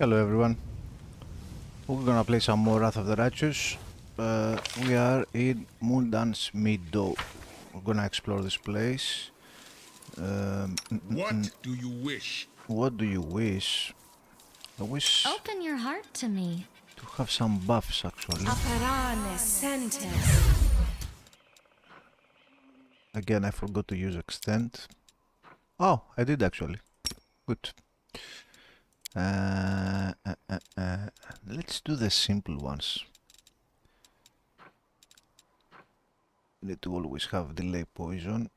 Hello everyone. We're gonna play some more Wrath of the Righteous. We are in Moondan's Meadow. We're gonna explore this place. What do you wish? What do you wish? I wish Open your heart to me. to have some buffs actually. Again, I forgot to use extend. Oh, I did actually. Good. Let's do the simple ones. We need to always have delay poison.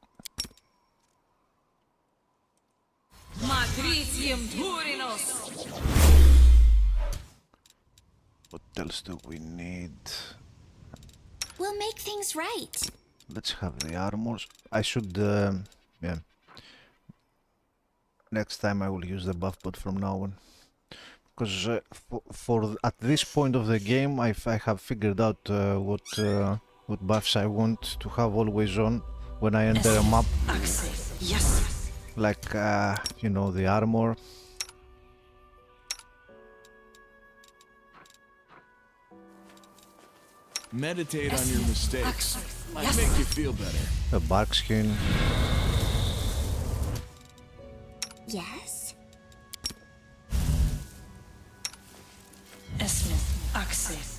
What else do we need? We'll make things right. Let's have the armors. I should, yeah. Next time I will use the buff bot from now on. Because for at this point of the game, I have figured out what buffs I want to have always on when I enter a map. Like, you know, the armor. Meditate on your mistakes. Might make you feel better. The bark skin. Yes?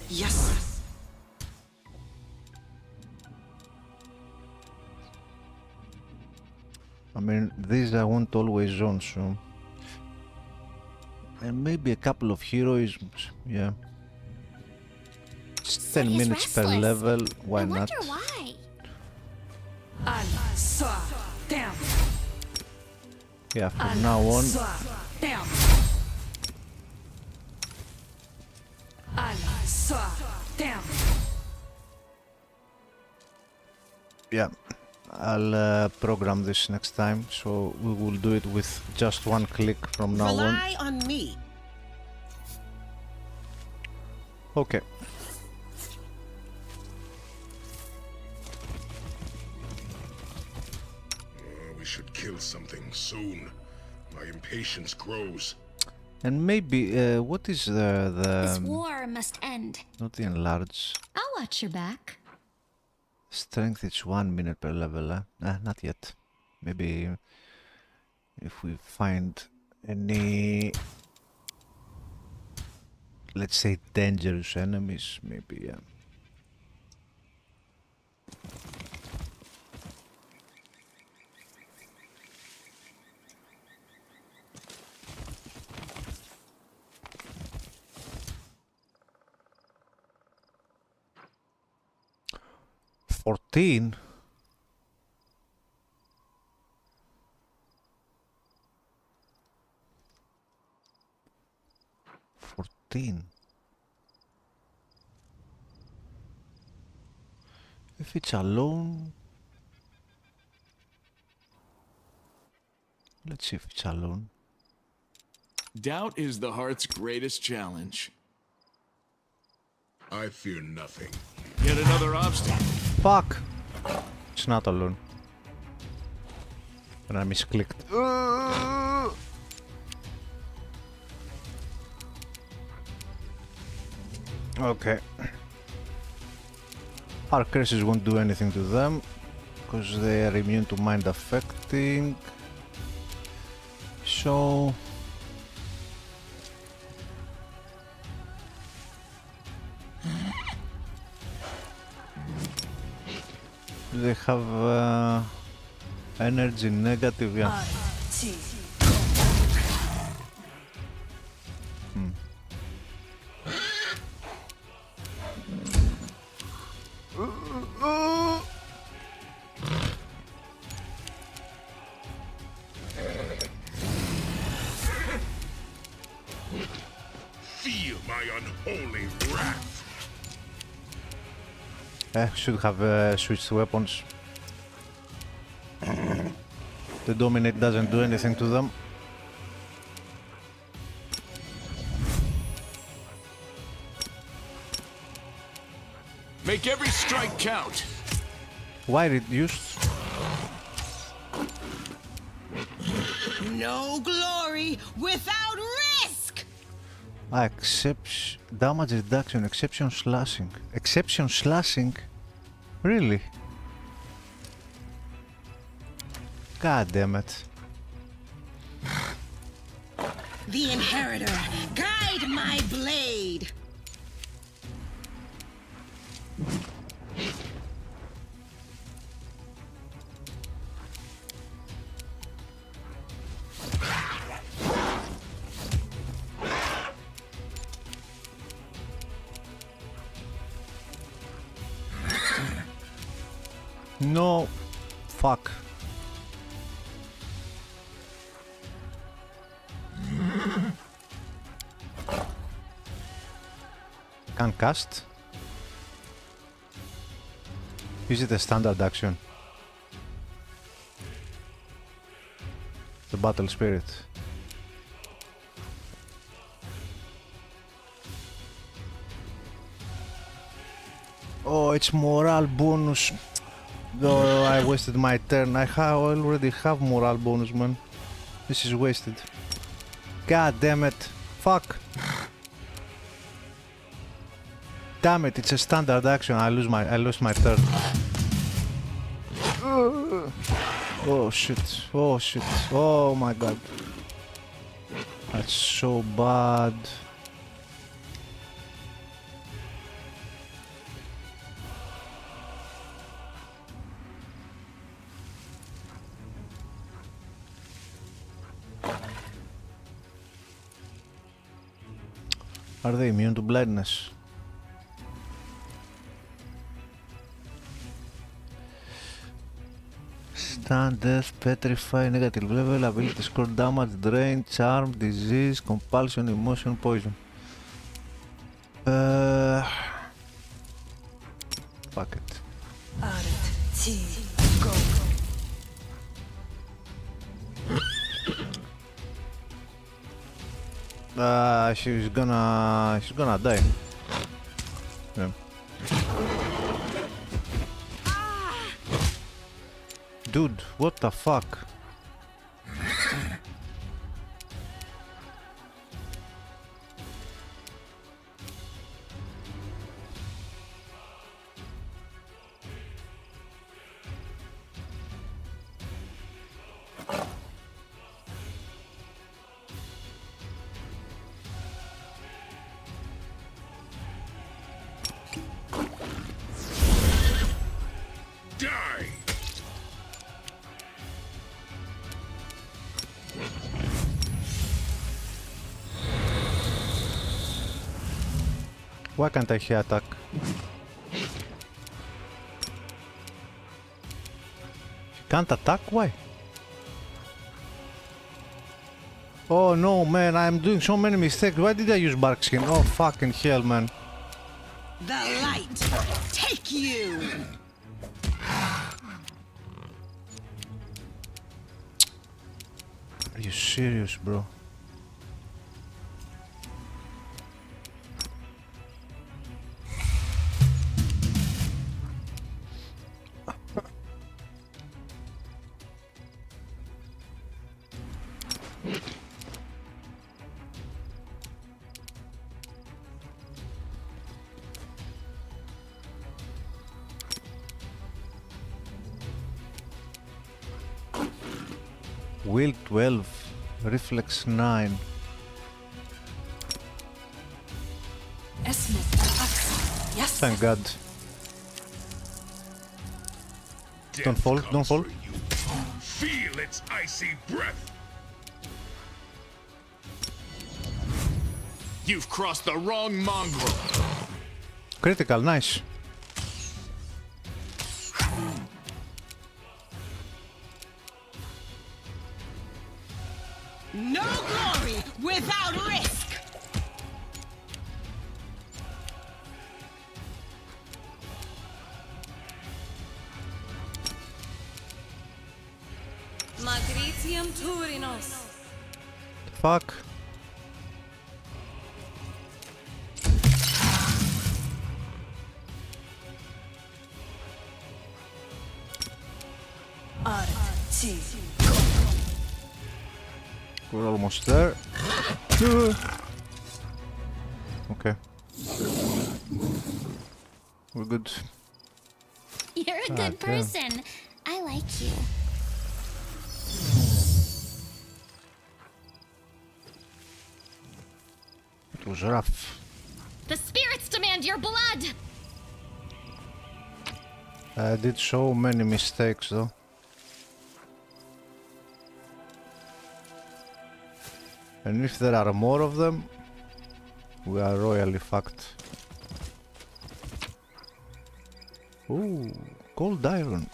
Yes. I mean, these I want always on, so... And maybe a couple of heroisms, yeah. It's 10 minutes per level, why not? I wonder why. Yeah, from now on. Yeah, I'll program this next time, so we will do it with just one click from now on. Rely on me. Okay. We should kill something soon. My impatience grows. And maybe, what is This war must end. not the enlarge. I'll watch your back. Strength is 1 minute per level, not yet. Maybe if we find any, let's say, dangerous enemies, maybe, yeah. $14? If it's alone, let's see if it's alone. Doubt is the heart's greatest challenge. I fear nothing. Yet another obstacle. Fuck! It's not alone. And I misclicked. Okay. Our curses won't do anything to them because they are immune to mind affecting. So they have energy negative, yeah. Feel my unholy wrath. Should have switched weapons. The dominate doesn't do anything to them. Make every strike count. Why reduced? No glory without risk. Ah, exception damage reduction, exception slashing. Exception slashing? Really? God damn it. The Inheritor, guide my blade! No. Fuck. Can cast. Is it a standard action? The battle spirit. Oh, it's morale bonus. Though I wasted my turn. I already have morale bonus, man. This is wasted. God damn it. Fuck. Damn it, it's a standard action. I lost my turn. Oh shit. Oh shit. Oh my god. That's so bad. Are they immune to blindness? Stun, death, petrify, negative level, ability score damage, drain, charm, disease, compulsion, emotion, poison. Fuck it. Go. She's gonna die. Yeah. Dude, what the fuck? Die! Why can't I hear attack? Can't attack? Why? Oh no, man, I'm doing so many mistakes. Why did I use bark skin? Oh fucking hell, man. The light, take you! Are you serious, bro? Will 12, Reflex 9. Thank God. Don't fall, don't fall. Feel its icy breath. You've crossed the wrong mongrel. Critical, nice. No glory without risk! Magritium Turinos. Fuck. We're almost there. Okay. We're good. You're a good Okay. person. I like you. It was rough. The spirits demand your blood! I did so many mistakes though. And if there are more of them, we are royally fucked. Ooh, cold iron.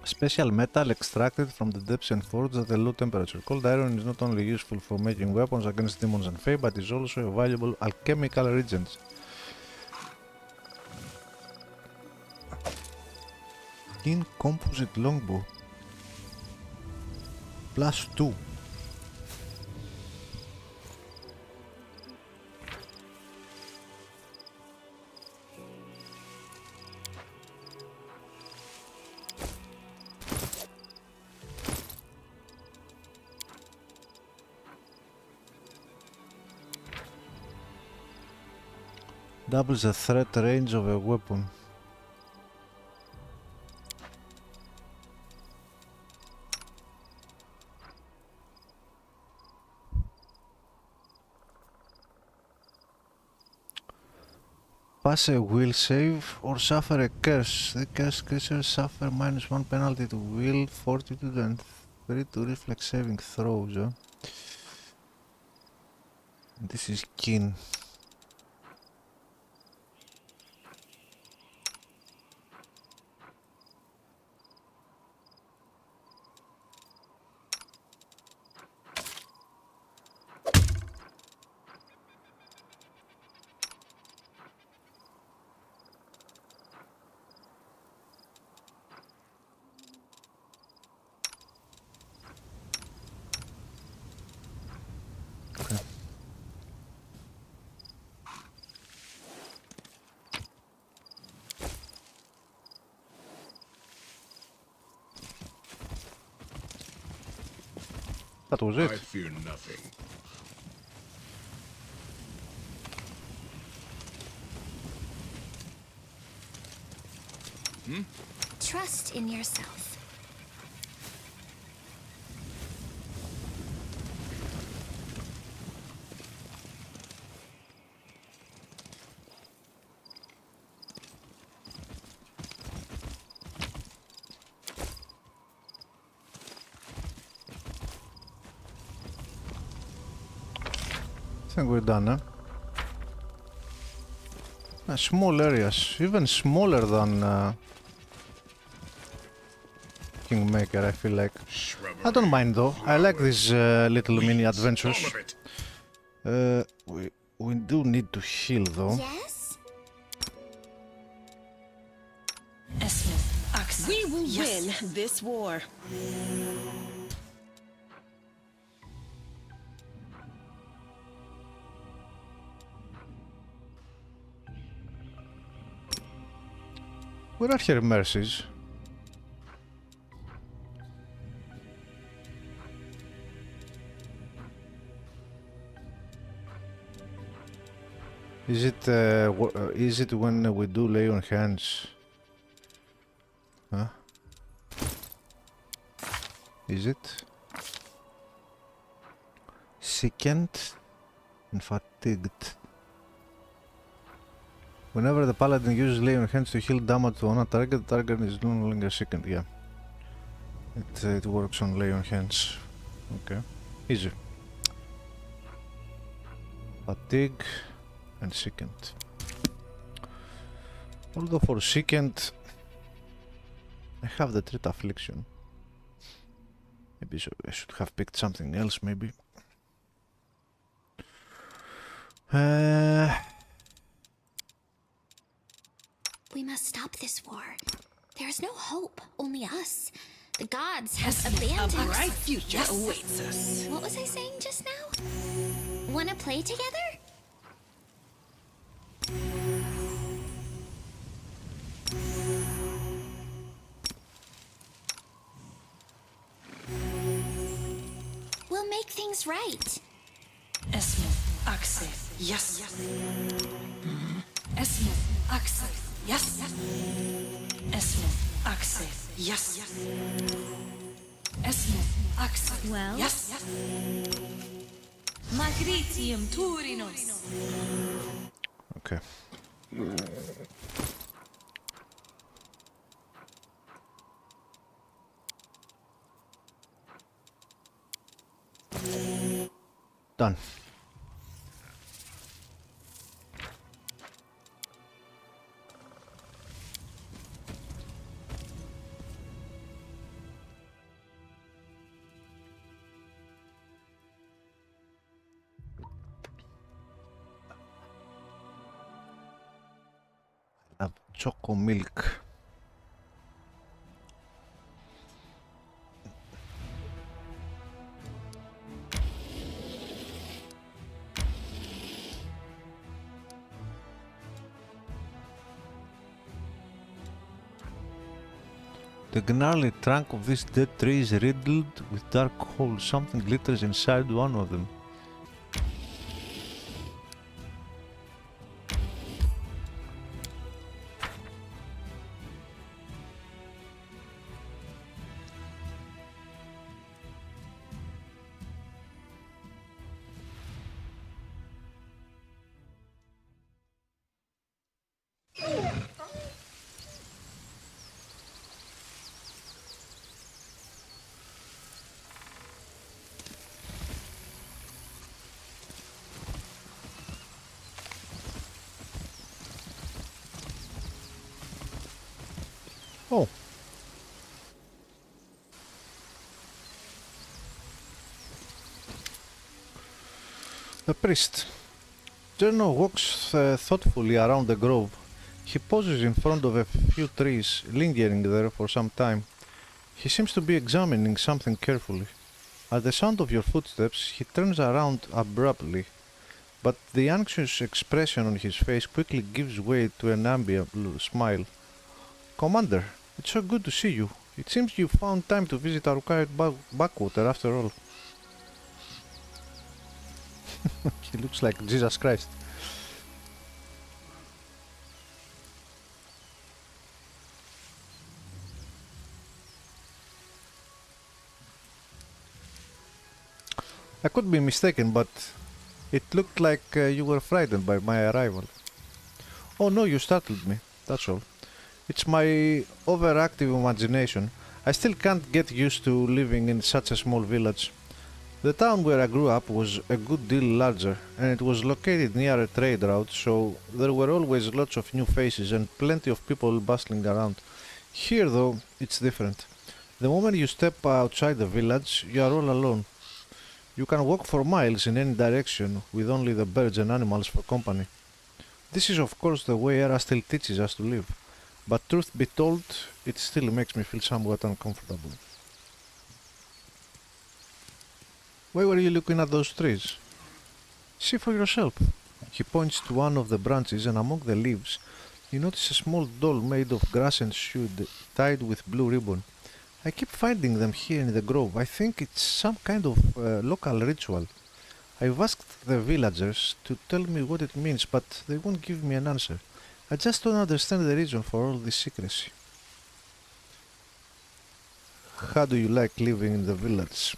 Special metal extracted from the depths and forged at a low temperature. Cold iron is not only useful for making weapons against demons and fae, but is also a valuable alchemical reagent. Keen composite longbow. +2. Doubles the threat range of a weapon. Pass a will save or suffer a curse. The cursed creatures suffer -1 penalty to will, fortitude, and 3 to reflex saving throws. This is keen. That was it. I fear nothing. Trust in yourself. I think we're done, small areas, even smaller than Kingmaker, I feel like. I don't mind though. I like these little mini adventures. All of it. We do need to heal though. Yes? We will win this war. Where are her mercies? Is it when we do lay on hands? Huh? Is it? Sickened and fatigued. Whenever the paladin uses lay on hands to heal damage to another target, the target is no longer sickened. Yeah. It works on lay on hands. Okay. Easy. Fatigue and sickened. Although for sickened, I have the treat affliction. Maybe I should have picked something else, maybe. We must stop this war. There's no hope, only us. The gods have abandoned A us. bright future awaits us. What was I saying just now? Wanna play together? We'll make things right. Access. Yes. اسمه أكثر. Yes. اسمه أكثر. Yes. اسمه أكثر. Well, Yes. Magritium Turinos. Okay. Done. Have choco milk. The gnarly trunk of this dead tree is riddled with dark holes. Something glitters inside one of them. Oh. The priest. Jerno walks thoughtfully around the grove. He pauses in front of a few trees, lingering there for some time. He seems to be examining something carefully. At the sound of your footsteps, he turns around abruptly, but the anxious expression on his face quickly gives way to an amiable smile. Commander, it's so good to see you. It seems you found time to visit our quiet backwater after all. He looks like Jesus Christ. I could be mistaken, but it looked like you were frightened by my arrival. Oh no, you startled me, that's all. It's my overactive imagination. I still can't get used to living in such a small village. The town where I grew up was a good deal larger, and it was located near a trade route, so there were always lots of new faces and plenty of people bustling around. Here, though, it's different. The moment you step outside the village, you are all alone. You can walk for miles in any direction, with only the birds and animals for company. This is, of course, the way Era still teaches us to live, but truth be told, it still makes me feel somewhat uncomfortable. Why were you looking at those trees? See for yourself. He points to one of the branches, and among the leaves, you notice a small doll made of grass and shewed, tied with blue ribbon. I keep finding them here in the grove. I think it's some kind of local ritual. I've asked the villagers to tell me what it means, but they won't give me an answer. I just don't understand the reason for all this secrecy. How do you like living in the village?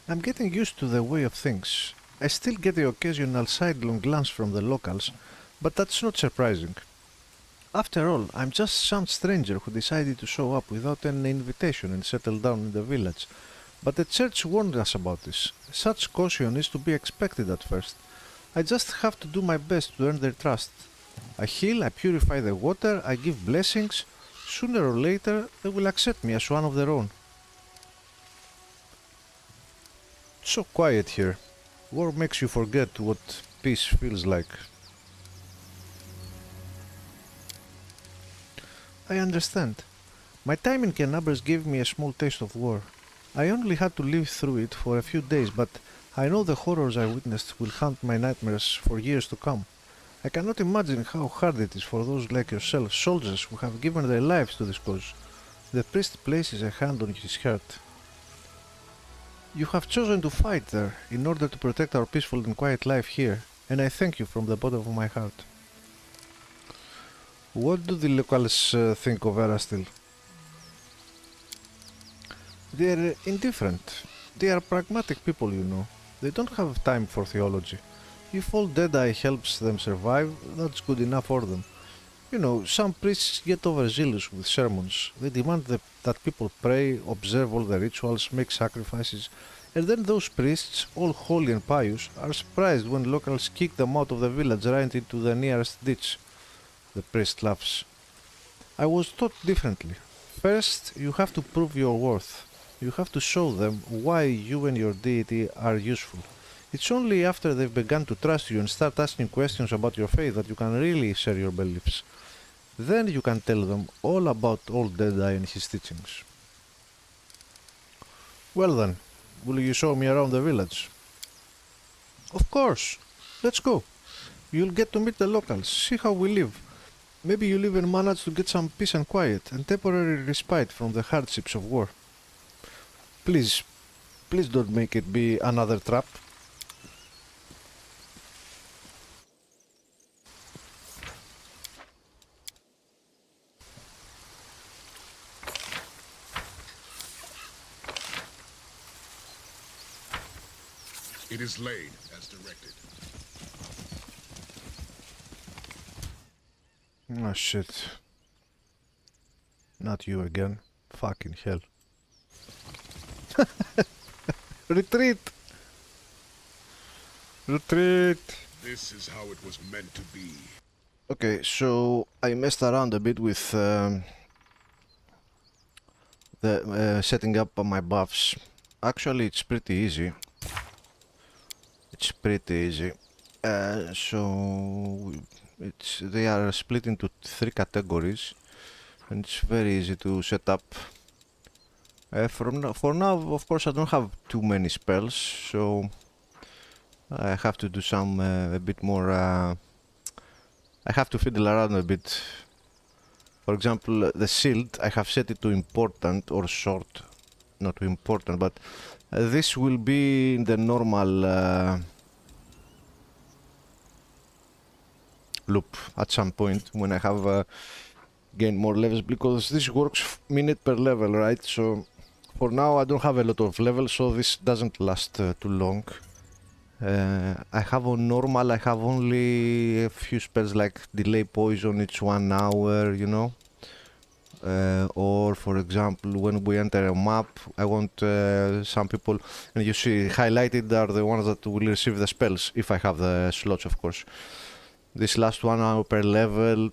I'm getting used to the way of things. I still get the occasional sidelong glance from the locals, but that's not surprising. After all, I'm just some stranger who decided to show up without any invitation and settle down in the village. But the church warned us about this. Such caution is to be expected at first. I just have to do my best to earn their trust. I heal, I purify the water, I give blessings. Sooner or later, they will accept me as one of their own. It's so quiet here. War makes you forget what peace feels like. I understand. My time in Kenabres gave me a small taste of war. I only had to live through it for a few days, but I know the horrors I witnessed will haunt my nightmares for years to come. I cannot imagine how hard it is for those like yourself, soldiers who have given their lives to this cause. The priest places a hand on his heart. You have chosen to fight there in order to protect our peaceful and quiet life here, and I thank you from the bottom of my heart. What do the locals think of Erastil? They are indifferent. They are pragmatic people, you know. They don't have time for theology. If all Deadeye helps them survive, that's good enough for them. You know, some priests get overzealous with sermons. They demand that people pray, observe all the rituals, make sacrifices, and then those priests, all holy and pious, are surprised when locals kick them out of the village right into the nearest ditch. The priest laughs. I was taught differently. First, you have to prove your worth. You have to show them why you and your deity are useful. It's only after they've begun to trust you and start asking questions about your faith that you can really share your beliefs. Then you can tell them all about old Deadeye and his teachings. Well then, will you show me around the village? Of course. Let's go. You'll get to meet the locals, see how we live. Maybe you'll even manage to get some peace and quiet and temporary respite from the hardships of war. Please don't make it be another trap. It is laid as directed. Oh shit. Not you again. Fucking hell. Retreat! Retreat! This is how it was meant to be. Okay, so I messed around a bit with the setting up my buffs. Actually, it's pretty easy. So they are split into 3 categories, and it's very easy to set up. For now, of course, I don't have too many spells, so I have to do some a bit more. I have to fiddle around a bit. For example, the shield, I have set it to important or short, not to important, but this will be in the normal loop at some point when I have gained more levels, because this works minute per level, right? So for now I don't have a lot of levels, so this doesn't last too long. I have on normal, I have only a few spells like delay poison each 1 hour, you know. Or for example, when we enter a map, I want some people, and you see highlighted are the ones that will receive the spells, if I have the slots, of course. This last 1 hour per level,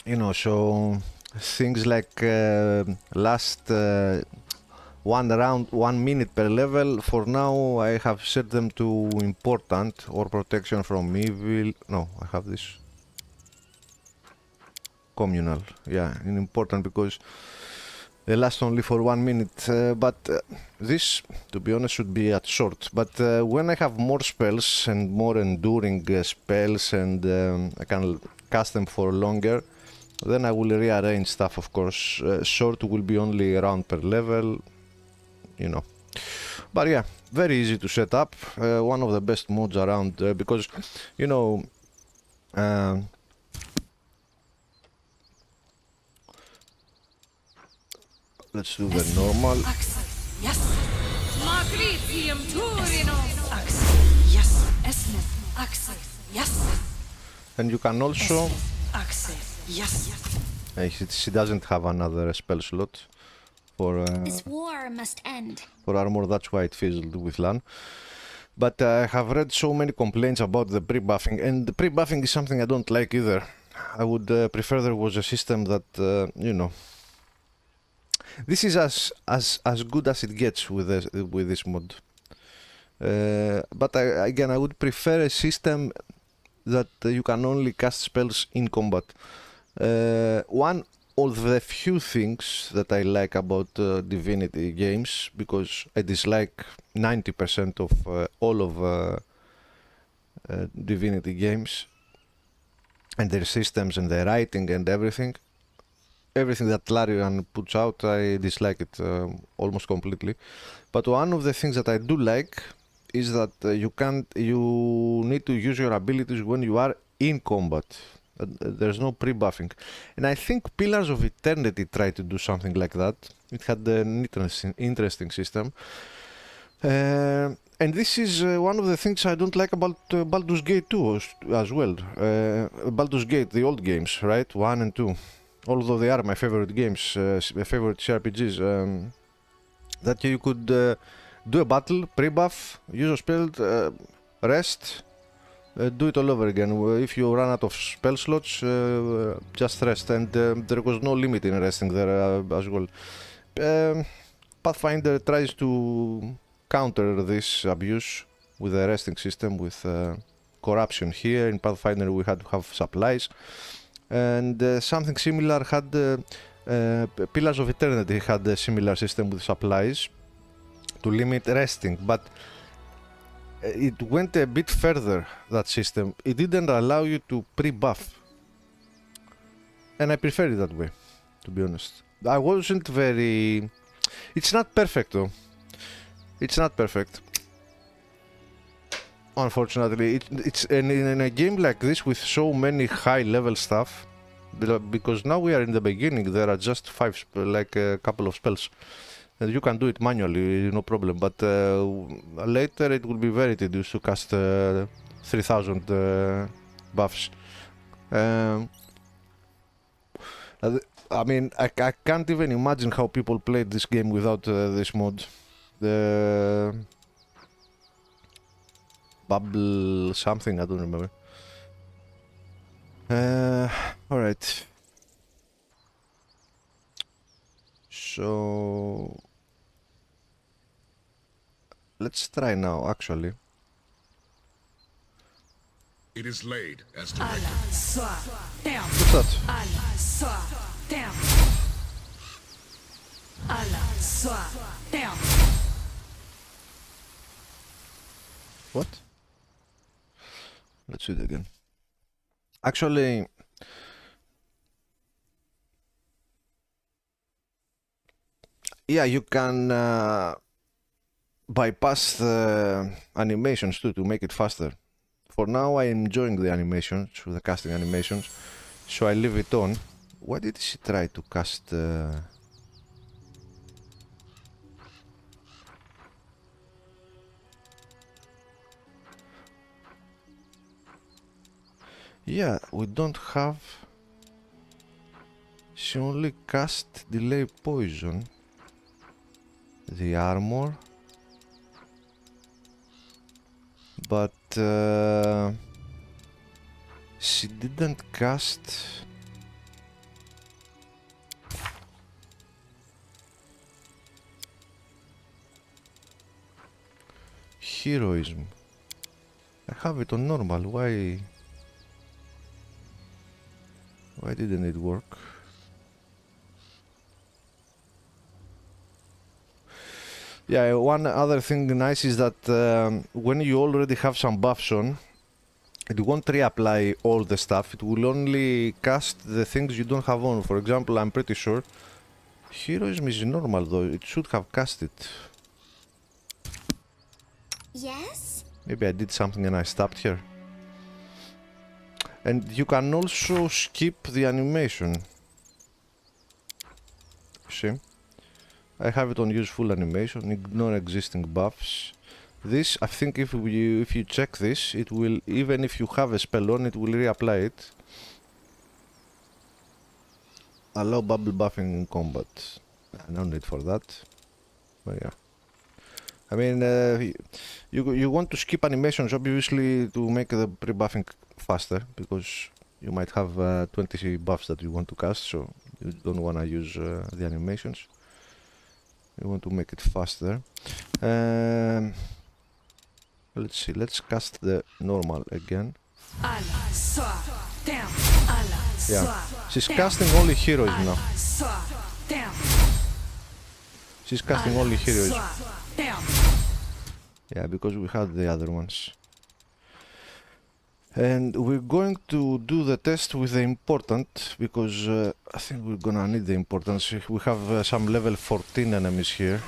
you know, so things like last 1 round, 1 minute per level. For now, I have set them to important or protection from evil. No, I have this communal. Yeah, important because they last only for 1 minute. But this, to be honest, should be at short. But when I have more spells and more enduring spells, and I can cast them for longer, then I will rearrange stuff, of course. Short will be only a round per level, you know. But yeah, very easy to set up. One of the best mods around, because, you know, let's do the normal. Axel. Yes. Magritium Turino. Axel. Yes. Esmen. Axel. Yes. And you can also... Axel. Yes. She doesn't have another spell slot for This war must end. armor, that's why it fizzled with LAN. But I have read so many complaints about the pre-buffing, and the pre-buffing is something I don't like either. I would prefer there was a system that, you know... This is as good as it gets with this mod. But again, I would prefer a system that you can only cast spells in combat. One of the few things that I like about Divinity games, because I dislike 90% of all of Divinity games and their systems and their writing and everything, everything that Larian puts out, I dislike it almost completely. But one of the things that I do like is that you need to use your abilities when you are in combat. There's no pre-buffing. And I think Pillars of Eternity tried to do something like that. It had an interesting system. And this is one of the things I don't like about Baldur's Gate 2 as well. Baldur's Gate, the old games, right? 1 and 2. Although they are my favorite games, my favorite CRPGs. That you could do a battle, pre-buff, use a spell, rest, do it all over again. If you run out of spell slots, just rest. And there was no limit in resting there as well. Pathfinder tries to counter this abuse with a resting system, with corruption here. In Pathfinder we had to have supplies. And something similar had... Pillars of Eternity had a similar system with supplies to limit resting, but it went a bit further, that system. It didn't allow you to pre-buff. And I prefer it that way, to be honest. I wasn't very... It's not perfect though. It's not perfect. Unfortunately, it's in a game like this with so many high level stuff, because now we are in the beginning, there are just like a couple of spells. And you can do it manually, no problem, but later it will be very tedious to cast 3000 buffs. I mean, I can't even imagine how people played this game without this mod. The Bubble something, I don't remember. Alright. So let's try now, actually. It is laid as directed. What's that? What? Let's do it again. Actually, yeah, you can bypass the animations too to make it faster. For now, I'm enjoying the animations, the casting animations, so I leave it on. Why did she try to cast? Yeah, we don't have... She only cast delay poison. The armor. But she didn't cast... Heroism. I have it on normal, why didn't it work? Yeah, one other thing nice is that when you already have some buffs on, it won't reapply all the stuff, it will only cast the things you don't have on. For example, I'm pretty sure Heroism is normal though, it should have cast it. Yes? Maybe I did something and I stopped here. And you can also skip the animation. See? I have it on useful animation, ignore existing buffs. This, I think if you check this, it will, even if you have a spell on, it will reapply it. Allow bubble buffing in combat. No need for that. But yeah. I mean, you want to skip animations obviously to make the pre-buffing faster, because you might have 20 buffs that you want to cast, so you don't want to use the animations. You want to make it faster. Let's see, let's cast the normal again. Yeah, she's casting only heroes now. She's casting only heroes. Yeah, because we had the other ones. And we're going to do the test with the important, because I think we're gonna need the importance. We have some level 14 enemies here.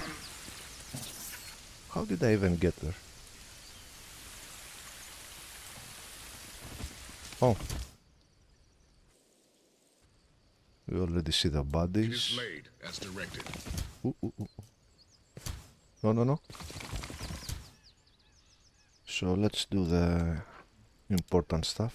How did I even get there? Oh. We already see the It is bodies. laid as directed. Ooh, ooh, ooh. No, no, no. So let's do the important stuff.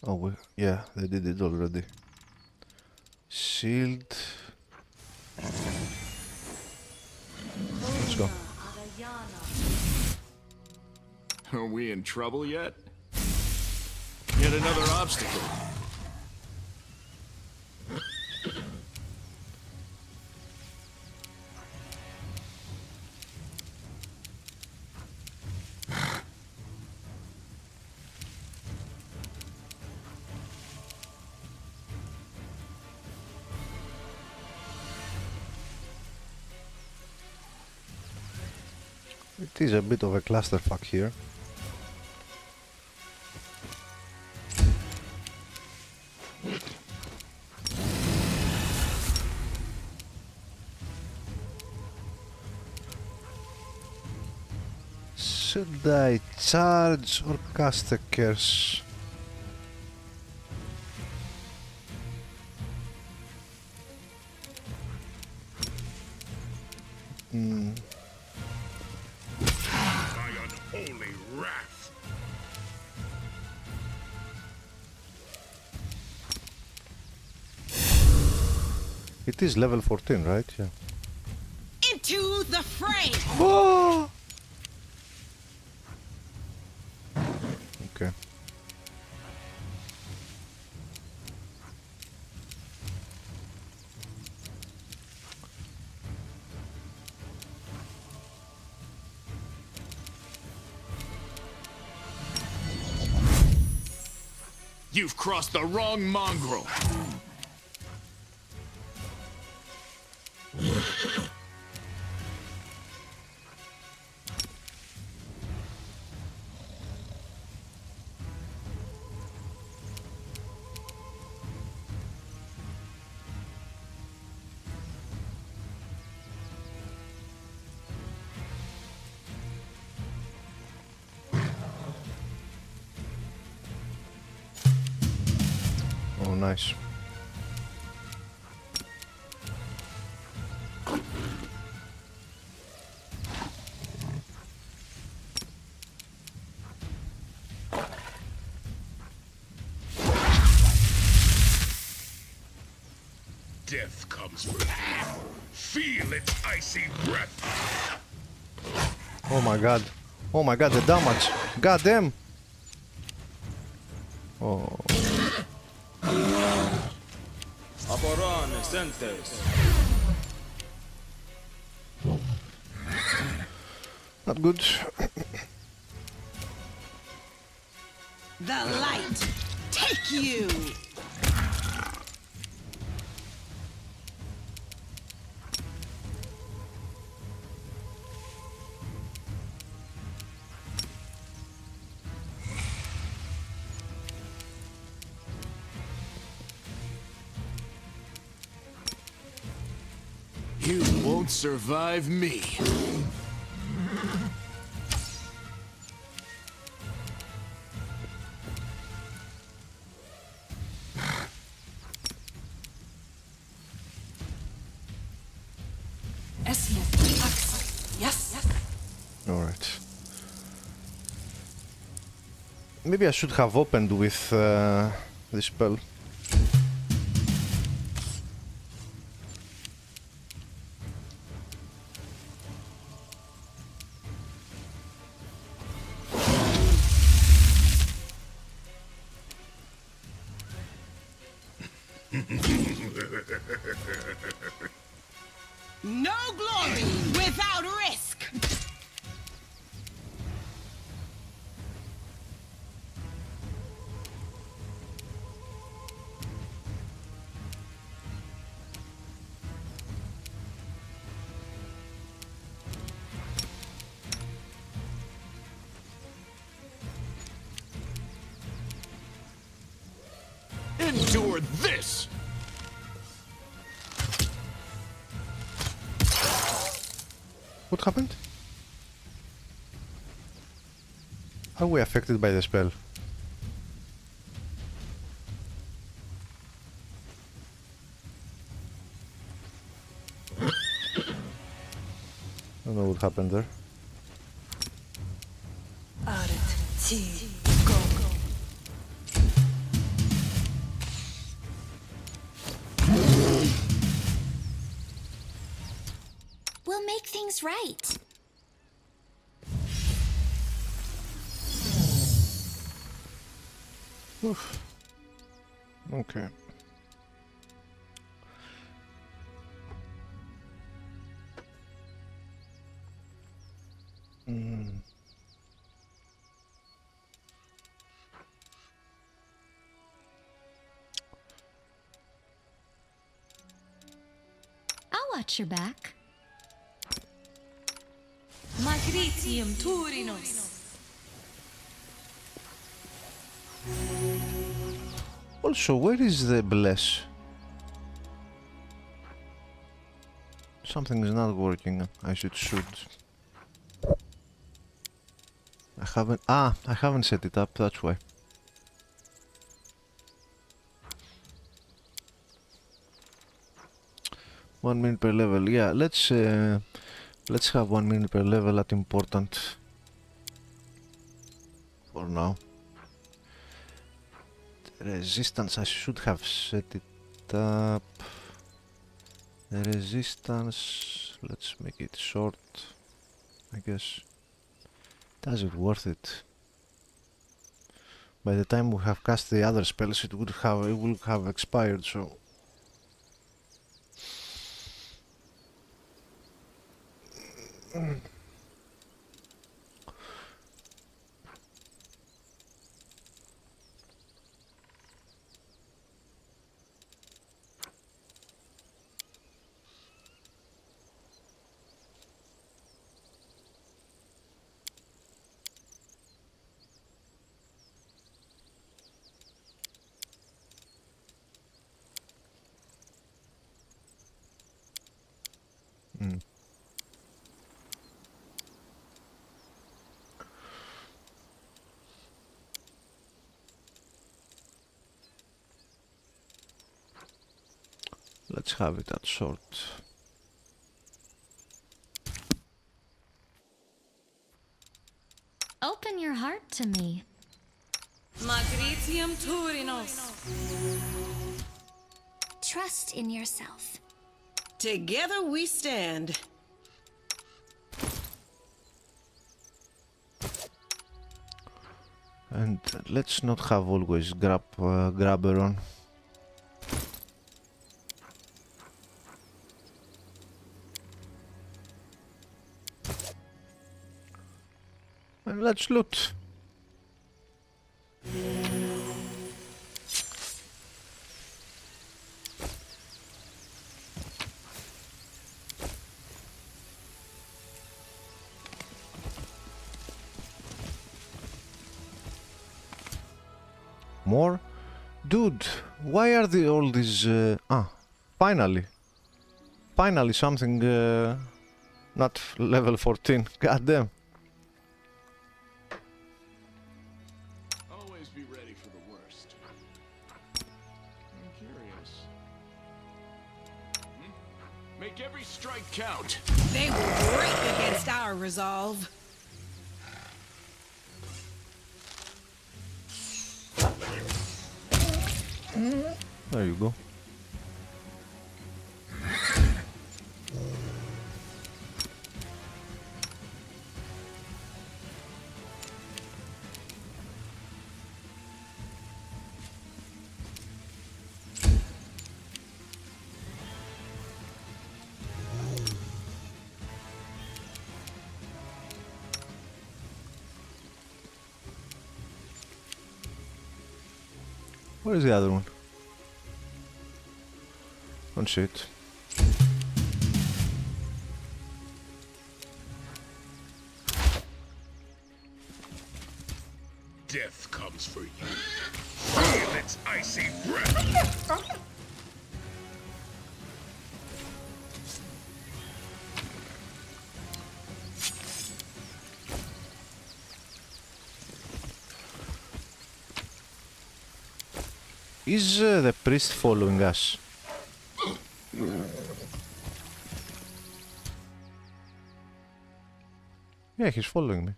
Oh, yeah, they did it already. Shield. Let's go. Are we in trouble yet? Yet another obstacle. It is a bit of a clusterfuck here. Should I charge or cast a curse? My unholy wrath. It is level 14, right? Yeah. Into the fray! Oh! Okay. You've crossed the wrong mongrel. Oh, nice. Death comes for you. Feel its icy breath. Oh my god. Oh my god, the damage. God damn. Oh. Aporone sentes. Not good. The light! Take you! You won't survive me. Yes. Alright. Maybe I should have opened with this spell. No glory without risk! Endure this! What happened? Are we affected by the spell? I don't know what happened there. Aret, ti, go. We'll make things right. Oof. Okay. I'll watch your back. Magritium Turinos. Also, where is the bless? Something is not working. I should shoot. I haven't set it up, that's why. One minute per level. Yeah, let's have 1 minute per level at important for now. The resistance, I should have set it up. The resistance, let's make it short, I guess. Does it worth it? By the time we have cast the other spells, it will have expired, so. Let's have it at short. Open your heart to me. Magritium Turinos. Trust in yourself. Together we stand. And let's not have always grabber on. And let's loot. More? Dude, why are all these... finally. Finally something not level 14. God damn. Always be ready for the worst. I'm curious. Make every strike count. They will break against our resolve. There you go. Where is the other one? Don't see it. Death comes for you. Feel its icy breath. Is the priest following us? Yeah, he's following me.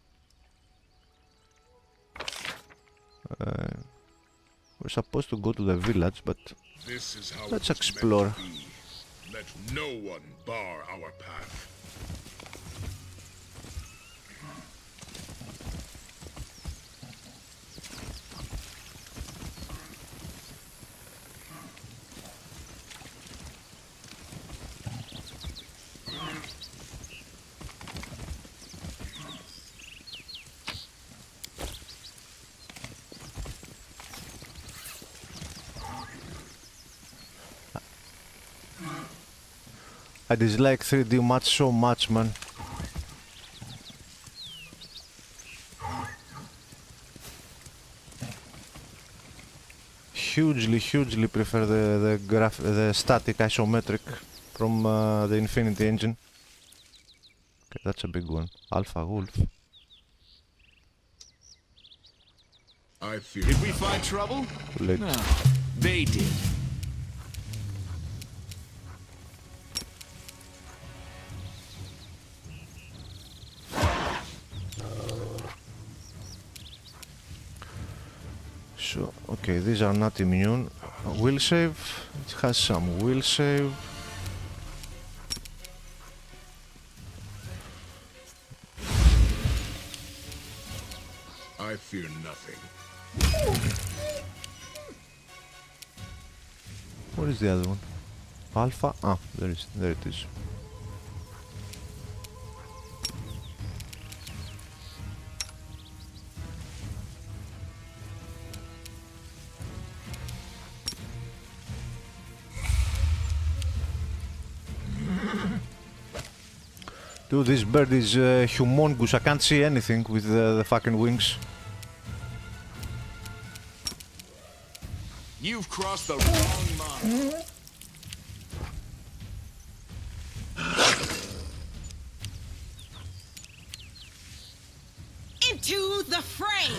We're supposed to go to the village, but This is how let's it was meant explore. to be. Let no one bar our path. I dislike 3D match so much, man. Hugely prefer the static isometric from the Infinity engine. Okay, that's a big one. Alpha Wolf. I fear Did we find trouble? Late. No, they did. So, okay, these are not immune. Will save. It has some will save. I fear nothing. What is the other one? Alpha? Ah, there it is. Dude, this bird is humongous. I can't see anything with the fucking wings. You've crossed the wrong line. Into the fray!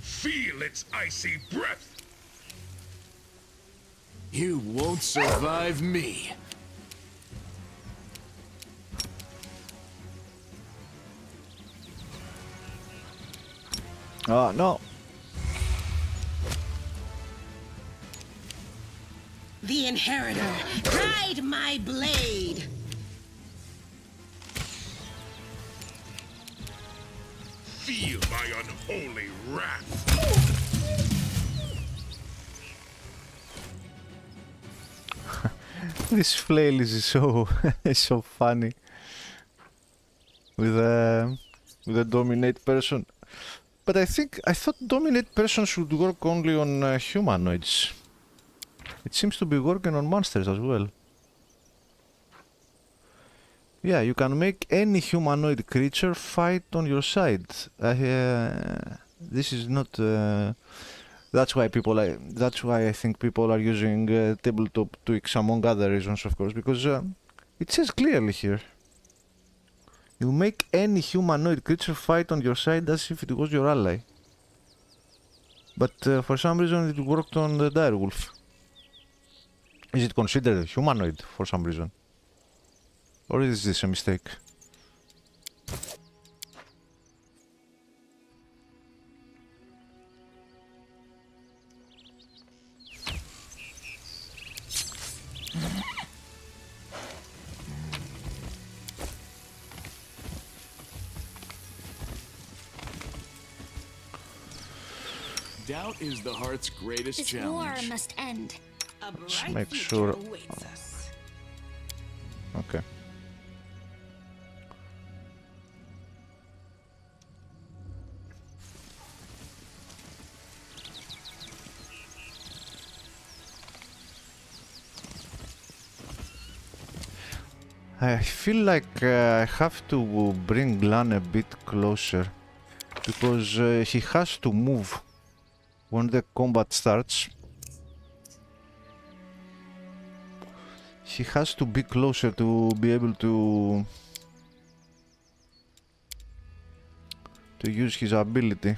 Feel its icy breath. You won't survive me. Oh, no. The Inheritor, guide my blade! Feel my unholy wrath. This flail is so so funny with the dominate person. But I thought dominate person should work only on humanoids. It seems to be working on monsters as well. Yeah, you can make any humanoid creature fight on your side. This is not. That's why I think people are using tabletop tweaks among other reasons, of course, because it says clearly here. You make any humanoid creature fight on your side as if it was your ally. But for some reason it worked on the direwolf. Is it considered humanoid for some reason? Or is this a mistake? Doubt is the heart's greatest This war challenge. must end. A bright make future sure- awaits us. Okay. I feel like I have to bring Glan a bit closer because he has to move when the combat starts. He has to be closer to be able to use his ability.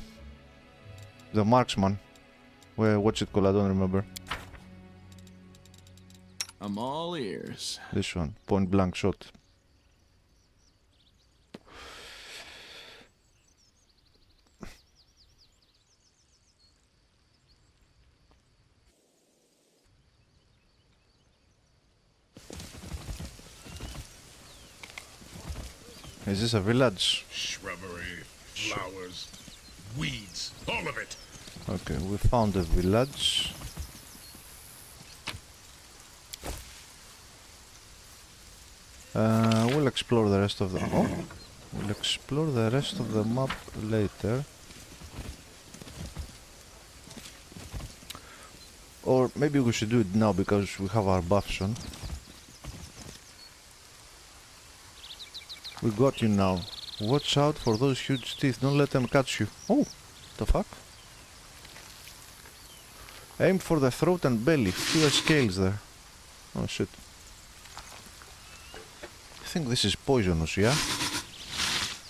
The marksman. Well, what's it called? I don't remember. I'm all ears. This one, point blank shot. Is this a village? Shrubbery, flowers, weeds, all of it. Okay, we found a village. We'll explore the rest of the... Oh! We'll explore the rest of the map later. Or maybe we should do it now because we have our buffs on. We got you now. Watch out for those huge teeth, don't let them catch you. Oh! The fuck? Aim for the throat and belly, fewer scales there. Oh shit. I think this is poisonous, yeah?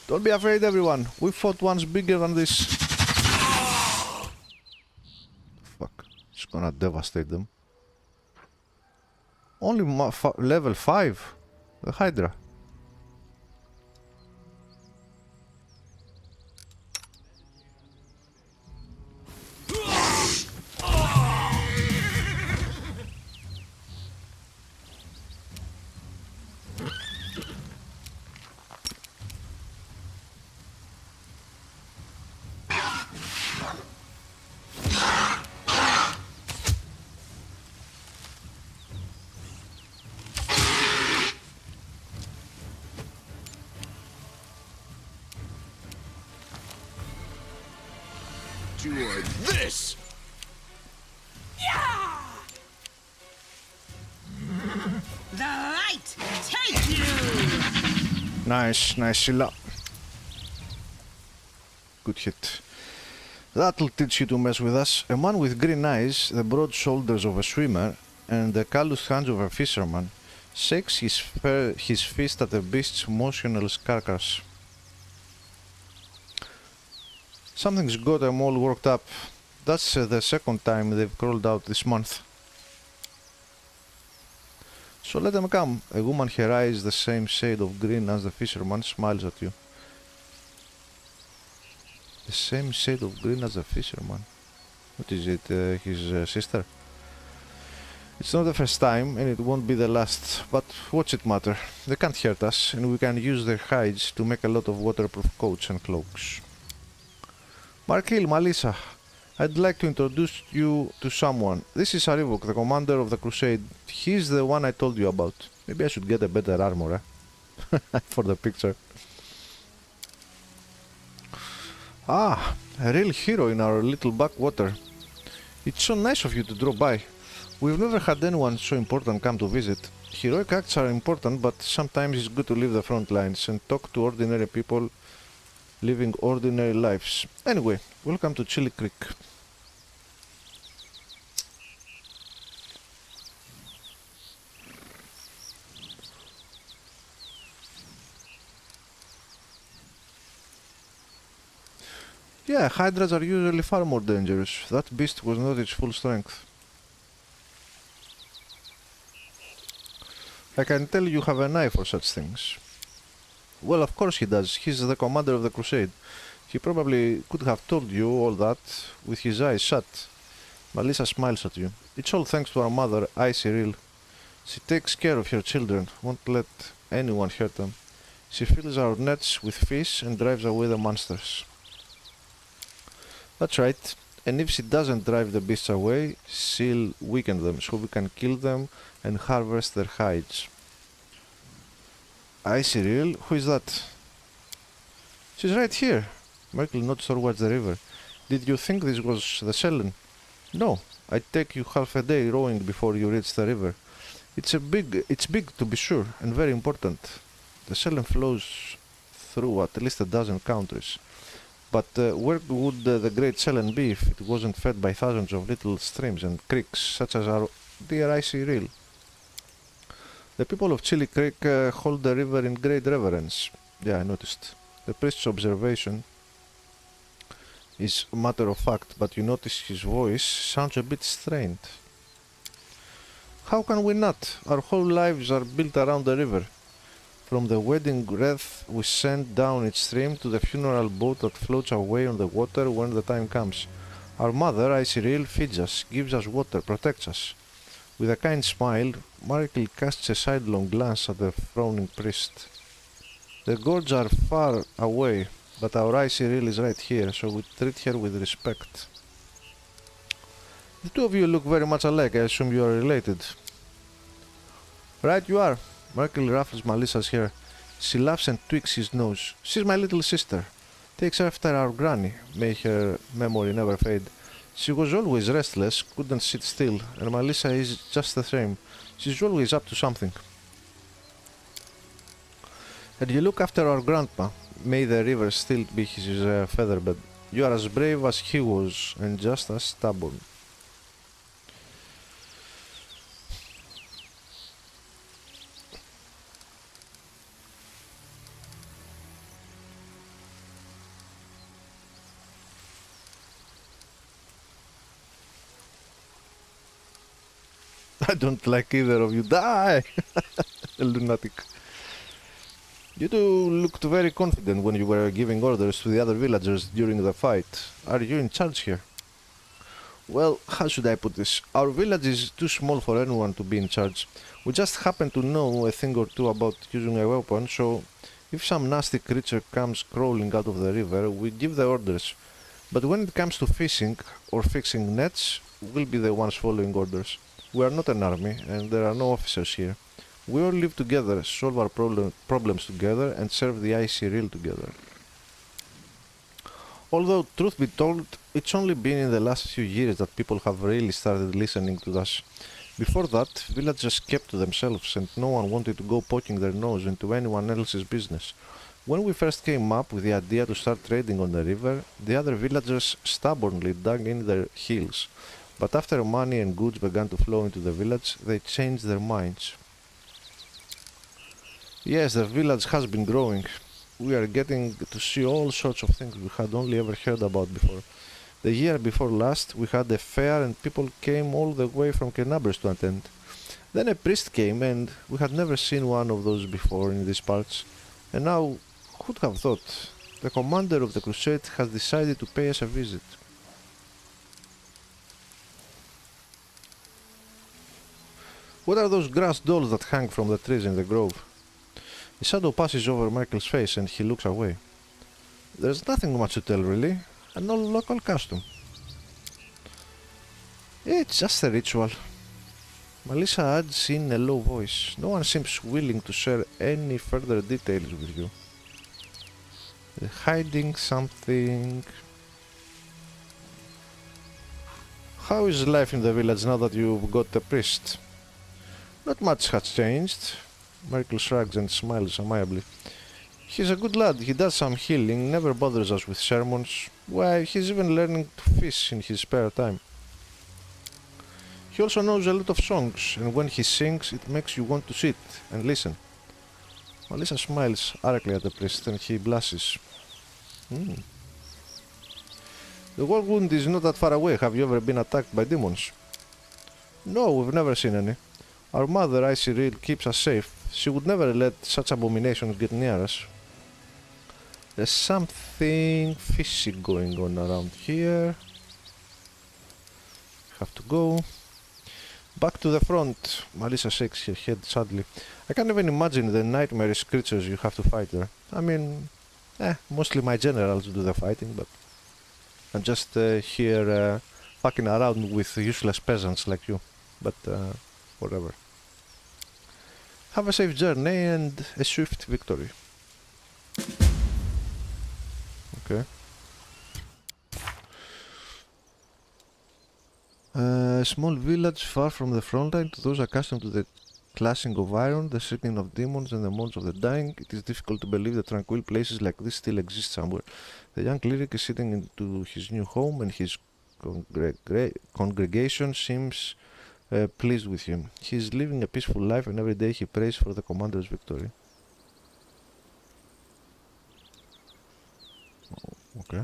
Don't be afraid, everyone. We fought ones bigger than this. Fuck. It's gonna devastate them. Only level 5. The Hydra. Toward this! The light take you! Nice, nice Sheila. Good hit. That'll teach you to mess with us. A man with green eyes, the broad shoulders of a swimmer, and the calloused hands of a fisherman, shakes his fist at the beast's motionless carcass. Something's got them all worked up. That's the second time they've crawled out this month. So let them come. A woman, her eyes the same shade of green as the fisherman, smiles at you. The same shade of green as the fisherman. What is it, his sister? It's not the first time, and it won't be the last, but what's it matter? They can't hurt us, and we can use their hides to make a lot of waterproof coats and cloaks. Markil, Malisa, I'd like to introduce you to someone. This is Arivok, the commander of the crusade. He's the one I told you about. Maybe I should get a better armor, for the picture. Ah, a real hero in our little backwater. It's so nice of you to drop by. We've never had anyone so important come to visit. Heroic acts are important, but sometimes it's good to leave the front lines and talk to ordinary people living ordinary lives. Anyway, welcome to Chili Creek. Yeah, hydras are usually far more dangerous. That beast was not its full strength. I can tell you have an eye for such things. Well, of course he does. He's the commander of the crusade. He probably could have told you all that with his eyes shut. Malisa smiles at you. It's all thanks to our mother, Icy Real. She takes care of her children, won't let anyone hurt them. She fills our nets with fish and drives away the monsters. That's right. And if she doesn't drive the beasts away, she'll weaken them so we can kill them and harvest their hides. Icy Real? Who is that? She's right here. Merkel nods towards the river. Did you think this was the Selen? No. I'd take you half a day rowing before you reach the river. It's big to be sure, and very important. The Selen flows through at least a dozen countries. But where would the Great Selen be if it wasn't fed by thousands of little streams and creeks, such as our dear Icy Reel? The people of Chili Creek hold the river in great reverence. Yeah, I noticed. The priest's observation is matter of fact, but you notice his voice sounds a bit strained. How can we not? Our whole lives are built around the river. From the wedding wreath we send down its stream to the funeral boat that floats away on the water when the time comes. Our mother, Icy Reel, feeds us, gives us water, protects us. With a kind smile, Markel casts a sidelong glance at the frowning priest. The gods are far away, but our Icy Reel is right here, so we treat her with respect. The two of you look very much alike. I assume you are related. Right you are. Merkel ruffles Melissa's hair. She laughs and tweaks his nose. She's my little sister. Takes after our granny. May her memory never fade. She was always restless, couldn't sit still, and Melissa is just the same. She's always up to something. And you look after our grandpa. May the river still be his featherbed. You are as brave as he was, and just as stubborn. I don't like either of you. Die! Lunatic. You two looked very confident when you were giving orders to the other villagers during the fight. Are you in charge here? Well, how should I put this? Our village is too small for anyone to be in charge. We just happen to know a thing or two about using a weapon, so if some nasty creature comes crawling out of the river, we give the orders. But when it comes to fishing or fixing nets, we'll be the ones following orders. We are not an army, and there are no officers here. We all live together, solve our problems together, and serve the Icy Reel together. Although, truth be told, it's only been in the last few years that people have really started listening to us. Before that, villagers kept to themselves, and no one wanted to go poking their nose into anyone else's business. When we first came up with the idea to start trading on the river, the other villagers stubbornly dug in their heels. But after money and goods began to flow into the village, they changed their minds. Yes, the village has been growing. We are getting to see all sorts of things we had only ever heard about before. The year before last, we had a fair and people came all the way from Kenabres to attend. Then a priest came and we had never seen one of those before in these parts. And now, who'd have thought? The commander of the crusade has decided to pay us a visit. What are those grass dolls that hang from the trees in the grove? The shadow passes over Michael's face and he looks away. There's nothing much to tell really, an old local custom. It's just a ritual. Melissa adds in a low voice. No one seems willing to share any further details with you. They're hiding something. How is life in the village now that you've got a priest? Not much has changed. Merkel shrugs and smiles amiably. He's a good lad, he does some healing, never bothers us with sermons. Why, he's even learning to fish in his spare time. He also knows a lot of songs, and when he sings, it makes you want to sit and listen. Melissa smiles archly at the priest and he blushes. The war wound is not that far away. Have you ever been attacked by demons? No, we've never seen any. Our mother, Icy Reel, keeps us safe. She would never let such abominations get near us. There's something fishy going on around here. Have to go. Back to the front. Melissa shakes her head sadly. I can't even imagine the nightmarish creatures you have to fight there. I mean, mostly my generals do the fighting, but... I'm just here fucking around with useless peasants like you. But whatever. Have a safe journey and a swift victory. Okay. A small village far from the front line. To those accustomed to the clashing of iron, the sitting of demons and the moans of the dying, it is difficult to believe that tranquil places like this still exist somewhere. The young cleric is sitting into his new home and his congregation seems pleased with him. He is living a peaceful life and every day he prays for the commander's victory. Okay.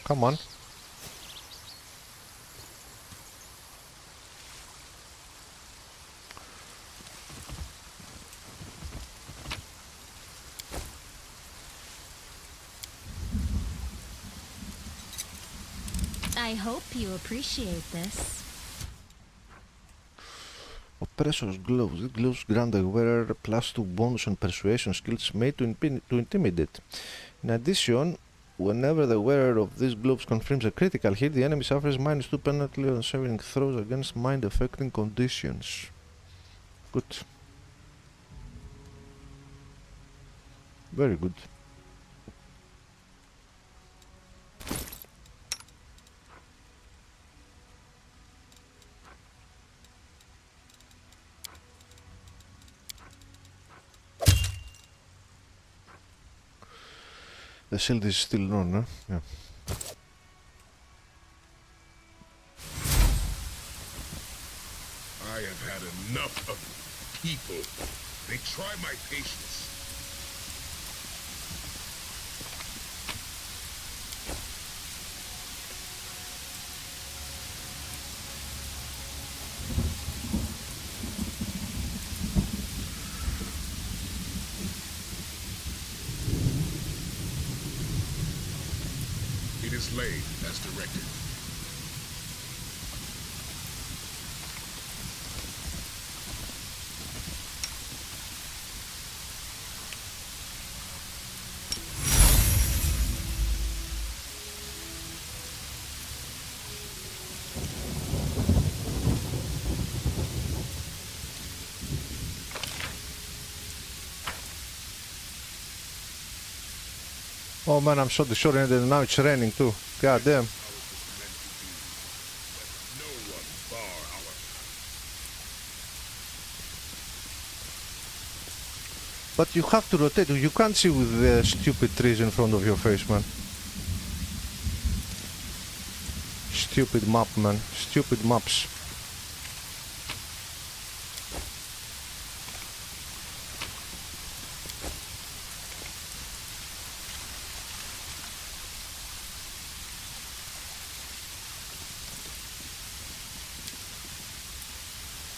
Come on. I hope you appreciate this. Oppressor's gloves. These gloves grant the wearer +2 bonus on persuasion skills made to intimidate. In addition, whenever the wearer of these gloves confirms a critical hit, the enemy suffers -2 penalty on saving throws against mind-affecting conditions. Good. Very good. The shield is still on, huh? Yeah. I have had enough of people. They try my patience. It is laid as directed. Oh man, I'm so disoriented and now it's raining too. God damn. No one bar our But you have to rotate. You can't see with the stupid trees in front of your face, man. Stupid map, man. Stupid maps.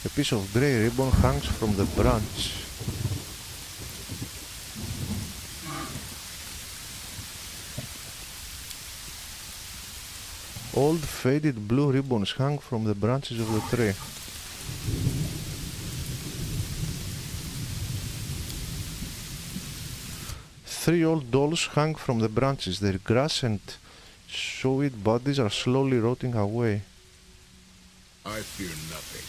A piece of grey ribbon hangs from the branch. Old faded blue ribbons hang from the branches of the tree. Three old dolls hang from the branches. Their grass and showy bodies are slowly rotting away. I fear nothing.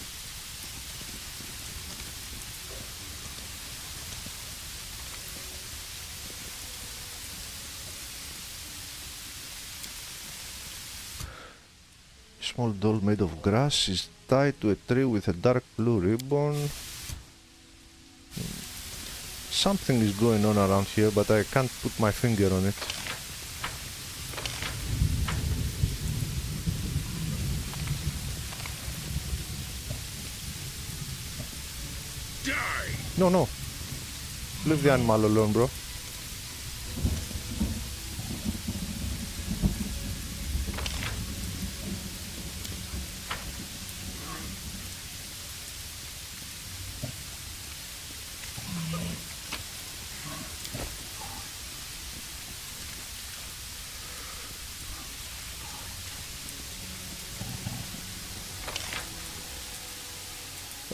Small doll made of grass is tied to a tree with a dark blue ribbon. Something is going on around here, but I can't put my finger on it. Die! No, no. Leave the animal alone, bro.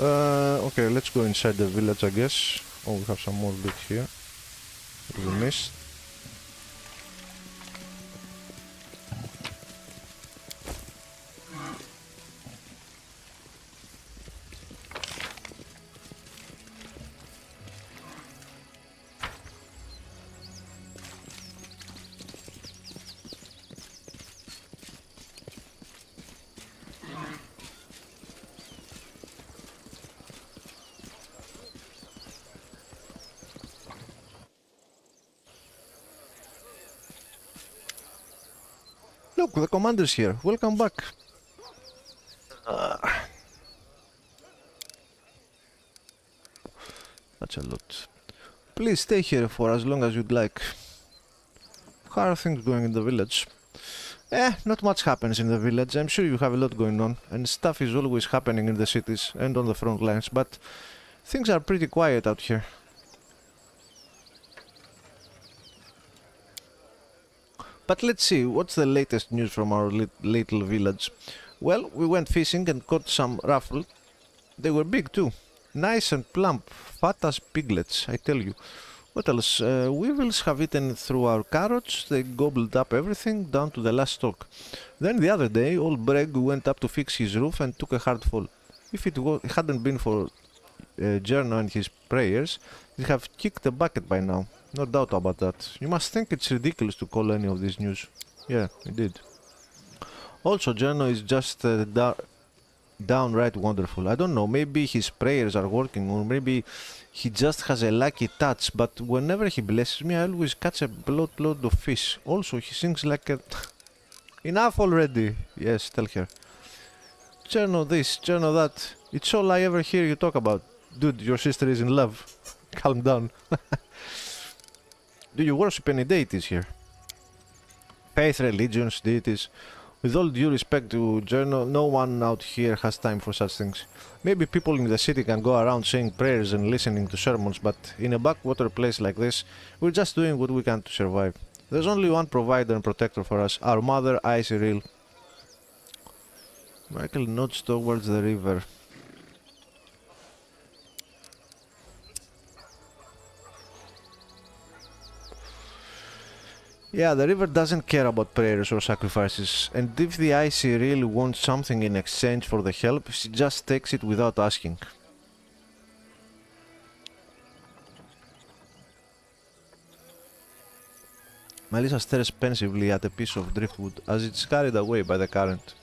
Okay, let's go inside the village, I guess. Oh, we have some more loot here. We missed. Look, the commander's here. Welcome back. That's a lot. Please stay here for as long as you'd like. How are things going in the village? Not much happens in the village. I'm sure you have a lot going on, and stuff is always happening in the cities and on the front lines, but things are pretty quiet out here. But let's see, what's the latest news from our little village? Well, we went fishing and caught some raffle. They were big too. Nice and plump, fat as piglets, I tell you. What else? Weevils have eaten through our carrots. They gobbled up everything down to the last stalk. Then the other day, old Breg went up to fix his roof and took a hard fall. If it hadn't been for Jerno and his prayers, he'd have kicked the bucket by now. No doubt about that. You must think it's ridiculous to call any of this news. Yeah, it did. Also, Jerno is just downright wonderful. I don't know, maybe his prayers are working, or maybe he just has a lucky touch, but whenever he blesses me, I always catch a boatload of fish. Also, he sings like a... Enough already! Yes, tell her. Jerno this, Jerno that. It's all I ever hear you talk about. Dude, your sister is in love. Calm down. Do you worship any deities here? Faith, religions, deities. With all due respect to Jerno, no one out here has time for such things. Maybe people in the city can go around saying prayers and listening to sermons, but in a backwater place like this, we're just doing what we can to survive. There's only one provider and protector for us, our mother, Icy Real. Michael nods towards the river. Yeah, the river doesn't care about prayers or sacrifices, and if the Icy really wants something in exchange for the help, she just takes it without asking. Melissa stares pensively at a piece of driftwood as it's carried away by the current.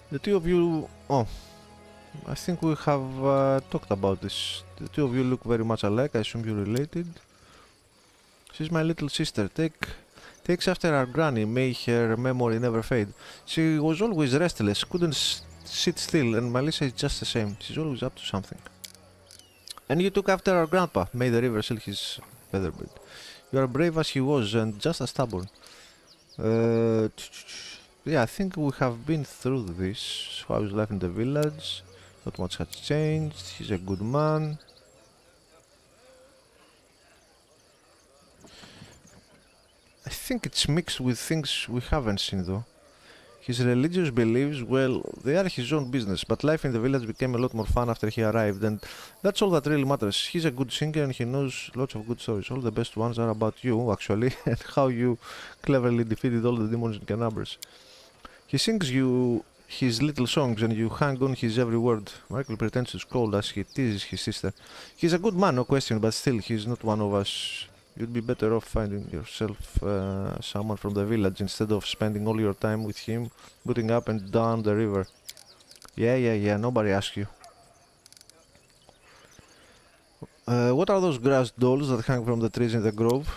The two of you... Oh, I think we have talked about this. The two of you look very much alike, I assume you're related. She's my little sister. Takes after our granny. May her memory never fade. She was always restless, couldn't sit still, and Melissa is just the same. She's always up to something. And you took after our grandpa. May the river seal his featherbed. You are brave as he was, and just as stubborn. Yeah, I think we have been through this. How is life in the village? Not much has changed. He's a good man. I think it's mixed with things we haven't seen though. His religious beliefs, well, they are his own business, but life in the village became a lot more fun after he arrived, and that's all that really matters. He's a good singer and he knows lots of good stories. All the best ones are about you, actually, and how you cleverly defeated all the demons in Canabras. He sings you his little songs and you hang on his every word. Michael pretends to scold as he teases his sister. He's a good man, no question, but still, he's not one of us. You'd be better off finding yourself someone from the village instead of spending all your time with him, booting up and down the river. Yeah, nobody asked you. What are those grass dolls that hang from the trees in the grove?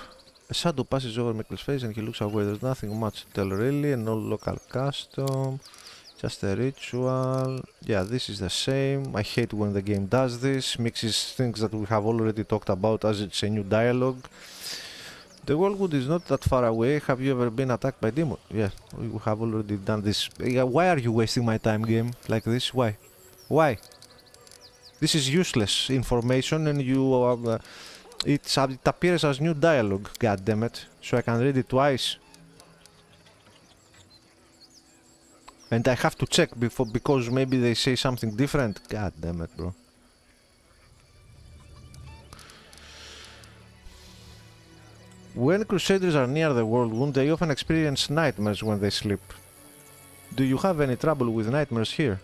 A shadow passes over Michael's face and he looks away. There's nothing much to tell really, and no local custom. Just a ritual. Yeah, this is the same. I hate when the game does this. Mixes things that we have already talked about as it's a new dialogue. The Wildwood is not that far away. Have you ever been attacked by demons? Yeah, we have already done this. Why are you wasting my time, game? Like this? Why? Why? This is useless information and you... it appears as new dialogue, goddammit. So I can read it twice. And I have to check before because maybe they say something different. God damn it, bro. When Crusaders are near the world wound, they often experience nightmares when they sleep. Do you have any trouble with nightmares here?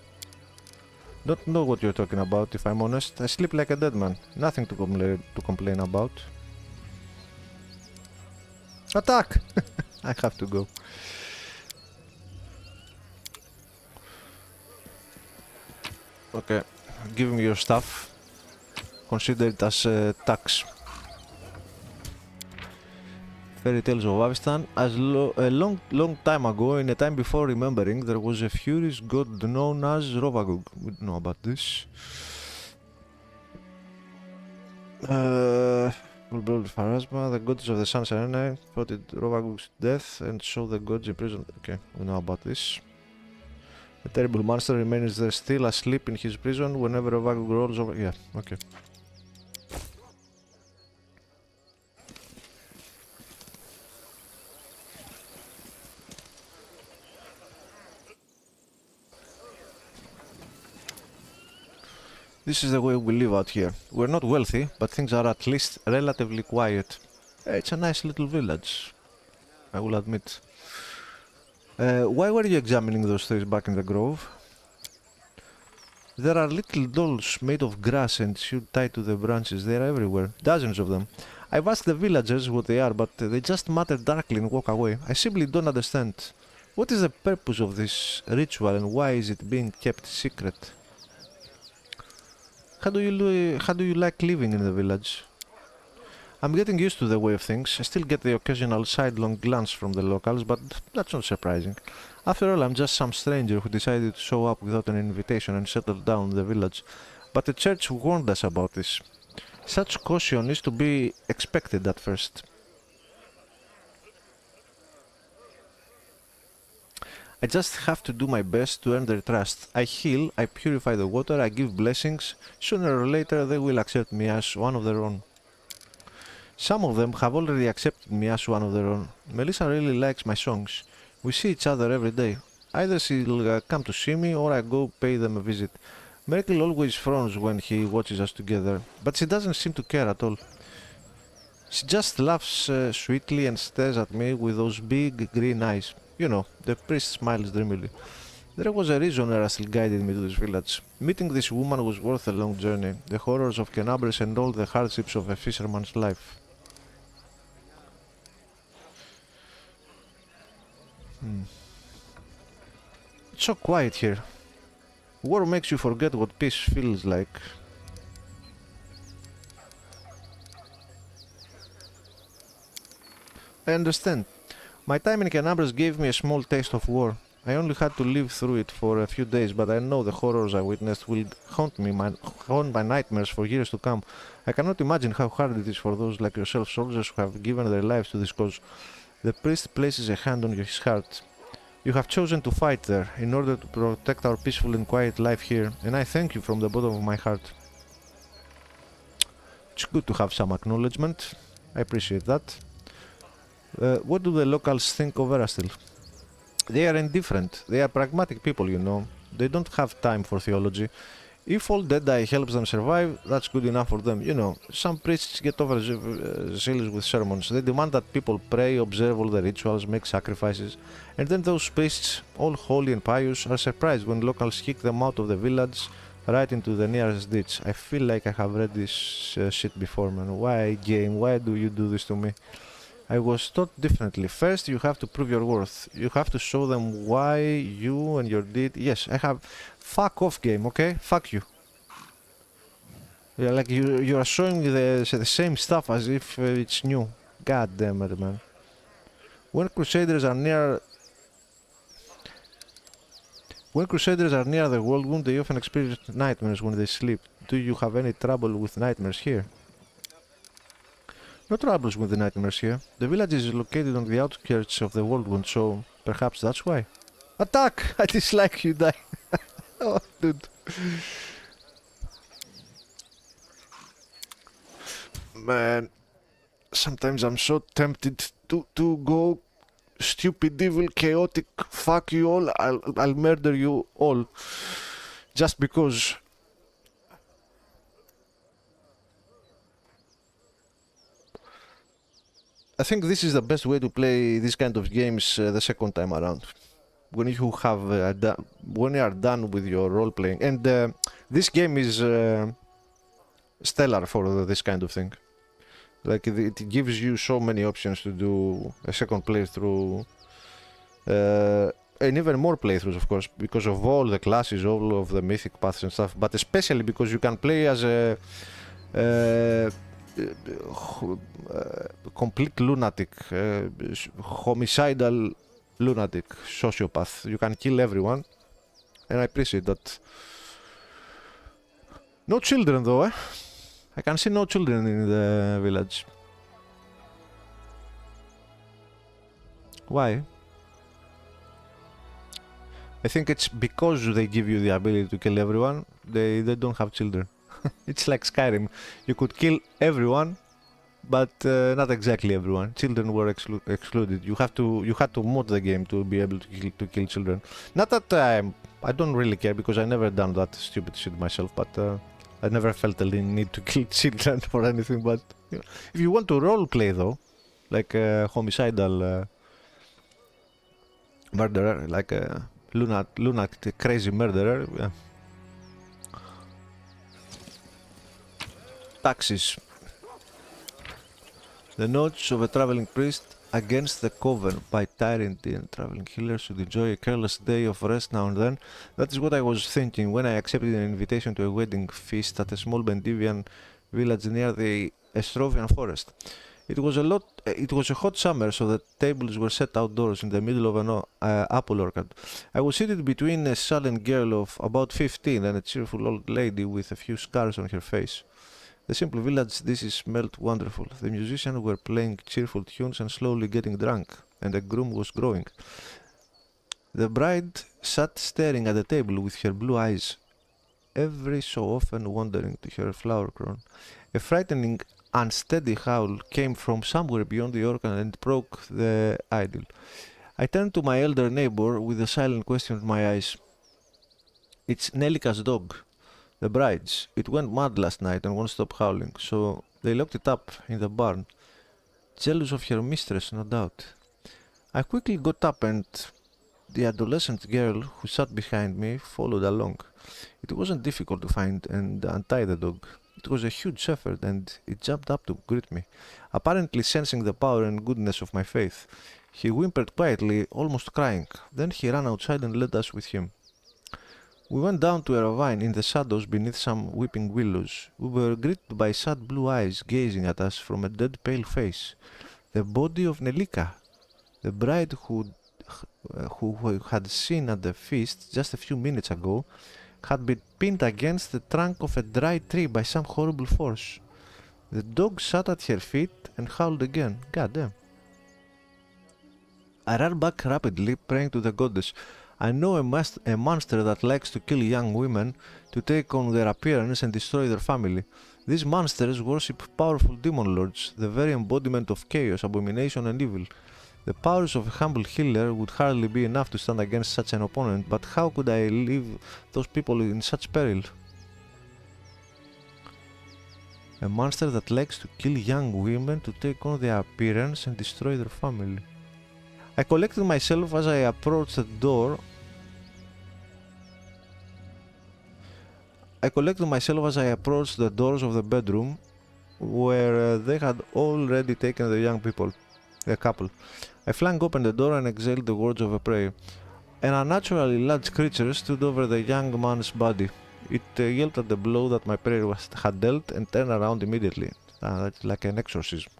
Don't know what you're talking about, if I'm honest. I sleep like a dead man. Nothing to complain about. Attack! I have to go. Okay, give me your stuff. Consider it as tax. Fairy Tales of Avistan. A long time ago, in a time before remembering, there was a furious god known as Rovagug. We don't know about this. Pharasma, the goddess of the sun Serena, plotted Rovagug's death and saw the gods imprisoned. Okay, we know about this. A terrible monster remains there still asleep in his prison whenever Rovagug rolls over. Yeah, okay. This is the way we live out here. We're not wealthy, but things are at least relatively quiet. It's a nice little village, I will admit. Why were you examining those trees back in the grove? There are little dolls made of grass and shoot tied to the branches. They are everywhere, dozens of them. I've asked the villagers what they are, but they just mutter darkly and walk away. I simply don't understand. What is the purpose of this ritual and why is it being kept secret? How do you like living in the village? I'm getting used to the way of things. I still get the occasional sidelong glance from the locals, but that's not surprising. After all, I'm just some stranger who decided to show up without an invitation and settle down in the village. But the church warned us about this. Such caution is to be expected at first. I just have to do my best to earn their trust. I heal, I purify the water, I give blessings. Sooner or later they will accept me as one of their own. Some of them have already accepted me as one of their own. Melissa really likes my songs. We see each other every day. Either she'll come to see me or I go pay them a visit. Merkel always frowns when he watches us together, but she doesn't seem to care at all. She just laughs sweetly and stares at me with those big green eyes. You know, the priest smiles dreamily. There was a reason Erastil guided me to this village. Meeting this woman was worth a long journey, the horrors of Kenabres and all the hardships of a fisherman's life. It's so quiet here. War makes you forget what peace feels like. I understand. My time in Kenabres gave me a small taste of war. I only had to live through it for a few days, but I know the horrors I witnessed will haunt my nightmares for years to come. I cannot imagine how hard it is for those like yourself, soldiers who have given their lives to this cause. The priest places a hand on his heart. You have chosen to fight there in order to protect our peaceful and quiet life here, and I thank you from the bottom of my heart. It's good to have some acknowledgement. I appreciate that. What do the locals think of Erastil? They are indifferent. They are pragmatic people, you know. They don't have time for theology. If all Deadeye helps them survive, that's good enough for them. You know, some priests get overzealous with sermons. They demand that people pray, observe all the rituals, make sacrifices, and then those priests, all holy and pious, are surprised when locals kick them out of the village right into the nearest ditch. I feel like I have read this shit before, man. Why, game? Why do you do this to me? I was taught differently. First, you have to prove your worth. You have to show them why you and your deed. Yes, I have. Fuck off, game, okay? Fuck you. Yeah, like you are showing me the same stuff as if it's new. God damn it, man. When Crusaders are near the world wound, they often experience nightmares when they sleep. Do you have any trouble with nightmares here? No troubles with the nightmares here. The village is located on the outskirts of the whirlwind, so perhaps that's why. Attack! I dislike you, die. Oh, dude. Man, sometimes I'm so tempted to go stupid, evil, chaotic, fuck you all, I'll murder you all. Just because. I think this is the best way to play these kind of games the second time around. When you have when you are done with your role playing, and this game is stellar for this kind of thing. Like it gives you so many options to do a second playthrough, and even more playthroughs, of course, because of all the classes, all of the mythic paths and stuff. But especially because you can play as a complete lunatic, homicidal lunatic, sociopath. You can kill everyone, and I appreciate that. No children though, eh? I can see no children in the village. Why? I think it's because they give you the ability to kill everyone, they don't have children. It's like Skyrim. You could kill everyone, but not exactly everyone. Children were excluded. You had to mod the game to be able to kill children. Not that I don't really care, because I never done that stupid shit myself, but I never felt the need to kill children or anything. But you know, if you want to role play though, like a homicidal murderer, like a lunatic crazy murderer, yeah. Taxes. The notes of a traveling priest against the coven by Tyrant and traveling healers should enjoy a careless day of rest now and then. That is what I was thinking when I accepted an invitation to a wedding feast at a small Bendivian village near the Estrovian forest. It was a hot summer, so the tables were set outdoors in the middle of an apple orchard. I was seated between a sullen girl of about 15 and a cheerful old lady with a few scars on her face. The simple village dishes smelled wonderful. The musicians were playing cheerful tunes and slowly getting drunk, and the groom was growing. The bride sat staring at the table with her blue eyes, every so often wandering to her flower crown. A frightening, unsteady howl came from somewhere beyond the orchard and broke the idyll. I turned to my elder neighbor with a silent question in my eyes. It's Nelika's dog. The bride's. It went mad last night and won't stop howling, so they locked it up in the barn. Jealous of her mistress, no doubt. I quickly got up and the adolescent girl who sat behind me followed along. It wasn't difficult to find and untie the dog. It was a huge effort and it jumped up to greet me, apparently sensing the power and goodness of my faith. He whimpered quietly, almost crying. Then he ran outside and led us with him. We went down to a ravine in the shadows beneath some weeping willows. We were greeted by sad blue eyes gazing at us from a dead pale face. The body of Nelika, the bride who had seen at the feast just a few minutes ago, had been pinned against the trunk of a dry tree by some horrible force. The dog sat at her feet and howled again. God damn. I ran back rapidly, praying to the goddess. I know a monster that likes to kill young women to take on their appearance and destroy their family. These monsters worship powerful demon lords, the very embodiment of chaos, abomination and evil. The powers of a humble healer would hardly be enough to stand against such an opponent, but how could I leave those people in such peril? A monster that likes to kill young women to take on their appearance and destroy their family. I collected myself as I approached the door. The doors of the bedroom, where they had already taken the couple. I flung open the door and exhaled the words of a prayer. An unnaturally large creature stood over the young man's body. It yelped at the blow that my prayer had dealt and turned around immediately. That's like an exorcism.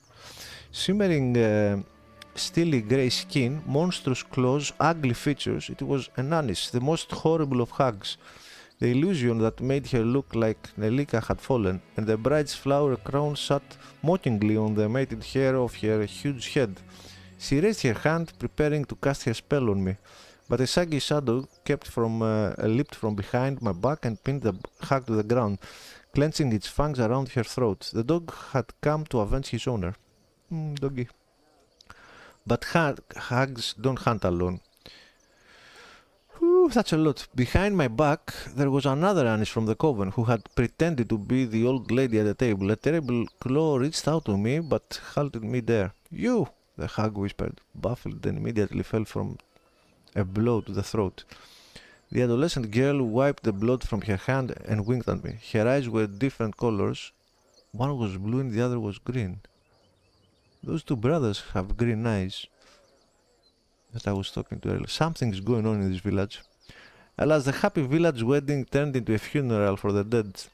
Shimmering steely grey skin, monstrous claws, ugly features, it was an Anis, the most horrible of hags. The illusion that made her look like Nelika had fallen, and the bride's flower crown sat mockingly on the matted hair of her huge head. She raised her hand, preparing to cast her spell on me, but a saggy shadow leaped from behind my back and pinned the hag to the ground, clenching its fangs around her throat. The dog had come to avenge his owner. Doggy. But hags don't hunt alone. Whew, that's a lot. Behind my back, there was another Anish from the Coven who had pretended to be the old lady at the table. A terrible claw reached out to me, but halted me there. You, the hag whispered, baffled, and immediately fell from a blow to the throat. The adolescent girl wiped the blood from her hand and winked at me. Her eyes were different colors. One was blue and the other was green. Those two brothers have green eyes. That I was talking to earlier. Something's going on in this village. Alas, the happy village wedding turned into a funeral for the dead.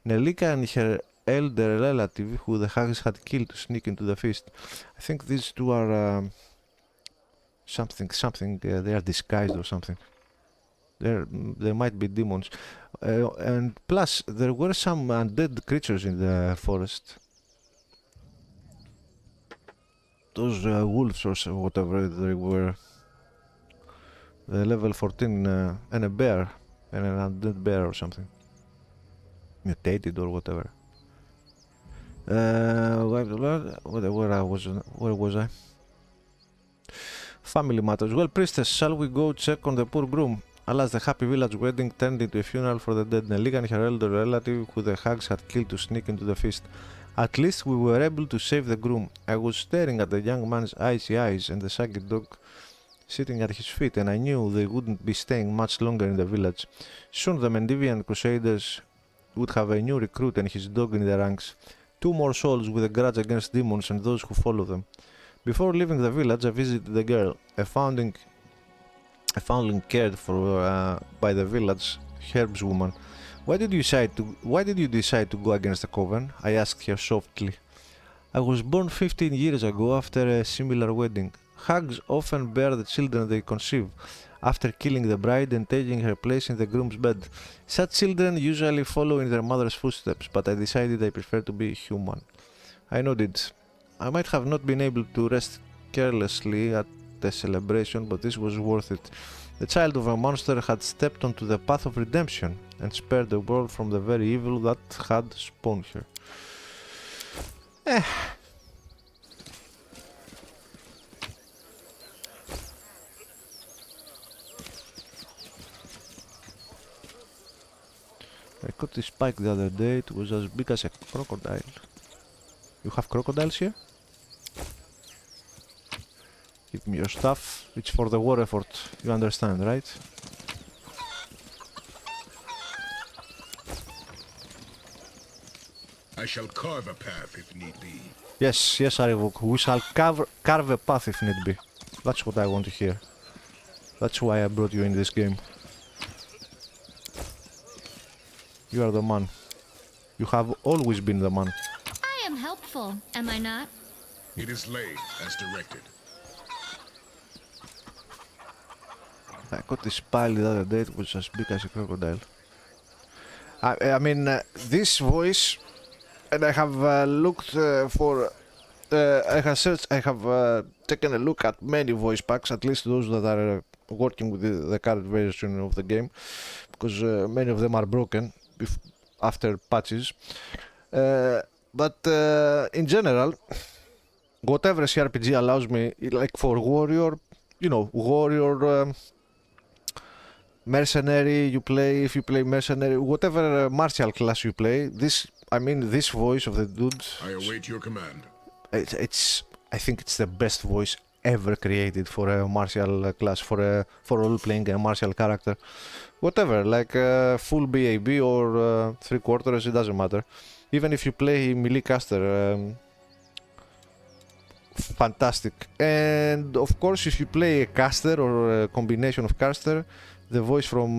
Nelika and her elder relative, who the hags had killed to sneak into the feast. I think these two are they are disguised or something. There might be demons. And plus, there were some undead creatures in the forest. Those wolves or whatever they were. The level 14 and a bear. And an undead bear or something. Mutated or whatever. Where was I? Family matters. Well, priestess, shall we go check on the poor groom? Alas, the happy village wedding turned into a funeral for the dead. Nelika and her elder relative, who the hags had killed to sneak into the feast. At least we were able to save the groom. I was staring at the young man's icy eyes and the shaggy dog sitting at his feet, and I knew they wouldn't be staying much longer in the village. Soon the Mendivian Crusaders would have a new recruit and his dog in their ranks. 2 more souls with a grudge against demons and those who follow them. Before leaving the village, I visited the girl, a foundling cared for by the village herbswoman. Why did you decide to go against the Coven? I asked her softly. I was born 15 years ago after a similar wedding. Hags often bear the children they conceive, after killing the bride and taking her place in the groom's bed. Such children usually follow in their mother's footsteps, but I decided I prefer to be human. I nodded. I might have not been able to rest carelessly at the celebration, but this was worth it. The child of a monster had stepped onto the path of redemption and spared the world from the very evil that had spawned her. I caught this spike the other day. It was as big as a crocodile. You have crocodiles here? Give me your stuff. It's for the war effort. You understand, right? I shall carve a path if need be. Yes, Arivok. We shall carve a path if need be. That's what I want to hear. That's why I brought you in this game. You are the man. You have always been the man. I am helpful, am I not? It is laid as directed. I caught this pile the other day. It was as big as a crocodile. I mean, this voice, and I have looked for. I have searched. I have taken a look at many voice packs, at least those that are working with the current version of the game, because many of them are broken after patches. But in general, whatever CRPG allows me, like for warrior, you know, warrior. Mercenary you play, if you play mercenary, whatever martial class you play, this voice of the dude. I await your command. I think it's the best voice ever created for a martial class, for role playing a martial character. Whatever, like full BAB or 3/4, it doesn't matter. Even if you play melee caster, fantastic. And of course, if you play a caster or a combination of caster, the voice from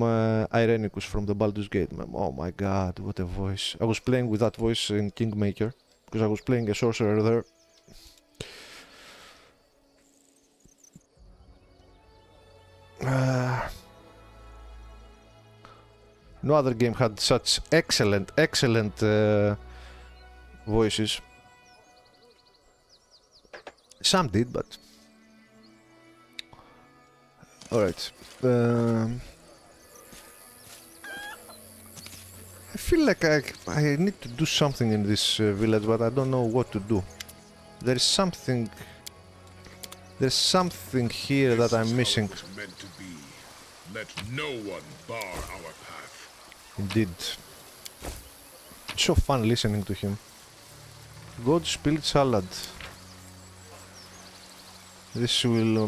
Irenicus from the Baldur's Gate. Oh my god, what a voice. I was playing with that voice in Kingmaker, because I was playing a sorcerer there. No other game had such excellent voices. Some did, but... Alright. I feel like I need to do something in this village, but I don't know what to do. There is something There's something here that I'm missing. This is how it was meant to be. Let no one bar our path. Indeed. It's so fun listening to him. God spilled salad. This will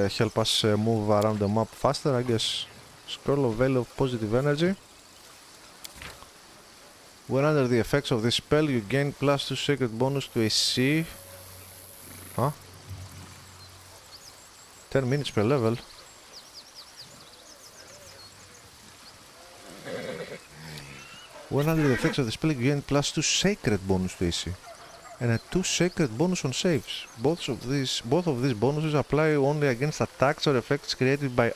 help us move around the map faster, I guess. Scroll of Veil of Positive Energy. When under the effects of this spell, you gain +2 sacred bonus to AC. Huh? 10 minutes per level. When under the effects of the spell, you gain +2 sacred bonus to AC. And a 2 sacred bonus on saves. Both of these bonuses apply only against attacks or effects created by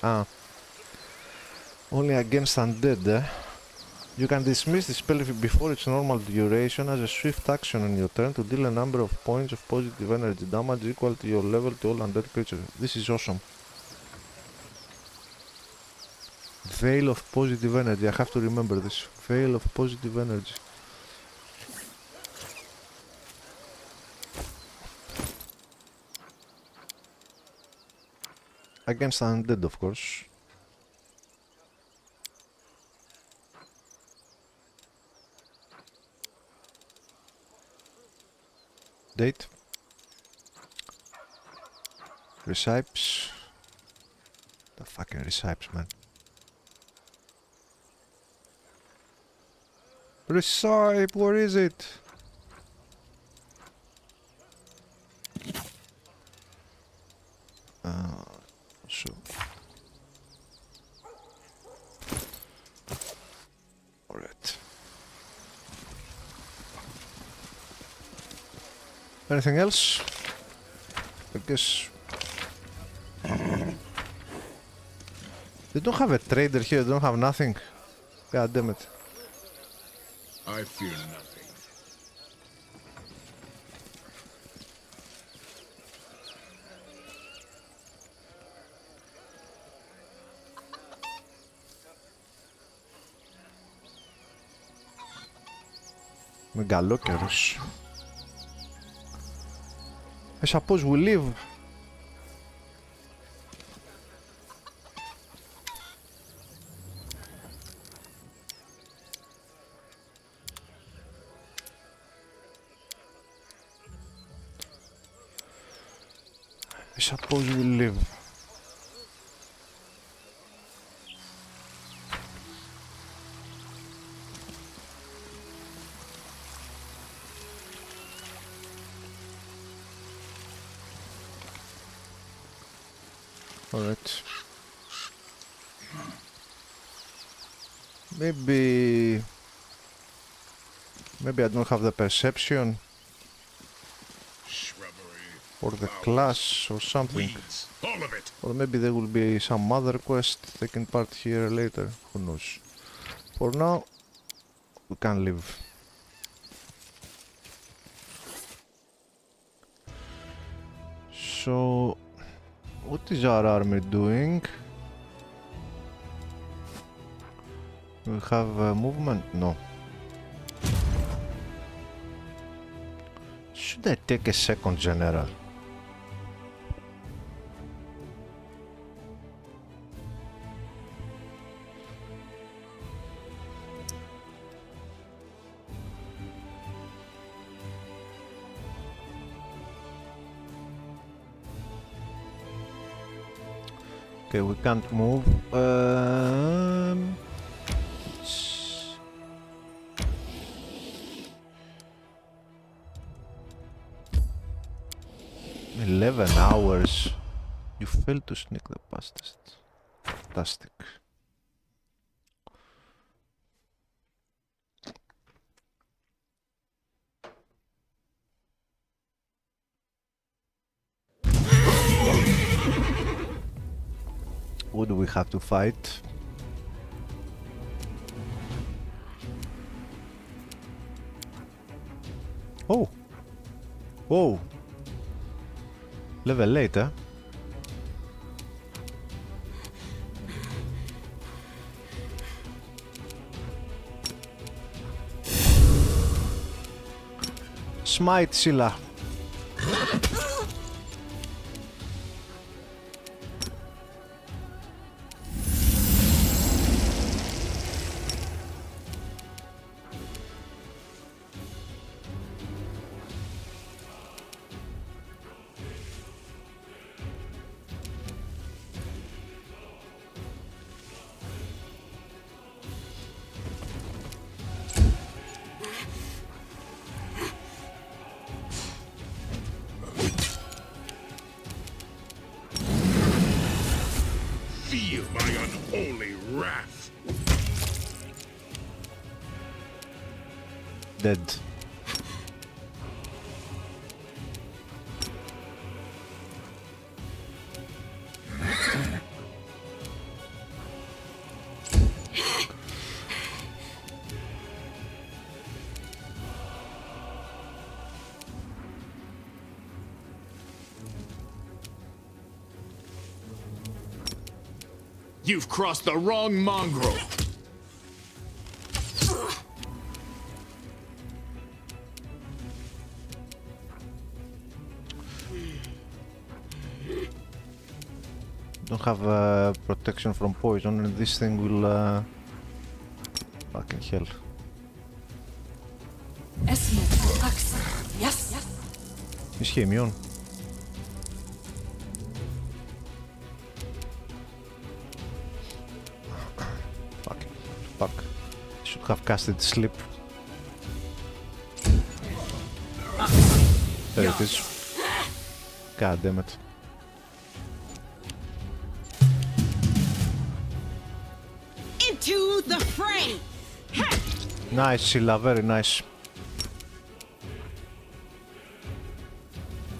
only against undead. You can dismiss the spell before its normal duration as a swift action on your turn to deal a number of points of positive energy damage equal to your level to all undead creatures. This is awesome. Veil of Positive Energy. I have to remember this. Veil of Positive Energy. Against undead, of course. Date. Recipes. The fucking recipes, man. Recipe, where is it? So. Alright. Anything else? I guess. They don't have a trader here, they don't have nothing. God damn it. I fear nothing. Μεγαλόκαιρος. I suppose we leave. I suppose we leave. Alright. Maybe I don't have the perception Shrubbery, or the class or something. weeds, all of it. Or maybe there will be some other quest taking part here later. Who knows? For now, we can leave. So, what is our army doing? We have movement? No. Should I take a second general? Okay, we can't move. It's 11 hours. You failed to sneak the past test. Fantastic. What do we have to fight? Oh! Whoa! Level 8, eh? Smite, Scylla. wrath. Dead. You've crossed the wrong mongrel. Don't have protection from poison, and this thing will fucking hell. اسمه أكثر. Yes. Is he immune? Fuck. Should have casted sleep. There it is. God damn it. Into the fray! Nice, Scylla, very nice.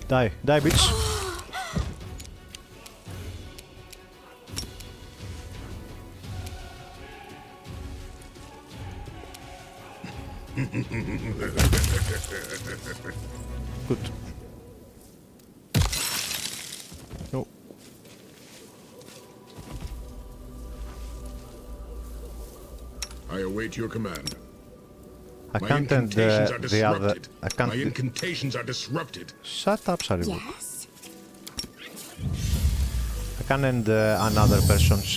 Die, die, bitch. Good. No. I await your command. I My can't end incantations are the other. disrupted. I can't. My incantations are disrupted. Shut up, Saribu. Yes? I can end another person's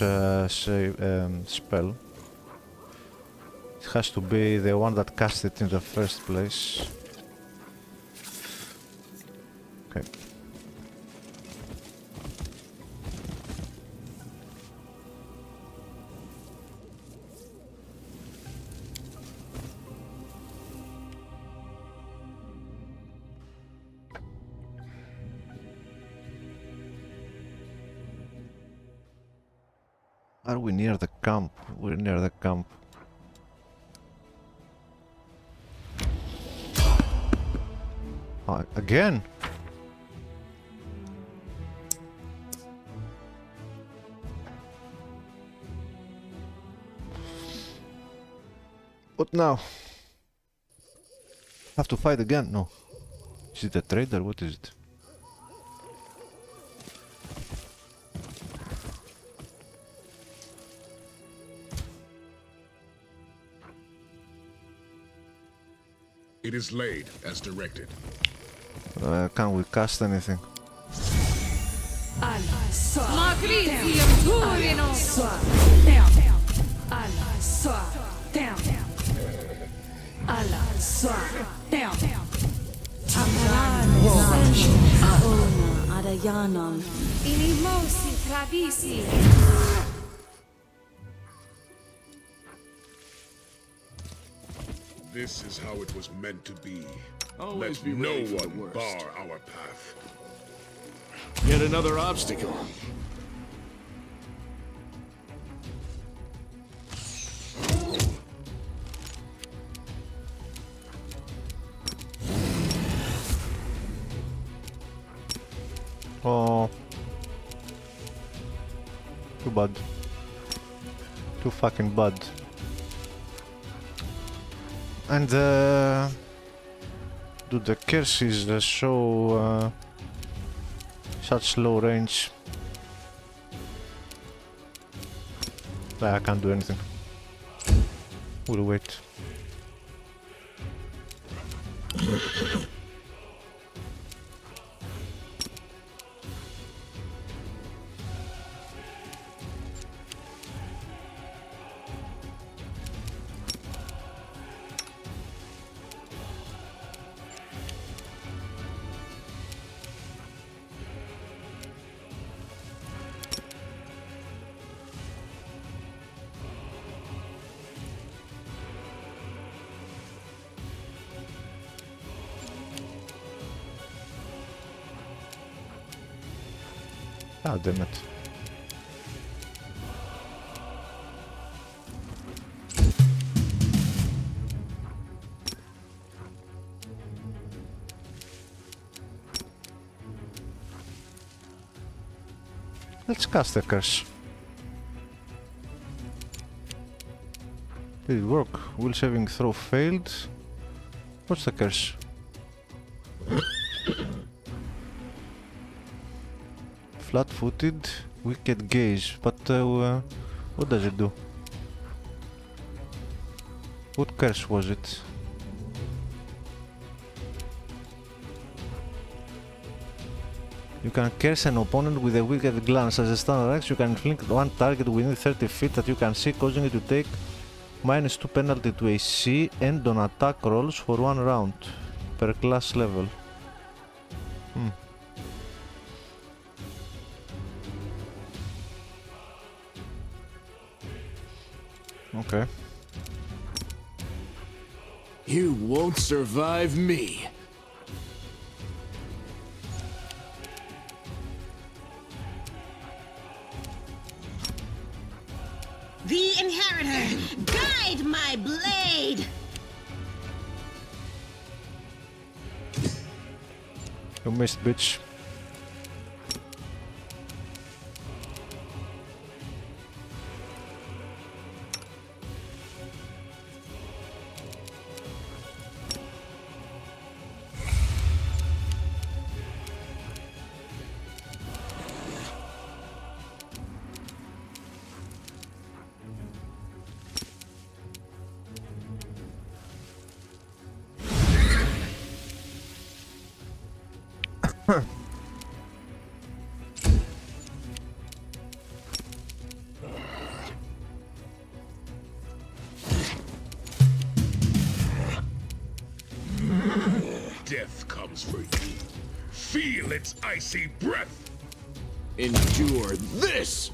spell. It has to be the one that cast it in the first place. Okay. Are we near the camp? We're near the camp. Again? What now? Have to fight again? No. Is it a trader? What is it? It is laid as directed. Can we cast anything? Magritium Turinos. Alla swa. Down. Alla swa. Down. Ona Adayanon. Inimosi Pravisi. This is how it was meant to be. Always Let be no ready for the one worst. bar our path. Yet another obstacle. Oh. Too bad. Too fucking bad. And do the curses show such low range? I can't do anything. We'll wait. God damn it. Let's cast a curse. Did it work? Will saving throw failed. What's the curse? Flat-footed, wicked gaze. But what does it do? What curse was it? You can curse an opponent with a wicked glance. As a standard action, you can inflict one target within 30 feet that you can see, causing it to take -2 penalty to AC and on attack rolls for 1 round per class level. Okay. You won't survive me. The Inheritor, guide my blade! You missed, bitch. Death comes for you. Feel its icy breath. Endure this!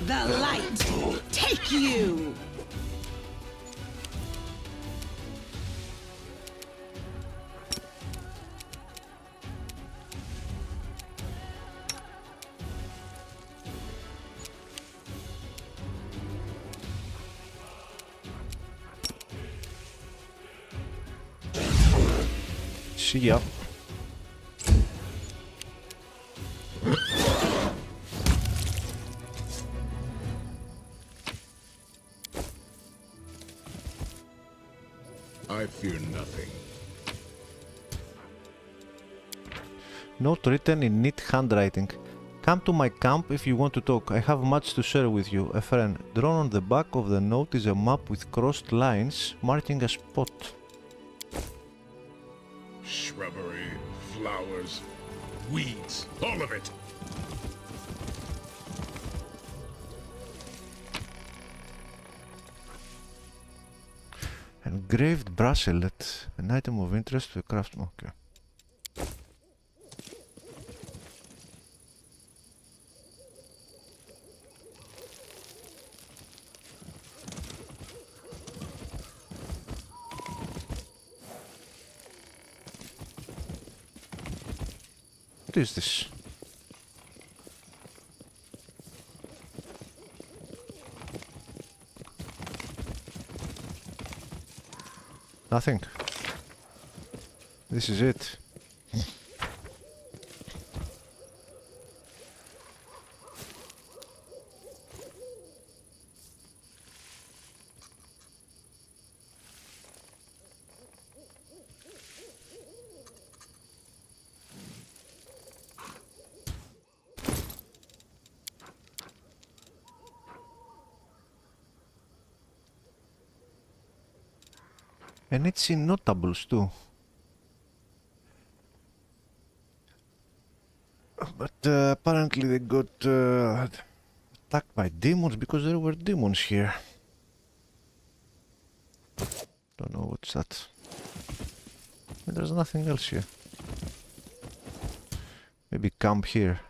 The light, take you! See ya. I fear nothing. Note written in neat handwriting. Come to my camp if you want to talk. I have much to share with you. A friend. Drawn on the back of the note is a map with crossed lines marking a spot. Shrubbery, flowers, weeds, all of it. Engraved bracelet. An item of interest to a craftsman. Okay. What is this? Nothing. This is it. And it's in notables too. But apparently they got attacked by demons because there were demons here. Don't know what's that. But there's nothing else here. Maybe camp here.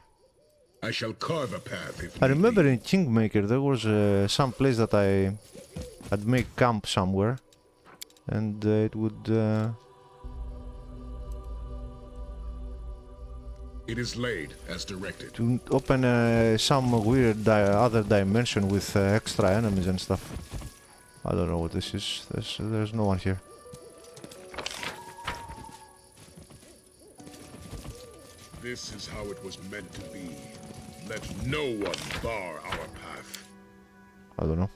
I shall carve a path if I need remember be. in Kingmaker there was some place that I'd make camp somewhere. And it would... It is laid as directed. to open some weird other dimension with extra enemies and stuff. I don't know what this is. There's no one here. This is how it was meant to be. Let no one bar our path. I don't know.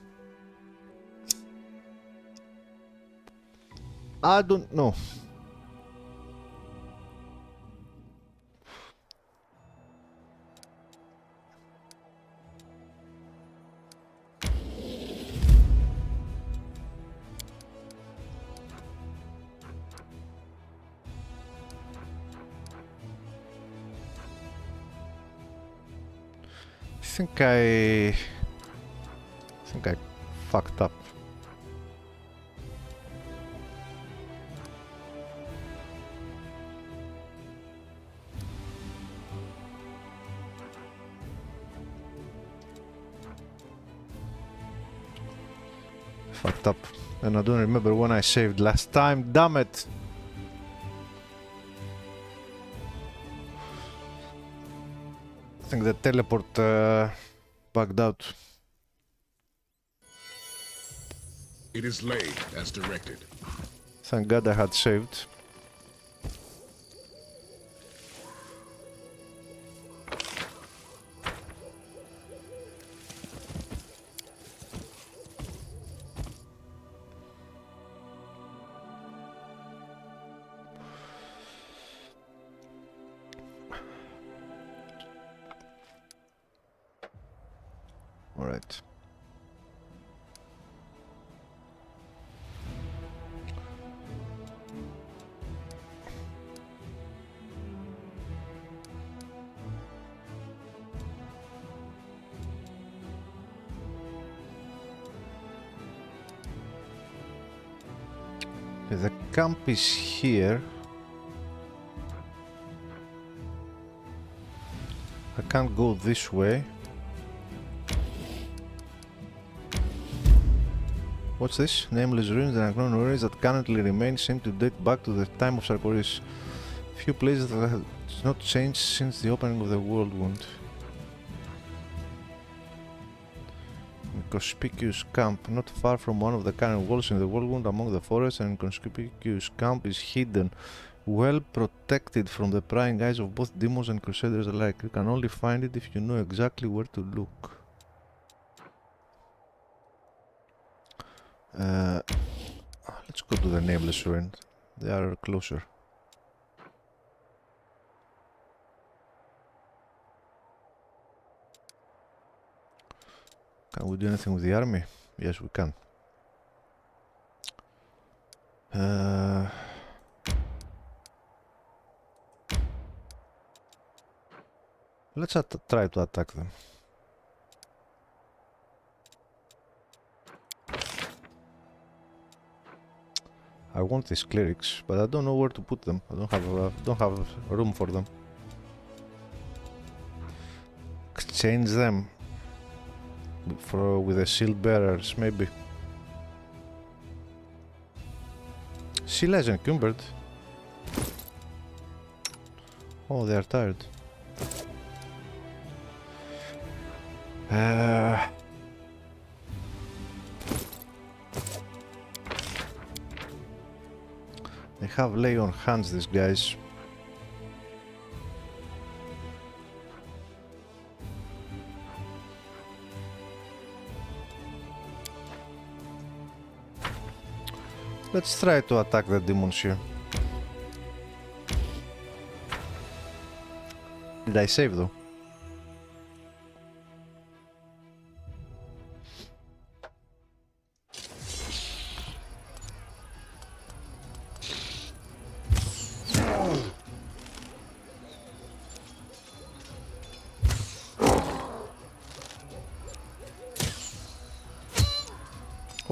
I don't know. I think I fucked up. Fucked up. And I don't remember when I saved last time. Damn it! I think the teleport bugged out. It is laid as directed. Thank God I had saved. All right. The camp is here. I can't go this way. What's this? Nameless ruins and unknown ruins that currently remain seem to date back to the time of Sarkoris. Few places that have not changed since the opening of the world wound. Inconspicuous camp, not far from one of the current walls in the whirlwind among the forests, and inconspicuous camp is hidden, well protected from the prying eyes of both demons and crusaders alike. You can only find it if you know exactly where to look. Let's go to the Nameless Ruin. They are closer. Can we do anything with the army? Yes, we can. Let's try to attack them. I want these clerics, but I don't know where to put them. I don't have room for them. Exchange them with the shield bearers, maybe. Scylla is encumbered. Oh, they are tired. They have lay on hands, these guys. Let's try to attack the demons here. Did I save though?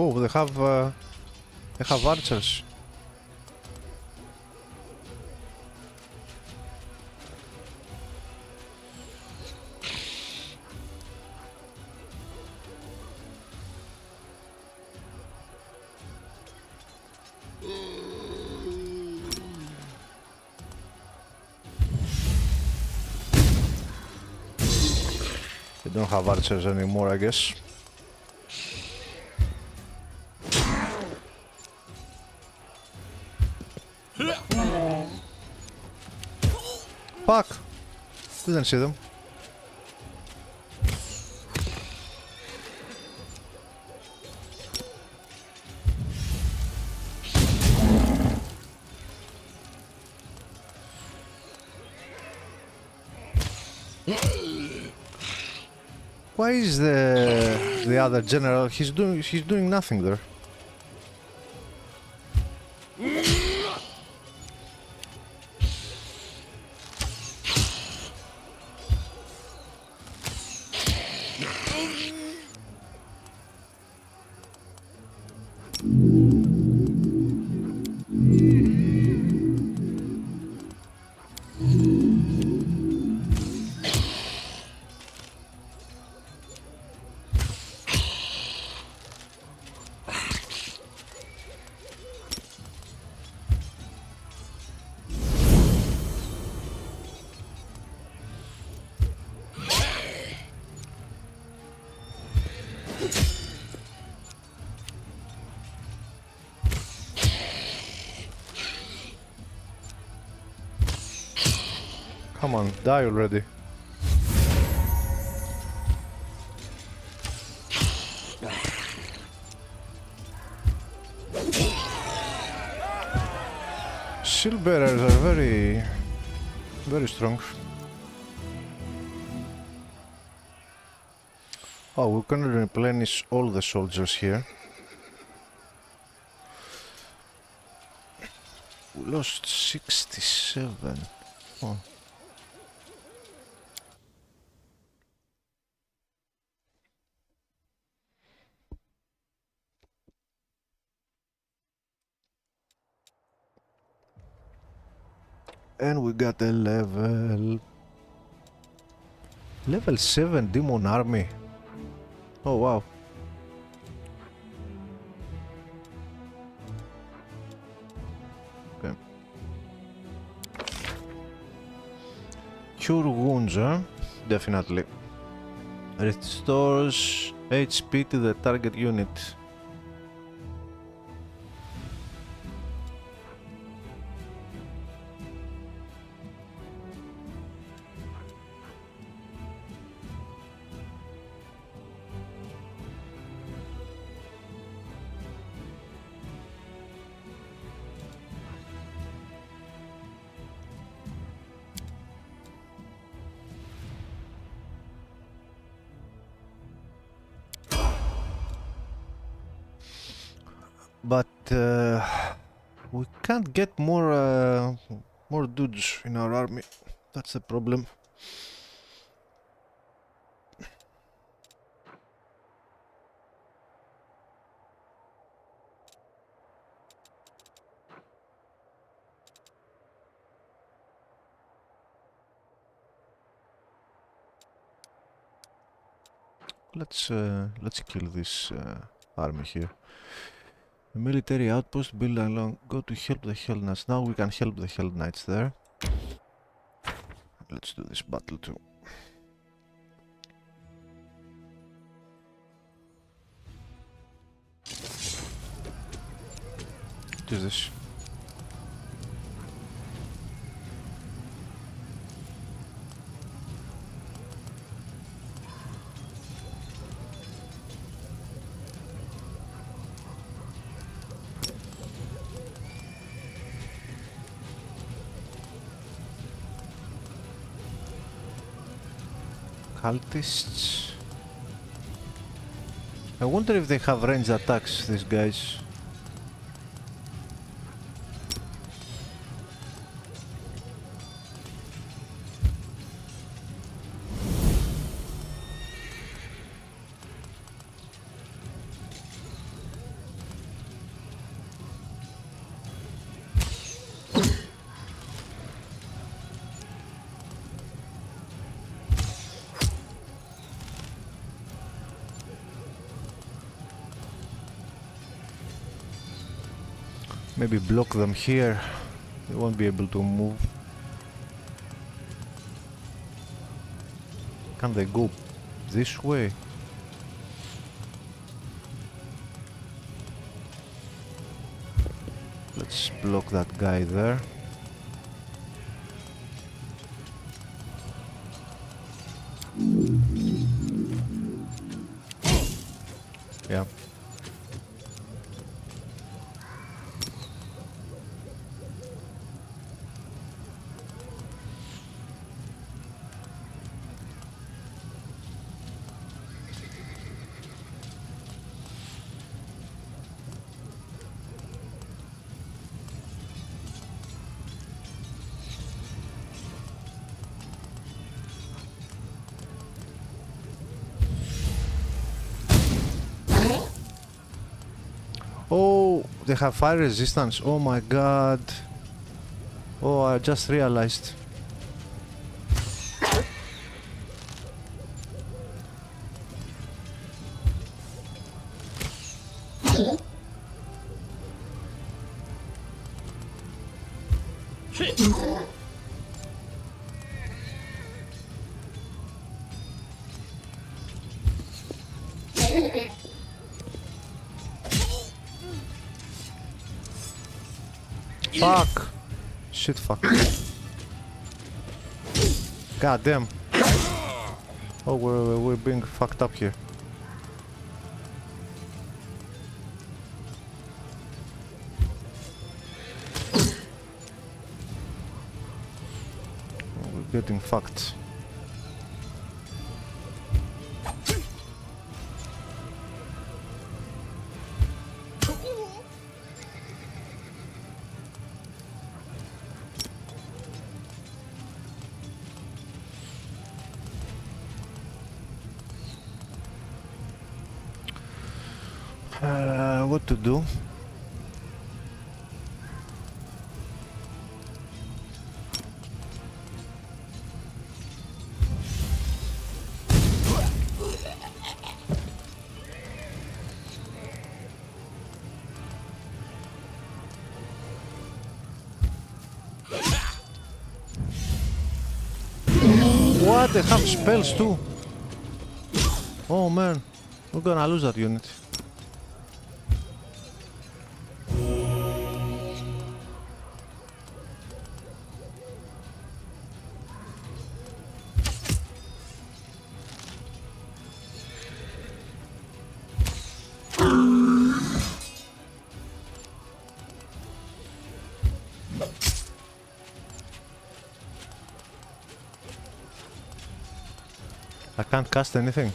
Oh, they have archers. They don't have archers anymore, I guess. Fuck! Didn't see them. Why is the other general? He's doing nothing there. Come on, die already. Shield bearers are very strong. Oh, we can replenish all the soldiers here. We lost 67. Oh. And we got a level 7 demon army. Oh wow. Okay. Cure wounds, huh? Definitely. Restores HP to the target unit. But we can't get more dudes in our army. That's the problem. Let's kill this army here. A military outpost built along. Go to help the Hell Knights. Now we can help the Hell Knights there. Let's do this battle too. What is this? Cultists. I wonder if they have ranged attacks, these guys. Maybe block them here. They won't be able to move. Can they go this way? Let's block that guy there. Yeah. Oh, they have fire resistance. Oh my god. Oh, I just realized. Fuck! Shit, fuck. God damn. Oh, we're being fucked up here. We're getting fucked. What to do? What? They have spells too. Oh man, we're gonna lose that unit. I can't cast anything.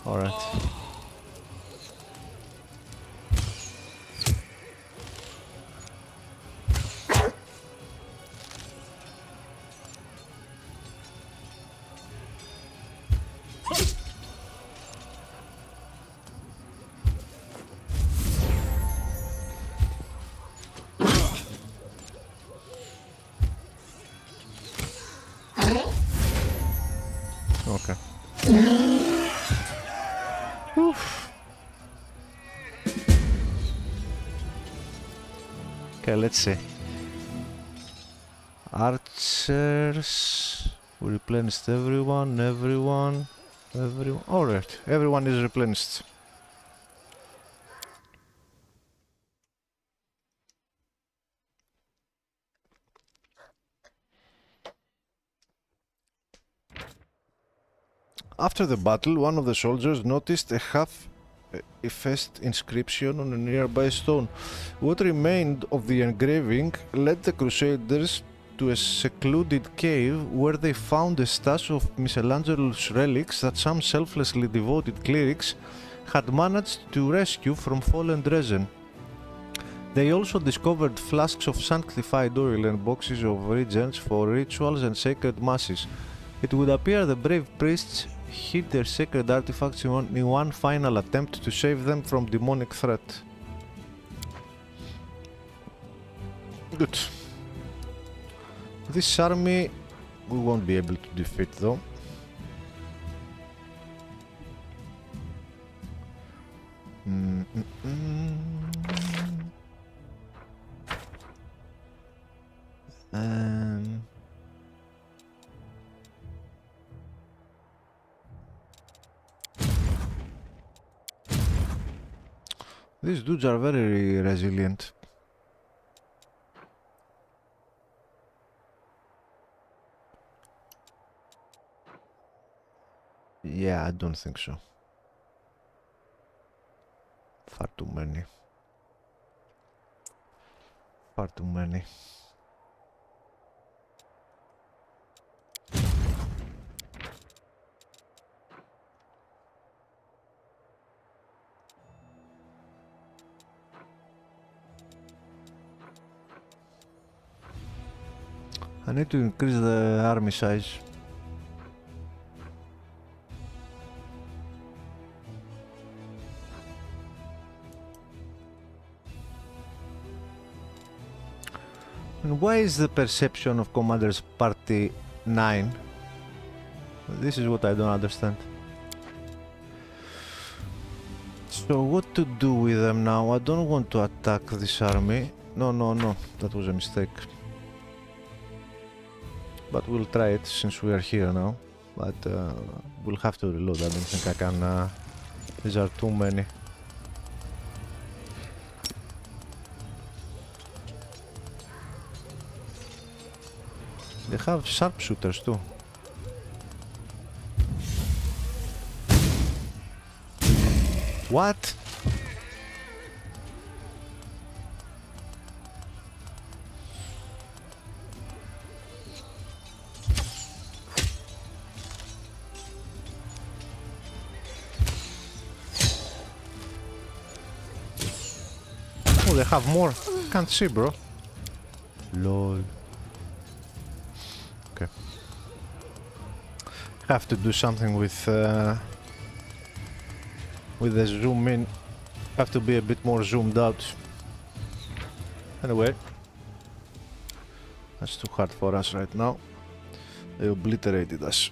Alright. Okay. Oof. Okay, let's see. Archers. We replenished everyone. Alright, everyone is replenished. After the battle, one of the soldiers noticed a half-effaced inscription on a nearby stone. What remained of the engraving led the Crusaders to a secluded cave where they found a stash of Michelangelo's relics that some selflessly devoted clerics had managed to rescue from fallen Drezen. They also discovered flasks of sanctified oil and boxes of reagents for rituals and sacred masses. It would appear the brave priests hid their sacred artifacts in one final attempt to save them from demonic threat. Good. This army we won't be able to defeat though. These dudes are very resilient. Yeah, I don't think so. Far too many. Far too many. I need to increase the army size. And why is the perception of Commander's Party 9? This is what I don't understand. So what to do with them now? I don't want to attack this army. No, that was a mistake. But we'll try it since we are here now. But we'll have to reload. I don't think I can. These are too many. They have sharpshooters too. What? Oh, they have more. Can't see, bro. Lol. Okay. Have to do something with the zoom in. Have to be a bit more zoomed out. Anyway, that's too hard for us right now. They obliterated us.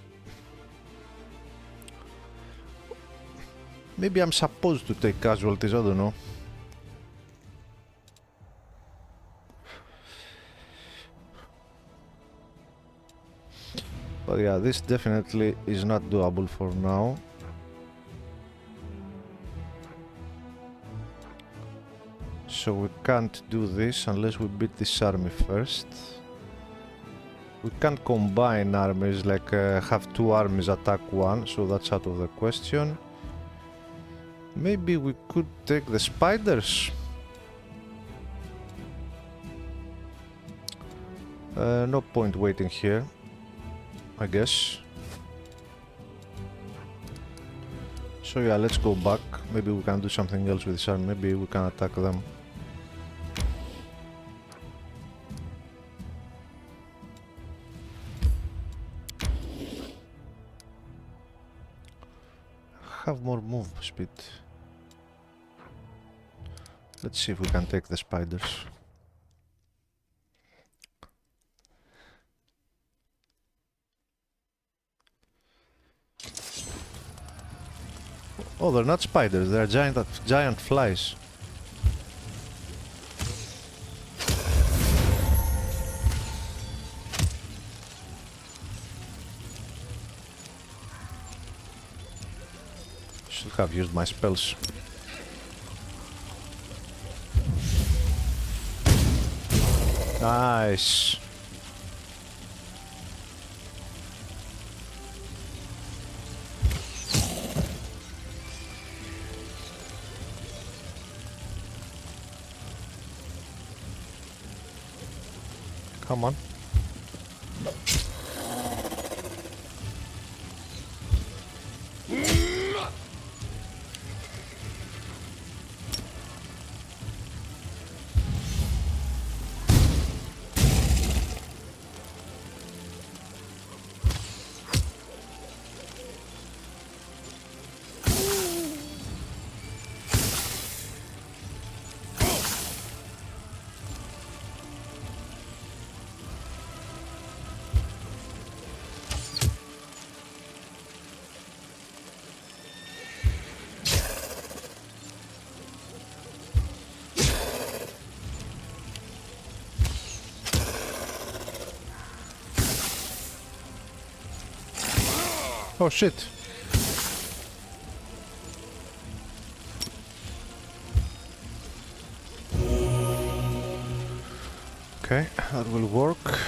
Maybe I'm supposed to take casualties, I don't know. But yeah, this definitely is not doable for now. So we can't do this unless we beat this army first. We can't combine armies, like have two armies attack one, so that's out of the question. Maybe we could take the spiders. No point waiting here, I guess. So yeah, let's go back. Maybe we can do something else with this army. Maybe we can attack them. Have more move speed. Let's see if we can take the spiders. Oh, they're not spiders, they're giant flies. Should have used my spells. Nice. Come on. Oh shit. Okay, that will work.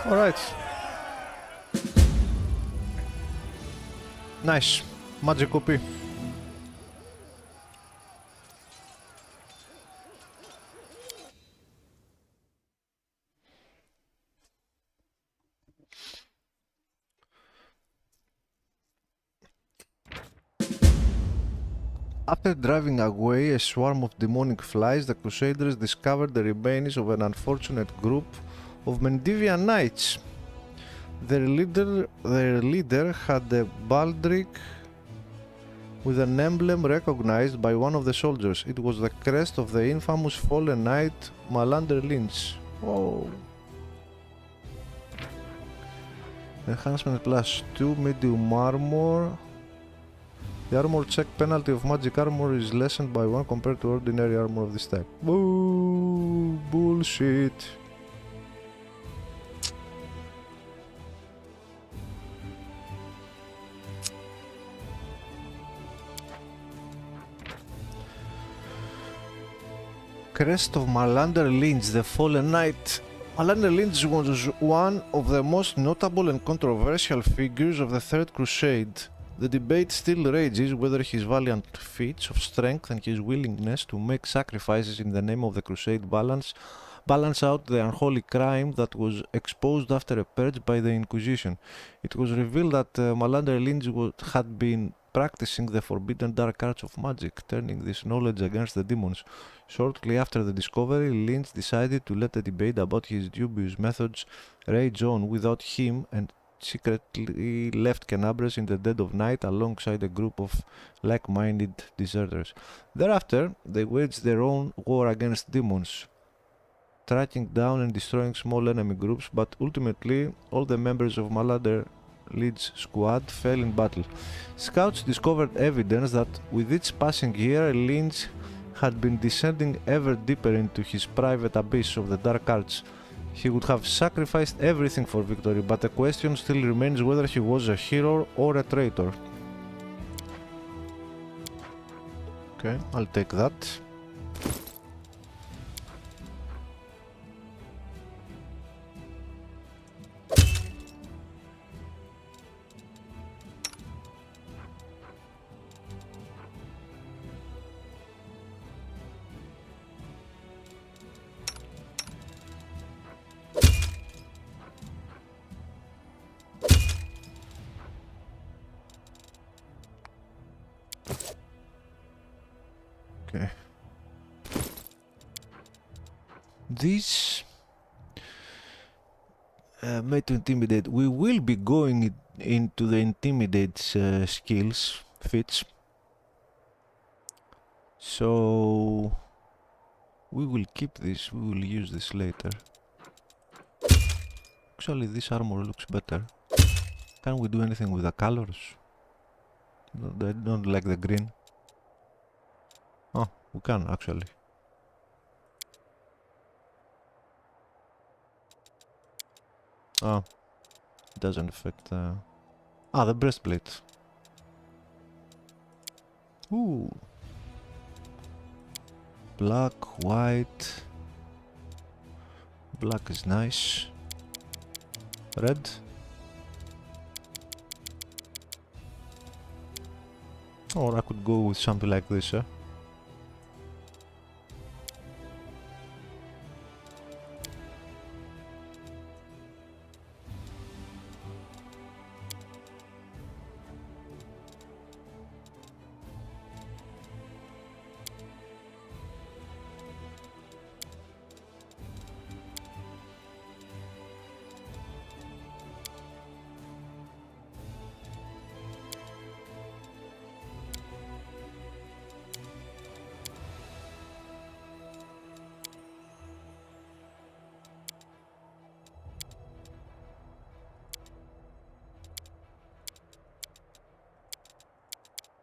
Alright. Nice. Magic copy. After driving away a swarm of demonic flies, the Crusaders discovered the remains of an unfortunate group of Mendivian knights. Their leader had a baldric with an emblem recognized by one of the soldiers. It was the crest of the infamous fallen knight Malander Lynch. Oh. Enhancement plus 2 medium armor. The armor check penalty of magic armor is lessened by 1 compared to ordinary armor of this type. Boo! Bullshit. Crest of Malander Lynch, the fallen knight. Malander Lynch was one of the most notable and controversial figures of the Third Crusade. The debate still rages whether his valiant feats of strength and his willingness to make sacrifices in the name of the Crusade balance out the unholy crime that was exposed after a purge by the Inquisition. It was revealed that Malander Lynch had been practicing the forbidden dark arts of magic, turning this knowledge against the demons. Shortly after the discovery, Lynch decided to let the debate about his dubious methods rage on without him and secretly left Canabres in the dead of night alongside a group of like-minded deserters. Thereafter, they waged their own war against demons, tracking down and destroying small enemy groups, but ultimately all the members of Malander Lynch's squad fell in battle. Scouts discovered evidence that with each passing year, Lynch had been descending ever deeper into his private abyss of the dark arts. He would have sacrificed everything for victory, but the question still remains whether he was a hero or a traitor. Okay, I'll take that. Okay. This made to intimidate. We will be going into the intimidate skills fits. So we will keep this. We will use this later. Actually, this armor looks better. Can we do anything with the colors? No, I don't like the green. Oh, we can actually. Oh, it doesn't affect the... the breastplate. Ooh. Black, white. Black is nice. Red. Or I could go with something like this, eh?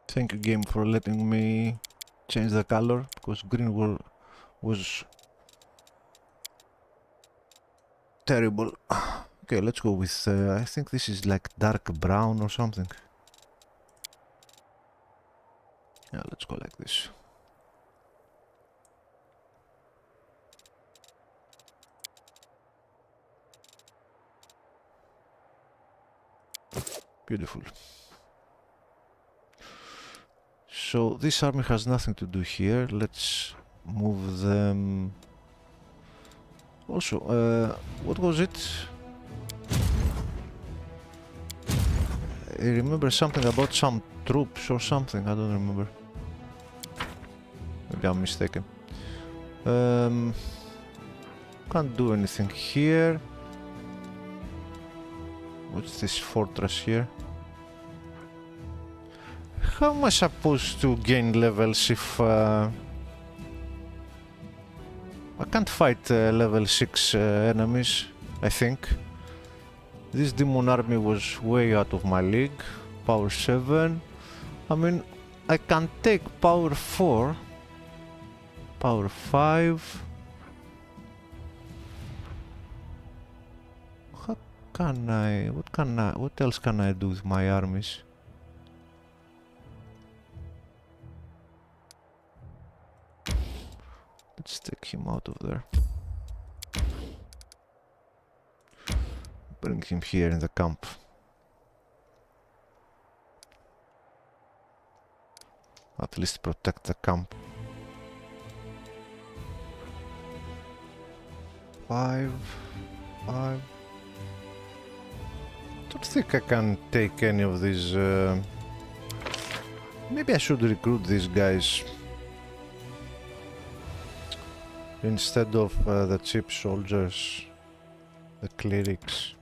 Thank you, game, for letting me change the color, because green was terrible. Okay, let's go with, I think this is like dark brown or something. Yeah, let's go like this. Beautiful. So this army has nothing to do here. Let's move them. Also, what was it? I remember something about some troops or something. I don't remember. Maybe I'm mistaken. Can't do anything here. What's this fortress here? How am I supposed to gain levels if I can't fight level 6 enemies, I think. This demon army was way out of my league. Power 7. I mean, I can take power 4. Power 5. How can I... What else can I do with my armies? Let's take him out of there. Bring him here in the camp. At least protect the camp. 5. Don't think I can take any of these. Maybe I should recruit these guys instead of the cheap soldiers, the clerics.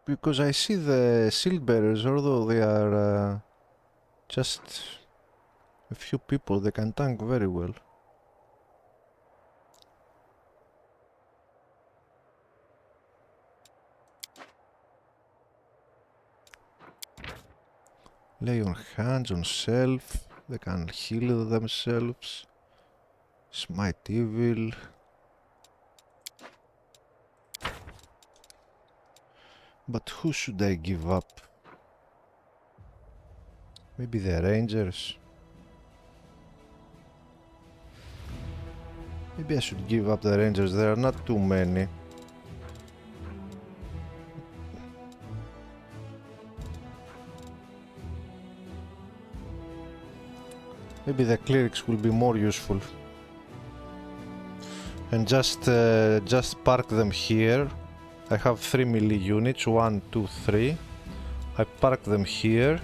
Because I see the shield bearers, although they are just a few people, they can tank very well. Lay on hands, on self, they can heal themselves. Smite evil. But who should I give up? Maybe the rangers? Maybe I should give up the rangers, there are not too many. Maybe the clerics will be more useful. And just park them here. I have 3 melee units, 1, 2, 3. I park them here.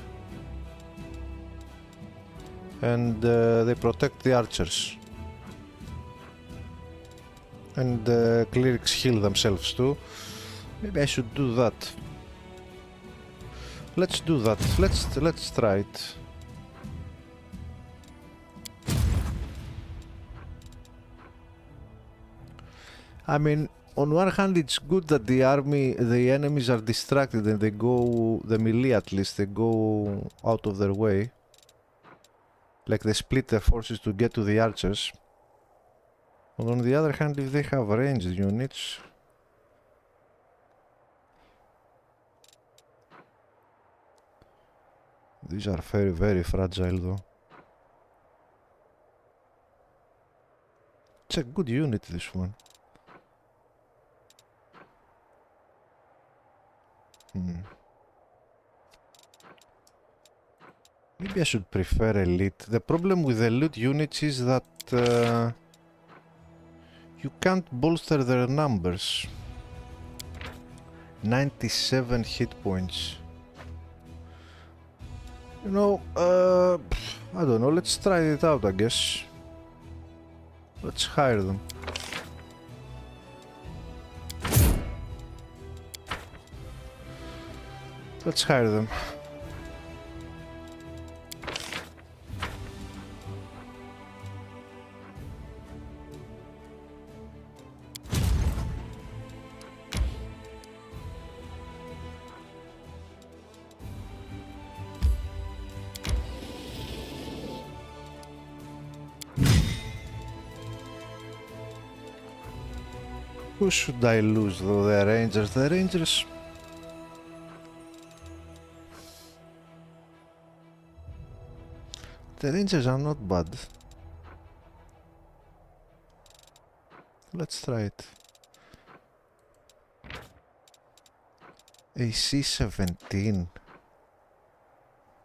And they protect the archers. And the clerics heal themselves too. Maybe I should do that. Let's do that. Let's try it. I mean, on one hand, it's good that the enemies are distracted and they go, the melee at least, they go out of their way. Like they split their forces to get to the archers. But on the other hand, if they have ranged units... These are very, very fragile though. It's a good unit, this one. Maybe I should prefer elite. The problem with elite units is that you can't bolster their numbers. 97 hit points. You know, I don't know, let's try it out, I guess. Let's hire them. Let's hire them. Who should I lose though? The Rangers. The Rangers. The Rangers are not bad. Let's try it. AC 17.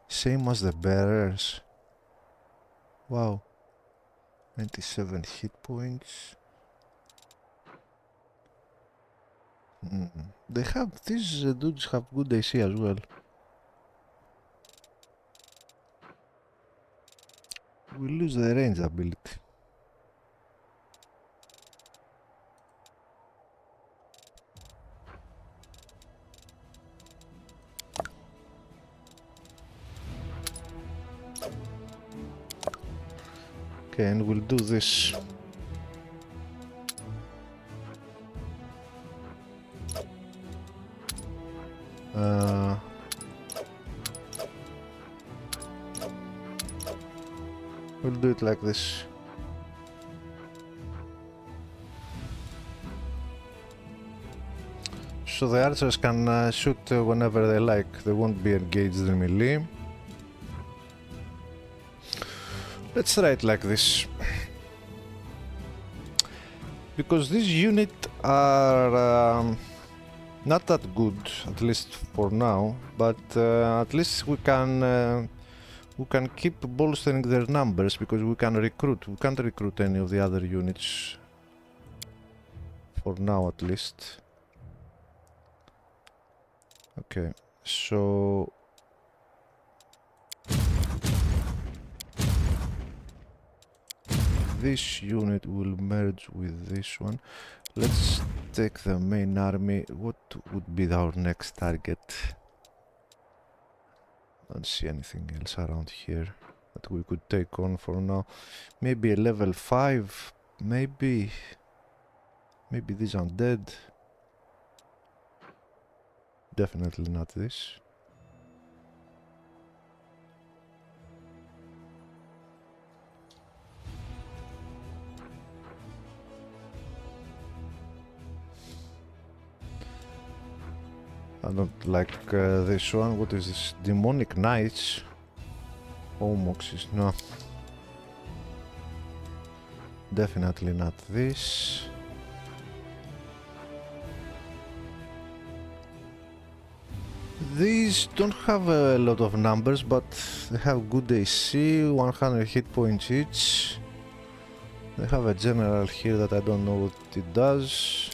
Same as the Bearers. Wow. 97 hit points. They have, these dudes have good AC as well. We lose the range ability. Okay, and we'll do this. We'll do it like this. So the archers can shoot whenever they like. They won't be engaged in melee. Let's try it like this. Because this unit are not that good, at least for now, but at least we can keep bolstering their numbers because we can recruit. We can't recruit any of the other units for now, at least. Okay, so this unit will merge with this one. Let's take the main army. What would be our next target? I don't see anything else around here that we could take on for now. Maybe a level 5. Maybe these undead. Definitely not this. I don't like this one. What is this? Demonic Knights? Homoxes, no. Definitely not this. These don't have a lot of numbers, but they have good AC, 100 hit points each. They have a general here that I don't know what it does.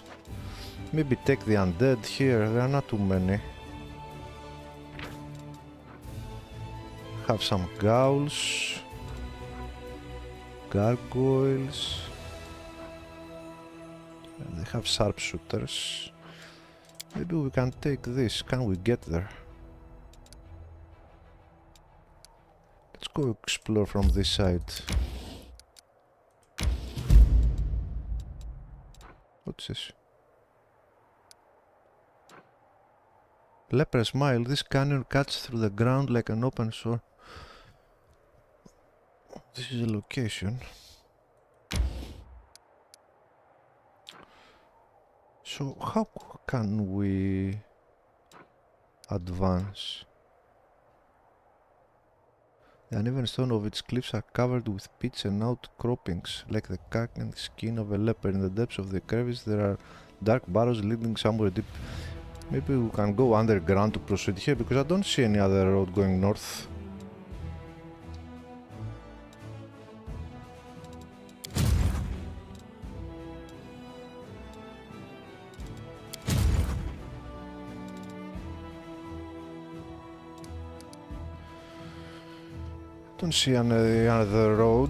Maybe take the undead here, there are not too many. Have some ghouls, gargoyles, and they have sharpshooters. Maybe we can take this. Can we get there? Let's go explore from this side. What's this? Leper's Mile. This canyon cuts through the ground like an open sword. This is a location. So how can we advance? The uneven stone of its cliffs are covered with pits and outcroppings, like the cark and skin of a leopard. In the depths of the crevice there are dark burrows leading somewhere deep. Maybe we can go underground to proceed here, because I don't see any other road going north. Don't see any other road.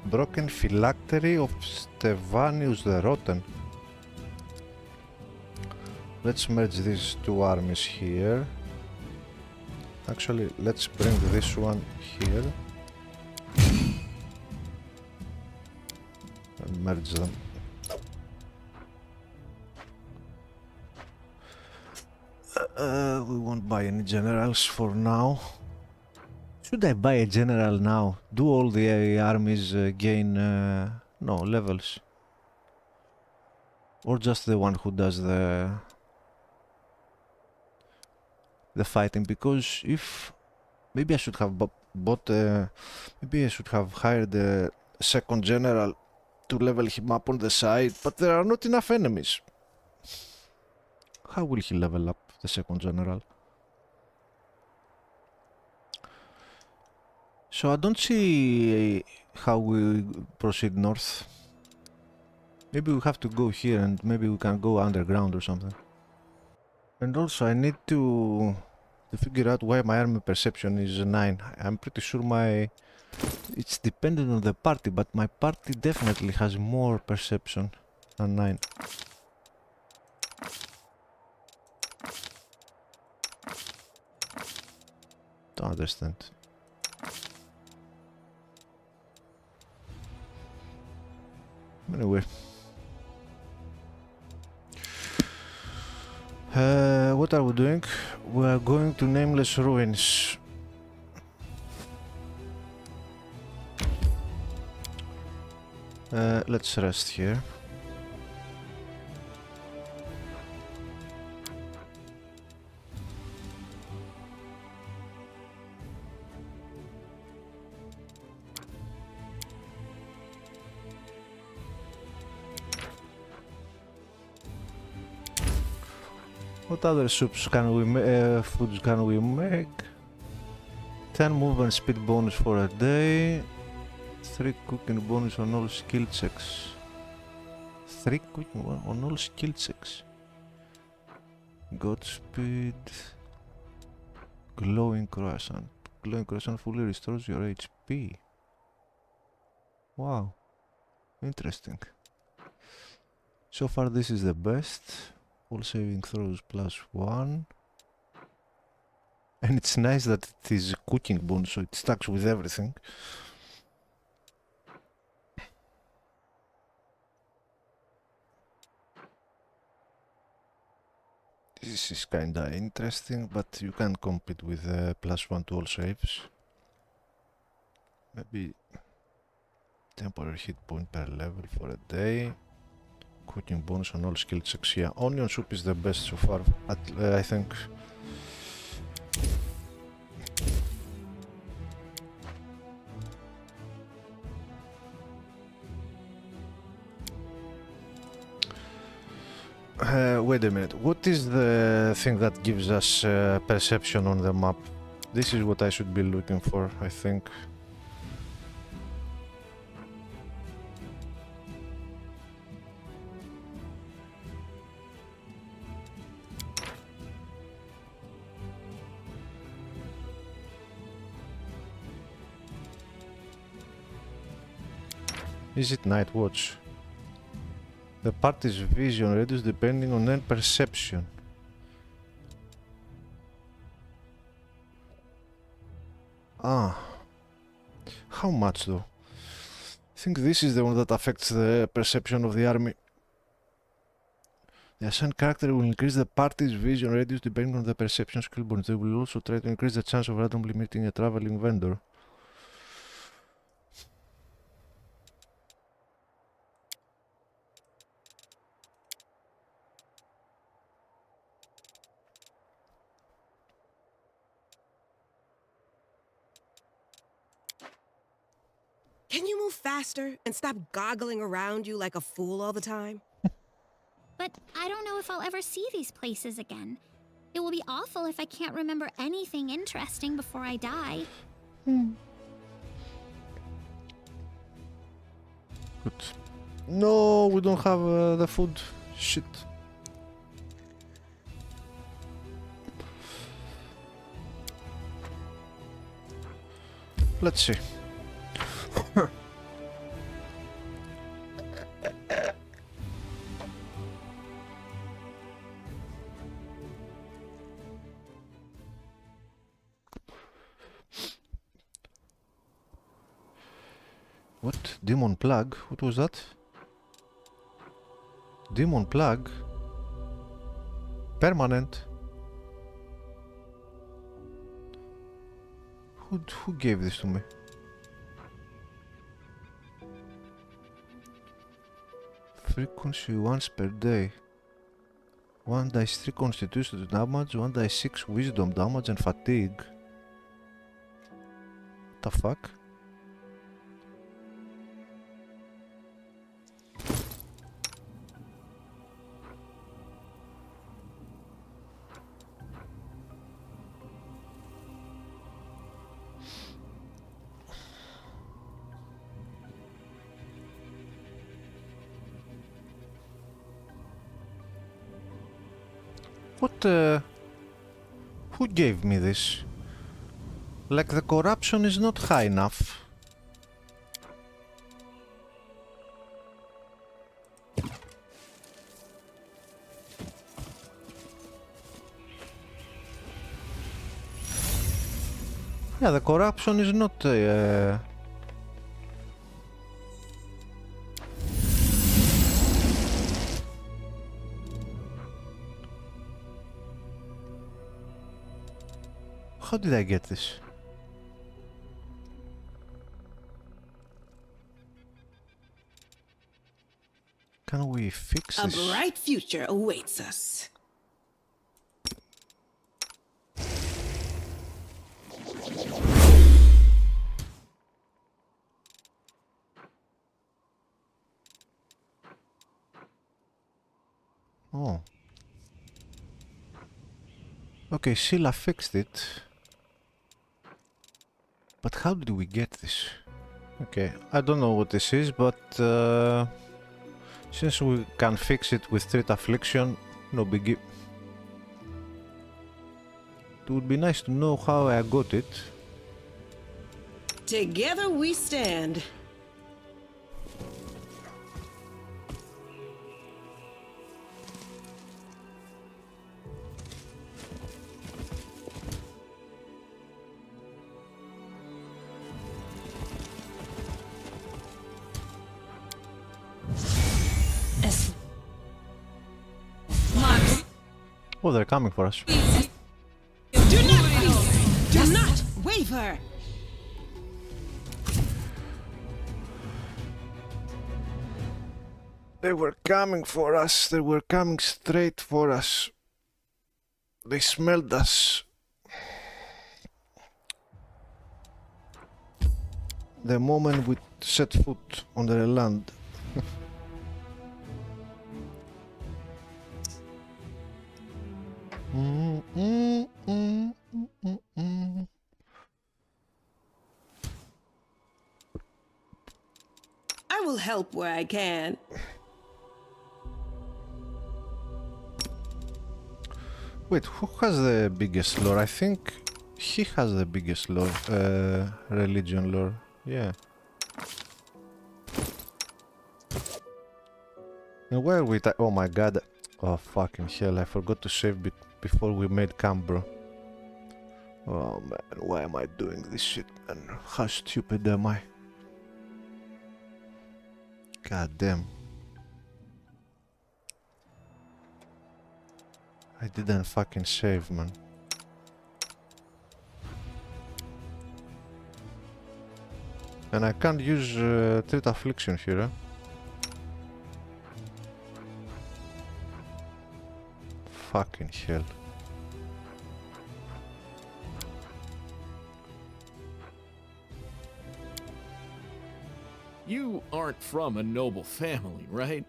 Broken phylactery of Stevanius the Rotten. Let's merge these two armies here. Actually, let's bring this one here and merge them. We won't buy any generals for now. Should I buy a general now? Do all the armies gain... No, levels. Or just the one who does the fighting, because if maybe I should have bought maybe I should have hired a second general to level him up on the side, but there are not enough enemies. How will he level up the second general? So I don't see how we proceed north. Maybe we have to go here and maybe we can go underground or something. And also I need to figure out why my army perception is 9. I'm pretty sure it's dependent on the party, but my party definitely has more perception than 9. Don't understand. Anyway. What are we doing? We are going to Nameless Ruins. Let's rest here. What other soups can we foods can we make? 10 movement speed bonus for a day. 3 cooking bonus on all skill checks. 3 cooking on all skill checks. Godspeed. Glowing croissant. Glowing croissant fully restores your HP. Wow. Interesting. So far this is the best. All saving throws +1. And it's nice that it is cooking bonus, so it stacks with everything. This is kinda interesting, but you can compete with +1 to all saves. Maybe temporary hit point per level for a day. Cooking bonus on all skill checks. Yeah, onion soup is the best so far, I think. Wait a minute. What is the thing that gives us perception on the map? This is what I should be looking for, I think. Is it Night Watch? The party's vision reduced depending on their perception. Ah. How much though? I think this is the one that affects the perception of the army. The assigned character will increase the party's vision radius depending on the perception skill bonus. They will also try to increase the chance of randomly meeting a traveling vendor. Can you move faster and stop goggling around you like a fool all the time? But I don't know if I'll ever see these places again. It will be awful if I can't remember anything interesting before I die. Good. No, we don't have the food. Shit. Let's see. What? Demon Plug? What was that? Demon Plug? Permanent? Who gave this to me? frequency once per day. 1 dice 3 constitution damage, 1 dice 6 wisdom damage and fatigue. What the fuck? What, who gave me this? Like, the corruption is not high enough. Yeah, the corruption is not, How did I get this? Can we fix A this? bright future awaits us. Oh. Okay, Sheila fixed it. But how did we get this? Okay, I don't know what this is, but since we can fix it with Treat Affliction, no biggie. It would be nice to know how I got it. Together we stand. Oh, they're coming for us. Do not cease. Do not waver. They were coming for us. They were coming straight for us. They smelled us. The moment we set foot on their land. I will help where I can. Wait, who has the biggest lore? I think he has the biggest lore, religion lore. Yeah. And where are we? Oh my god. Oh fucking hell, I forgot to save before we made camp, bro. Oh man, why am I doing this shit, man? How stupid am I? God damn. I didn't fucking save, man. And I can't use Treat Affliction here, eh? Fucking hell. You aren't from a noble family, right?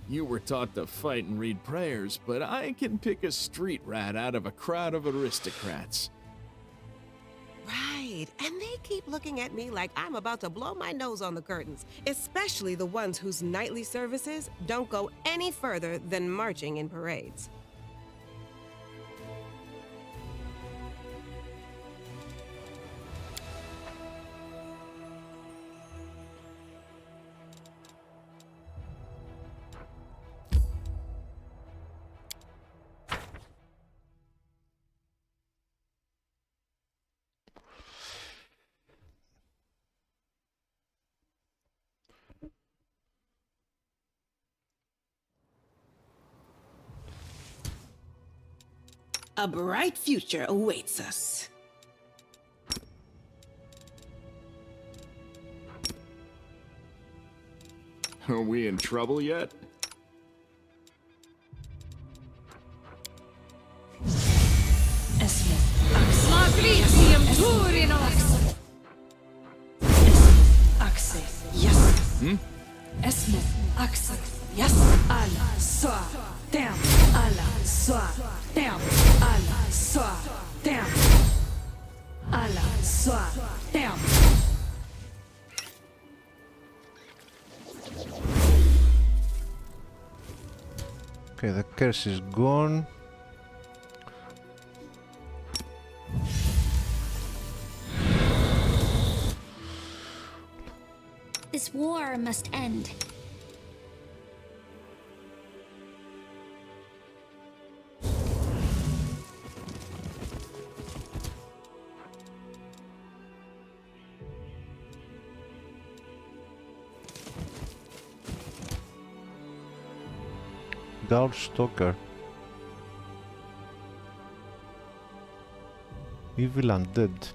You were taught to fight and read prayers, but I can pick a street rat out of a crowd of aristocrats. Right, and they keep looking at me like I'm about to blow my nose on the curtains, especially the ones whose nightly services don't go any further than marching in parades. A bright future awaits us. Are we in trouble yet? Magritium Turinos. Axe, yes. Esmo, axe, yes. Ala, soa, down. Ala, soa, down. Ala, soa, down. Ala, soa, down. Okay, the curse is gone. This war must end. Darth Stalker. Evil Undead.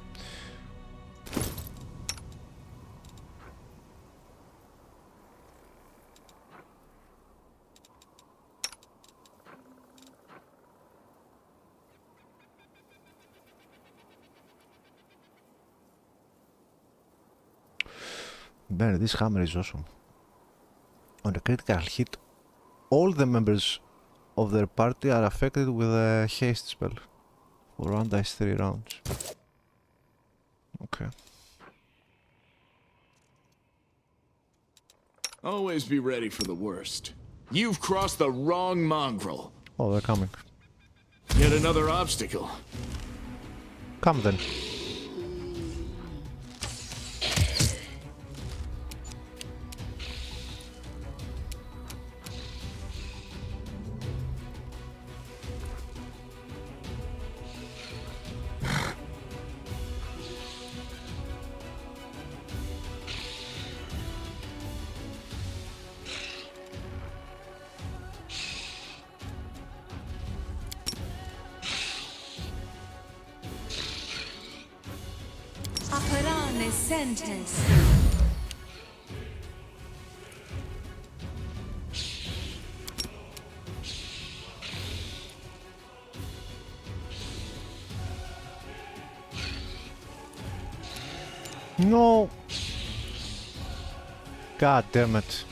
Man, this hammer is awesome. On a critical hit, all the members of their party are affected with a haste spell for one dice 3 rounds. Okay. Always be ready for the worst. You've crossed the wrong mongrel. Oh, they're coming. Yet another obstacle. Come then. Aparane sentence. No! God damn it.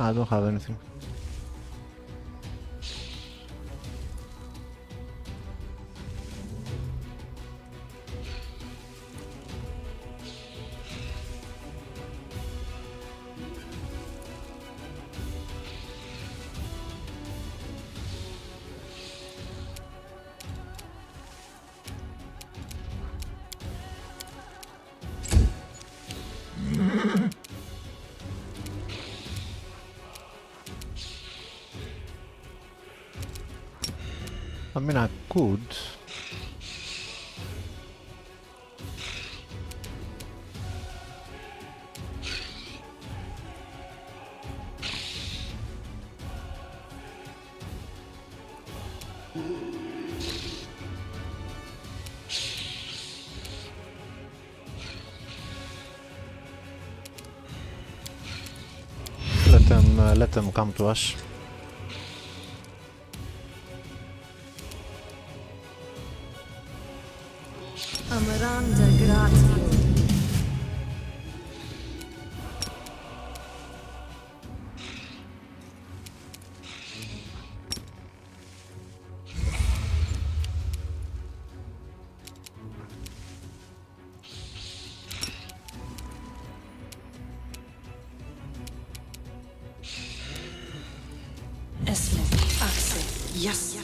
I don't have anything. I mean, I could. Let them come to us. Amaranda gratio. Esme, Axe, yes.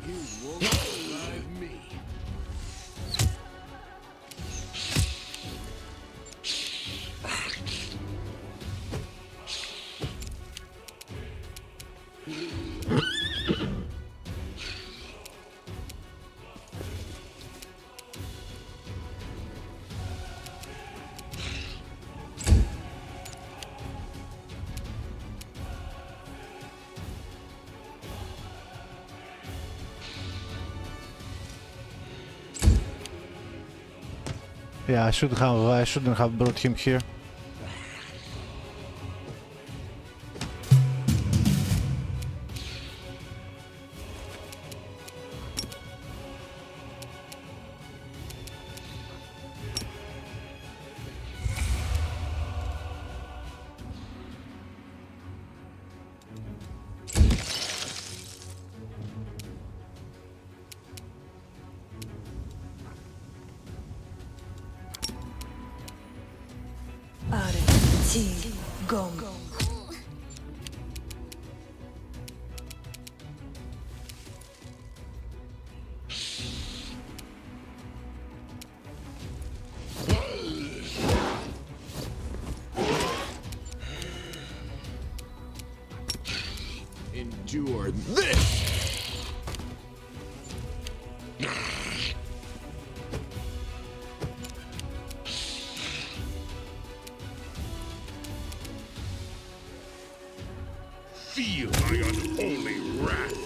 You won't survive me. Yeah, I shouldn't have brought him here. Are, Ti, Gom. Endure this! Feel my unholy wrath.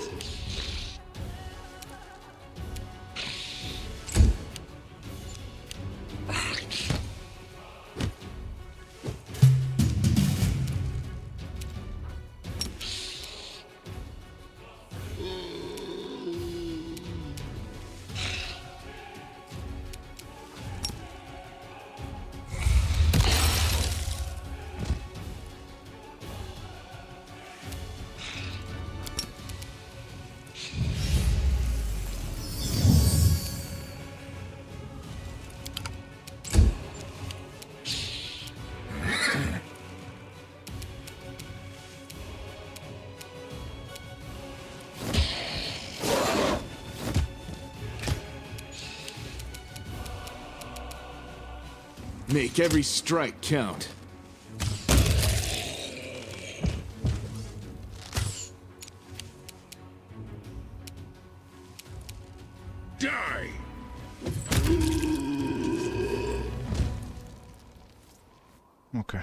Make every strike count. Die! Okay.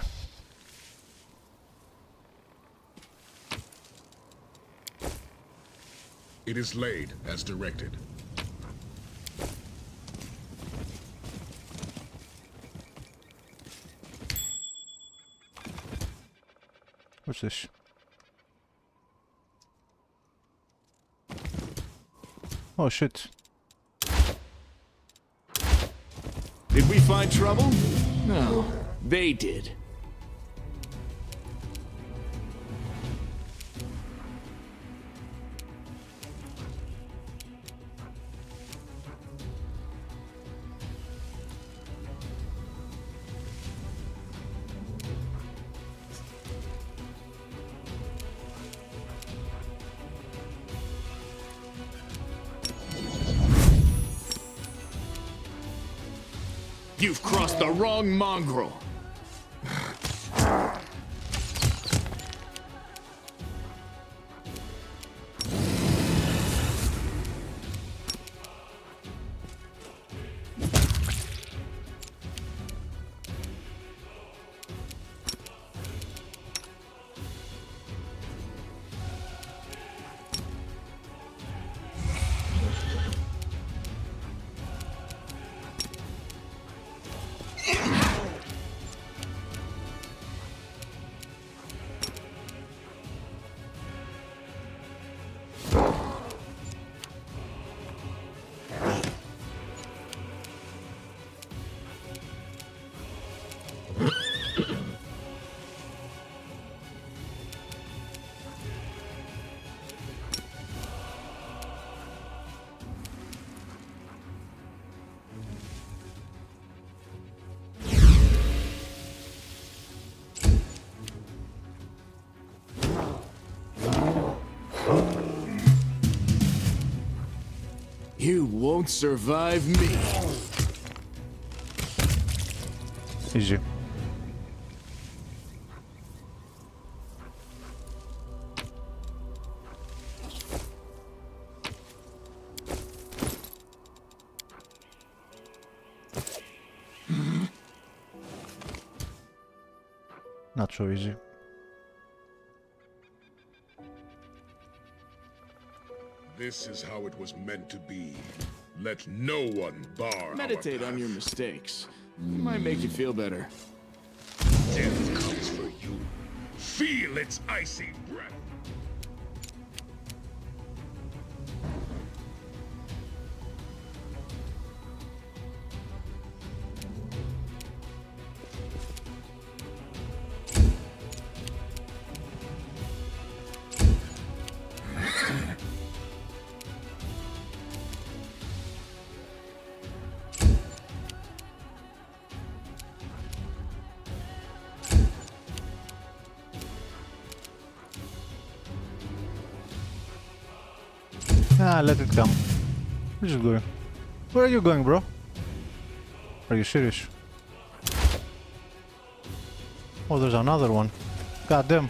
It is laid as directed. What's this? Oh shit. Did we find trouble? No, they did. You've crossed the wrong mongrel. You won't survive me. Easy. Not so easy. This is how it was meant to be. Let no one bar Meditate our on your path. mistakes. It might make you feel better. Death comes for you. Feel its icy breath. Ah, let it come. Where's it going? Where are you going, bro? Are you serious? Oh, there's another one. God damn.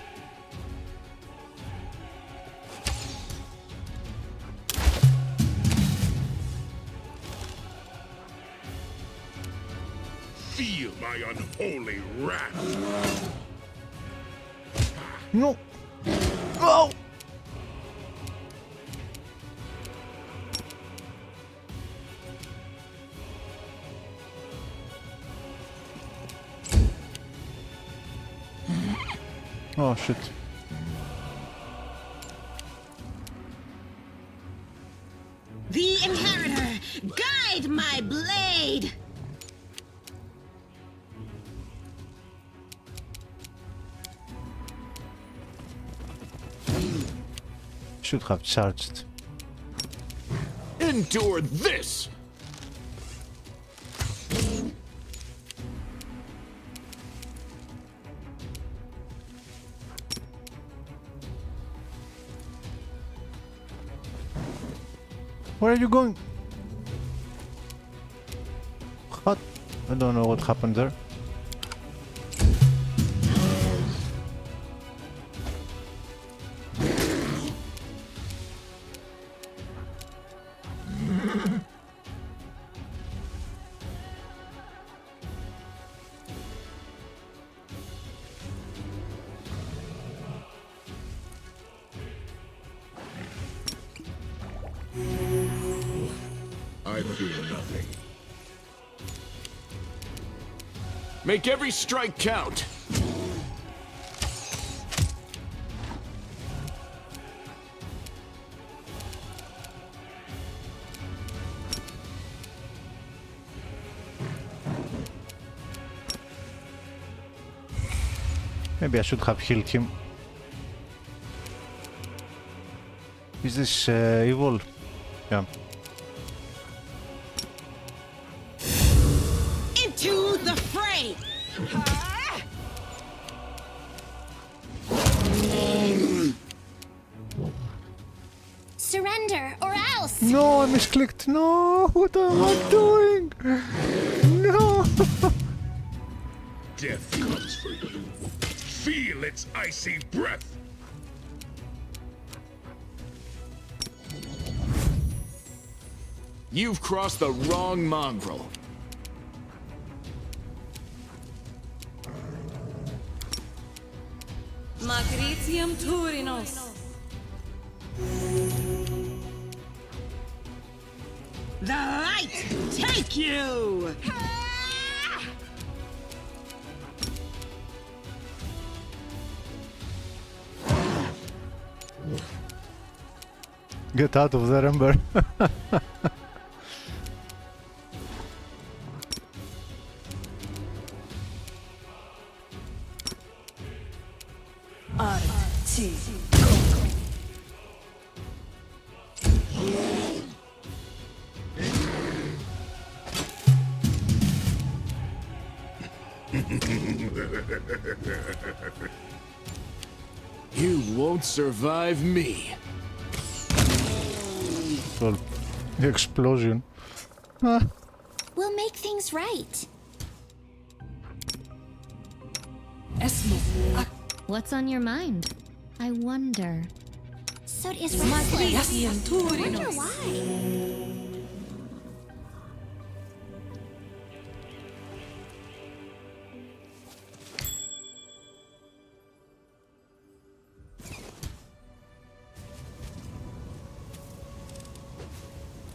Feel my unholy wrath. No! Oh! Oh shit. The Inheritor, guide my blade! Should have charged. Endure this! Where are you going? What? I don't know what happened there. I fear nothing. Make every strike count! Maybe I should have healed him. Is this evil? Yeah. Into the fray! Surrender, or else! No, I misclicked. No, what am I doing? No. Death comes for you. Feel its icy breath. You've crossed the wrong mongrel. Magritium Turinos. The light take you! Get out of there, Ember. Arti. You won't survive me. Well, The explosion. Ah. We'll make things right. Esmo. What's on your mind? I wonder. Sod is restless. Magricium I wonder Turinos. why.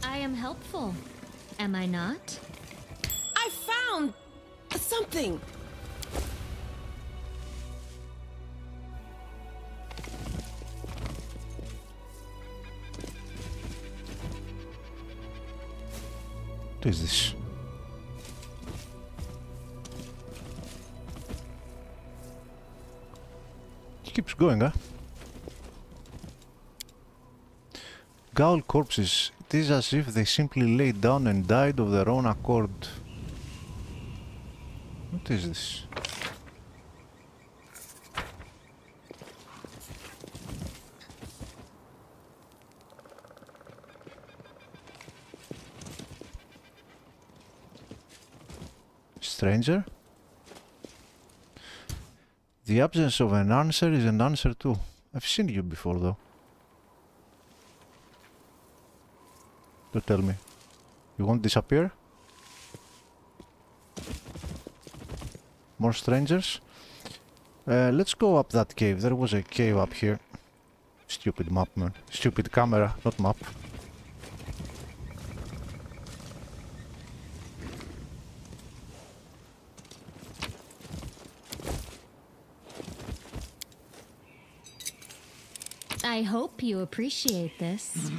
I am helpful. Am I not? I found something. What is this? It keeps going, huh? Gaul corpses. It is as if they simply lay down and died of their own accord. What is this? Stranger? The absence of an answer is an answer too. I've seen you before though. Don't tell me. You won't disappear? More strangers? Let's go up that cave. There was a cave up here. Stupid map, man. Stupid camera, not map. I hope you appreciate this.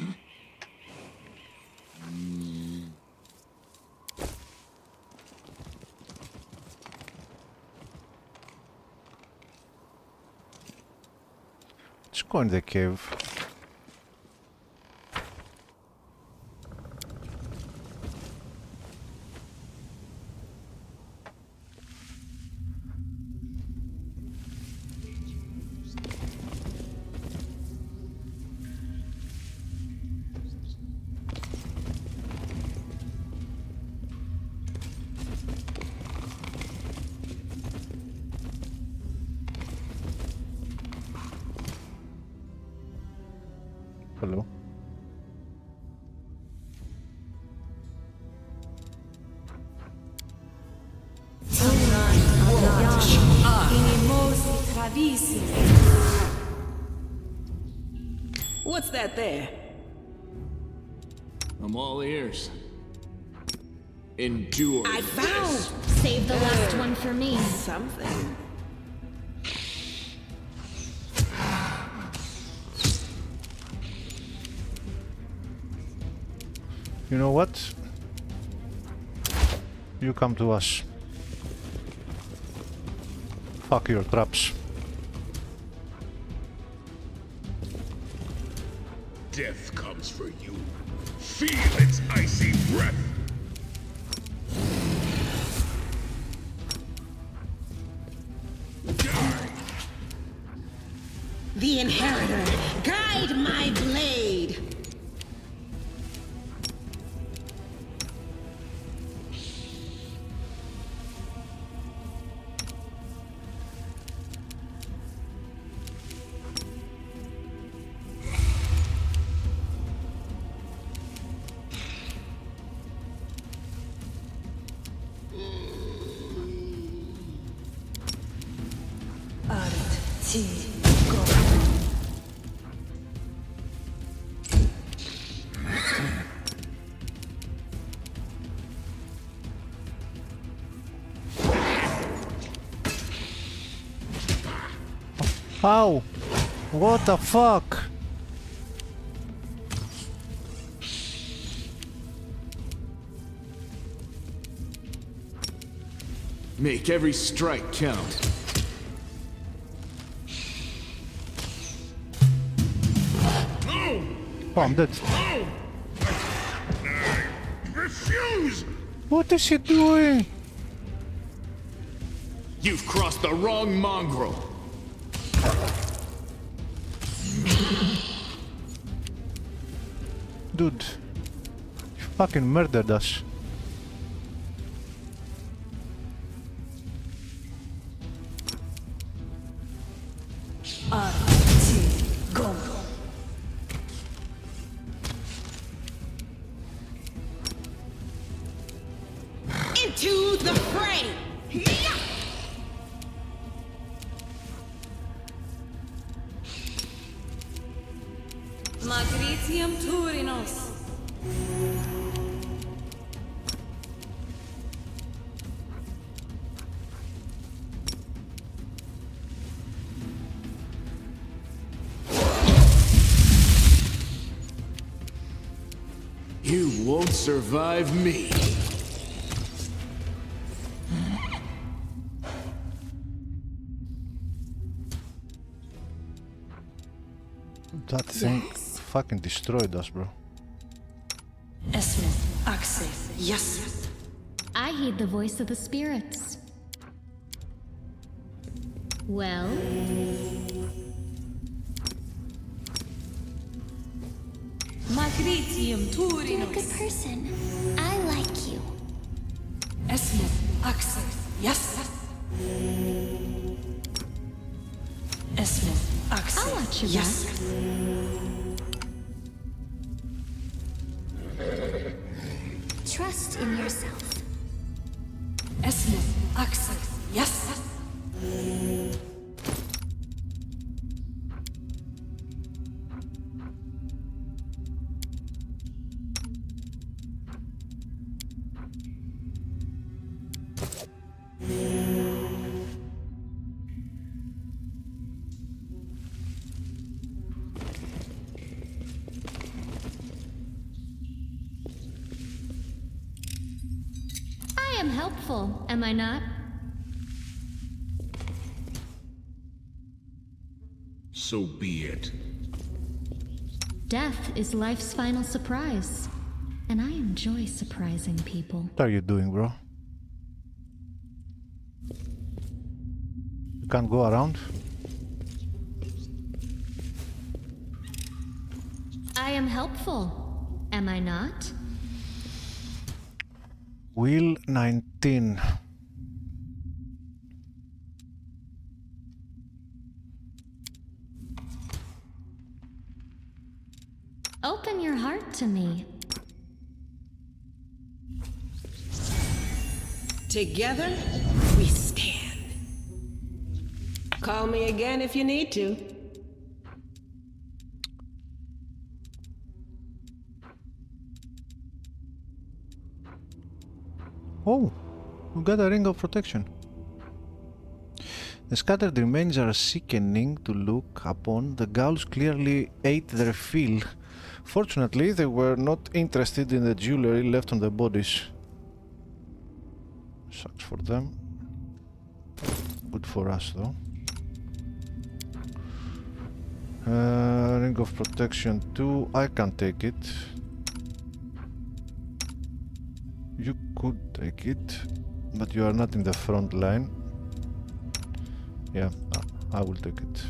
Let's go in the cave. Hello. What's that there? I'm all ears. Endure. I found Save the last one for me. something. You know what? You come to us. Fuck your traps. Death comes for you. Feel its icy breath. Die. The Inheritor, guide my blade. How? What the fuck? Make every strike count. No! Oh, I'm dead. No! I refuse! What is he doing? You've crossed the wrong mongrel. Dude. fucking murdered us. Into the fray! Magritium Turinos. You won't survive me. That thing fucking destroyed us, bro. Esme, Axe, yes. I heed the voice of the spirits. Well, Magritium You're a Turinos. good person. I like you. Esme, Axe, yes. Esme, Axe, I'll watch your yes. Trust in yourself. Esme, Axe, yes. I am helpful, am I not? So be it. Death is life's final surprise, and I enjoy surprising people. What are you doing, bro? You can't go around? I am helpful, am I not? Wheel 19. Open your heart to me. Together, we stand. Call me again if you need to. Oh, we got a ring of protection. The scattered remains are sickening to look upon. The ghouls clearly ate their fill. Fortunately, they were not interested in the jewelry left on the bodies. Sucks for them. Good for us, though. Ring of protection 2. I can take it. You could take it, but you are not in the front line. Yeah, I will take it.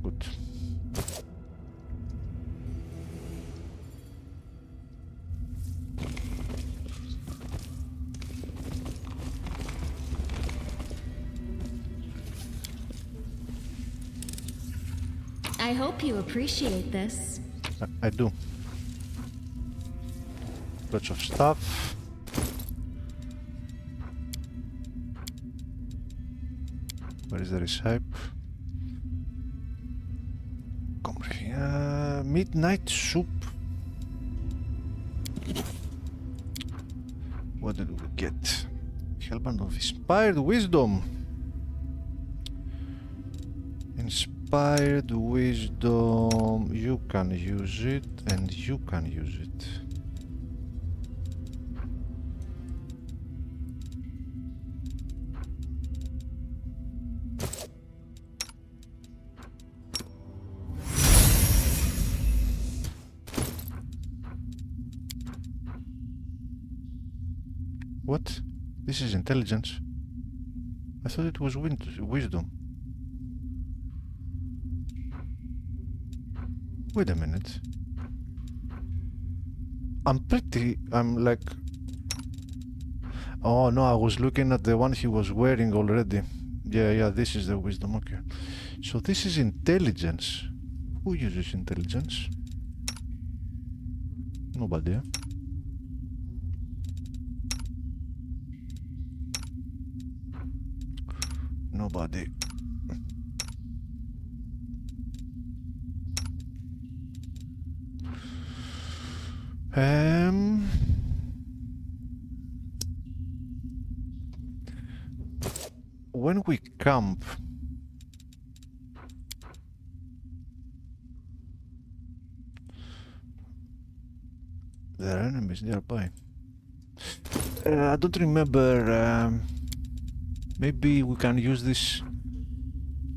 Good. I hope you appreciate this. I do. Lots of stuff. Where is the recipe? Come here. Midnight soup. What did we get? Hellband of Inspired Wisdom. Inspired Wisdom. You can use it, and you can use it. What? This is intelligence. I thought it was wisdom. Wait a minute. I'm like... Oh no, I was looking at the one he was wearing already. Yeah, this is the wisdom, okay. So this is intelligence. Who uses intelligence? Nobody, eh? Nobody. When we camp, there are enemies nearby. I don't remember. Maybe we can use this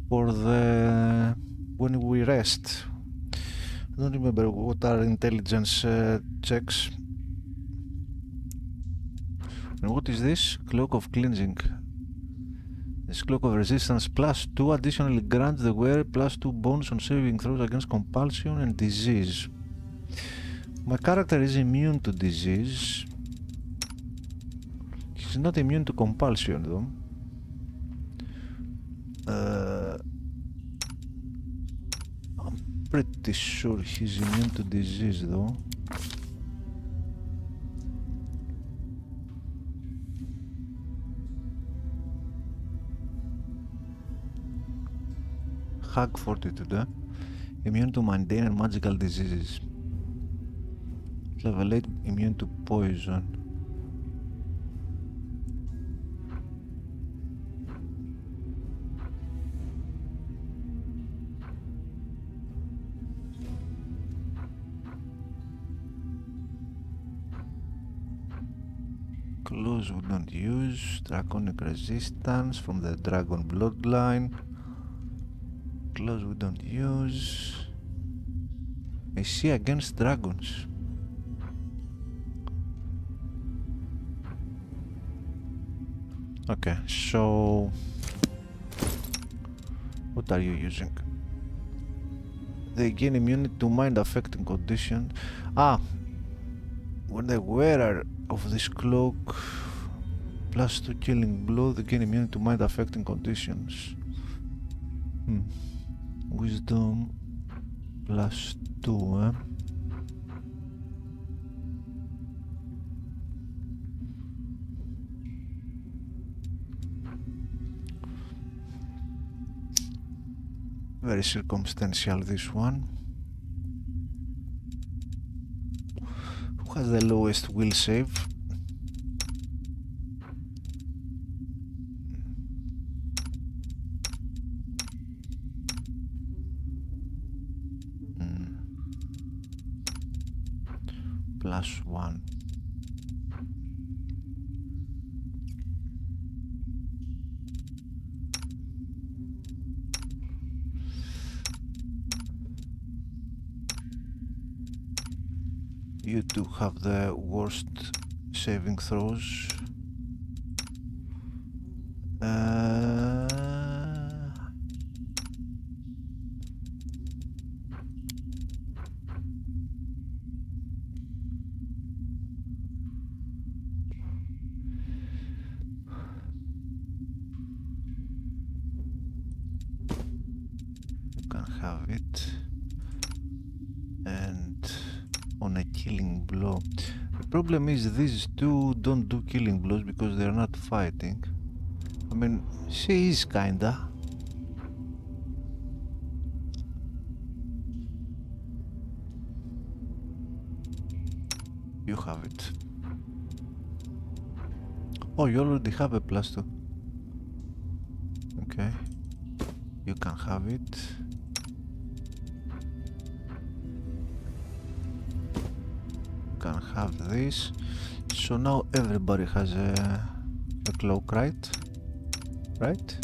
for the when we rest. I don't remember what are intelligence checks. And what is this? Cloak of cleansing. This cloak of resistance +2 additionally grants the wearer +2 bonus on saving throws against compulsion and disease. My character is immune to disease. He's not immune to compulsion though. I'm pretty sure he's immune to disease though. Hag fortitude, eh? Immune to mundane and magical diseases. Level 8, immune to poison. Claws we don't use. Draconic resistance from the dragon bloodline. Claws we don't use. AC against dragons. Okay, so what are you using? They gain immunity to mind affecting conditions. When the wearer of this cloak +2 killing blow, they gain immunity to mind affecting conditions. Wisdom +2, eh? Very circumstantial, this one. Who has the lowest will save? +1. You two have the worst saving throws. You can have it. And on a killing blow. The problem is these two don't do killing blows because they're not fighting. I mean, she is kinda. You have it. Oh, you already have a +2. Okay. You can have it. Can have this. So now everybody has a cloak, right? Right?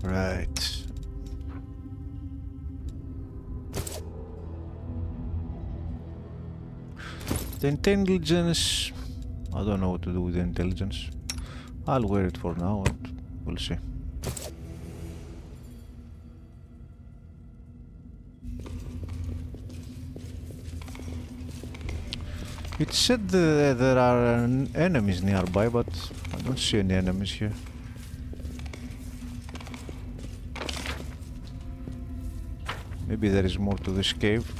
Right. The intelligence, I don't know what to do with the intelligence. I'll wear it for now and we'll see. It said there are enemies nearby, but I don't see any enemies here. Maybe there is more to this cave.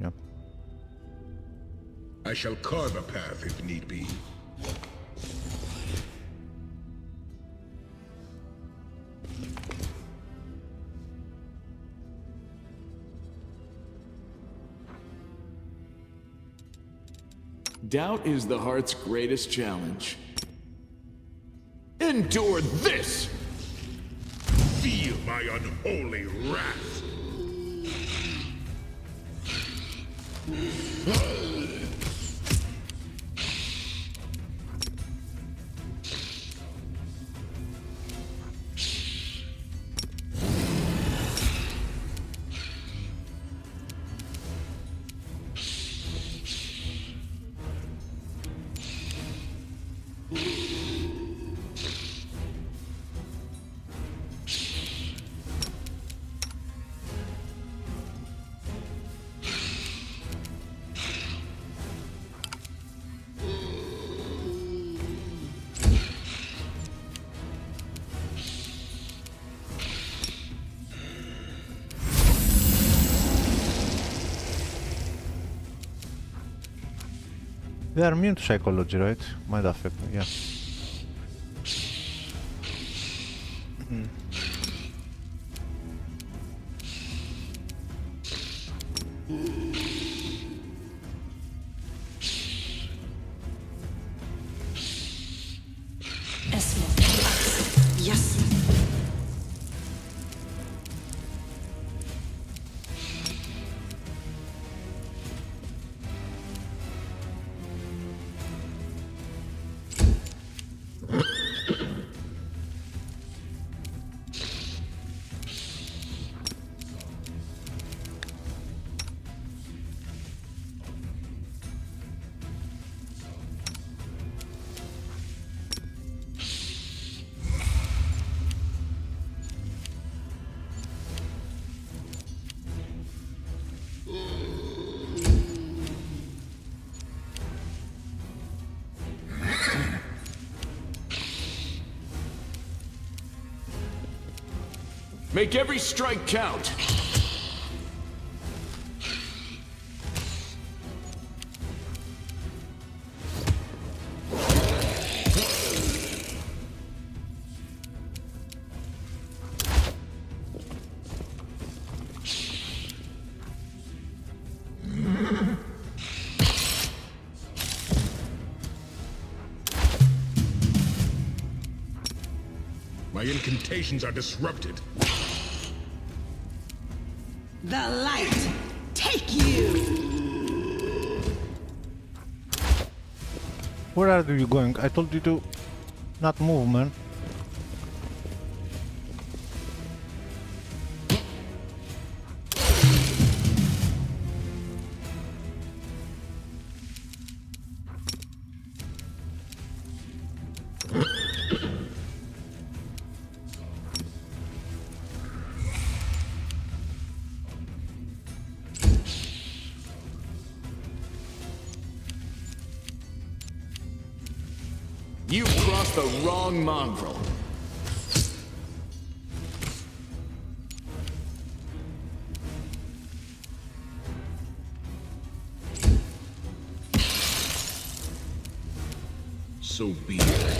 Yep. I shall carve a path if need be. Doubt is the heart's greatest challenge. Endure this! Feel my unholy wrath. They are immune to psychology, right? Might affect me, yeah. Yes. Make every strike count! My incantations are disrupted. The light take you. Where are you going? I told you to not move, man. You crossed the wrong mongrel. So be it.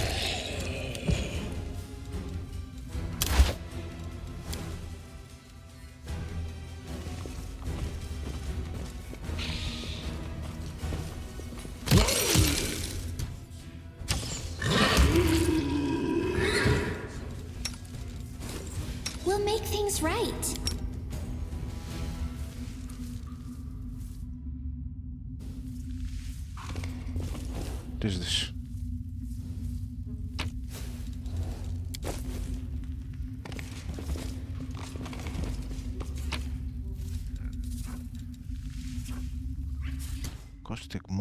We'll make things right. What is this?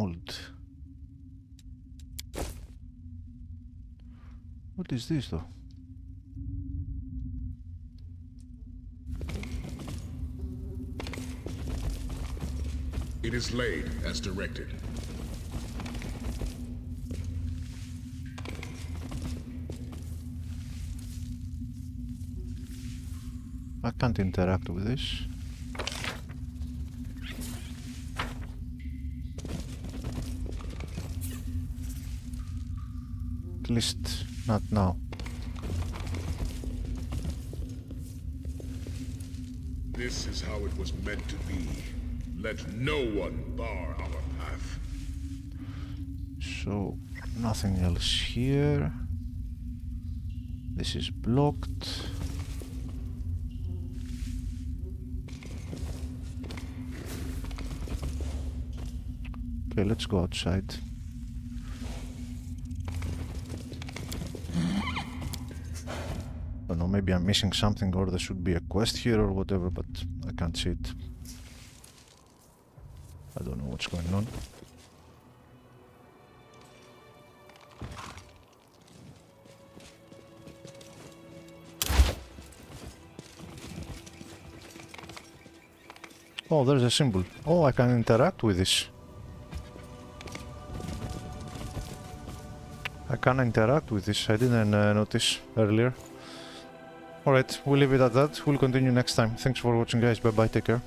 mold. What is this though? It is laid as directed. I can't interact with this. At least not now. This is how it was meant to be. Let no one bar our path. So, nothing else here. This is blocked. Okay, let's go outside. I don't know, maybe I'm missing something or there should be a quest here or whatever, but I can't see it. I don't know what's going on. Oh, there's a symbol. Oh, I can interact with this. I can interact with this. I didn't notice earlier. Alright, we'll leave it at that. We'll continue next time. Thanks for watching, guys. Bye bye, take care.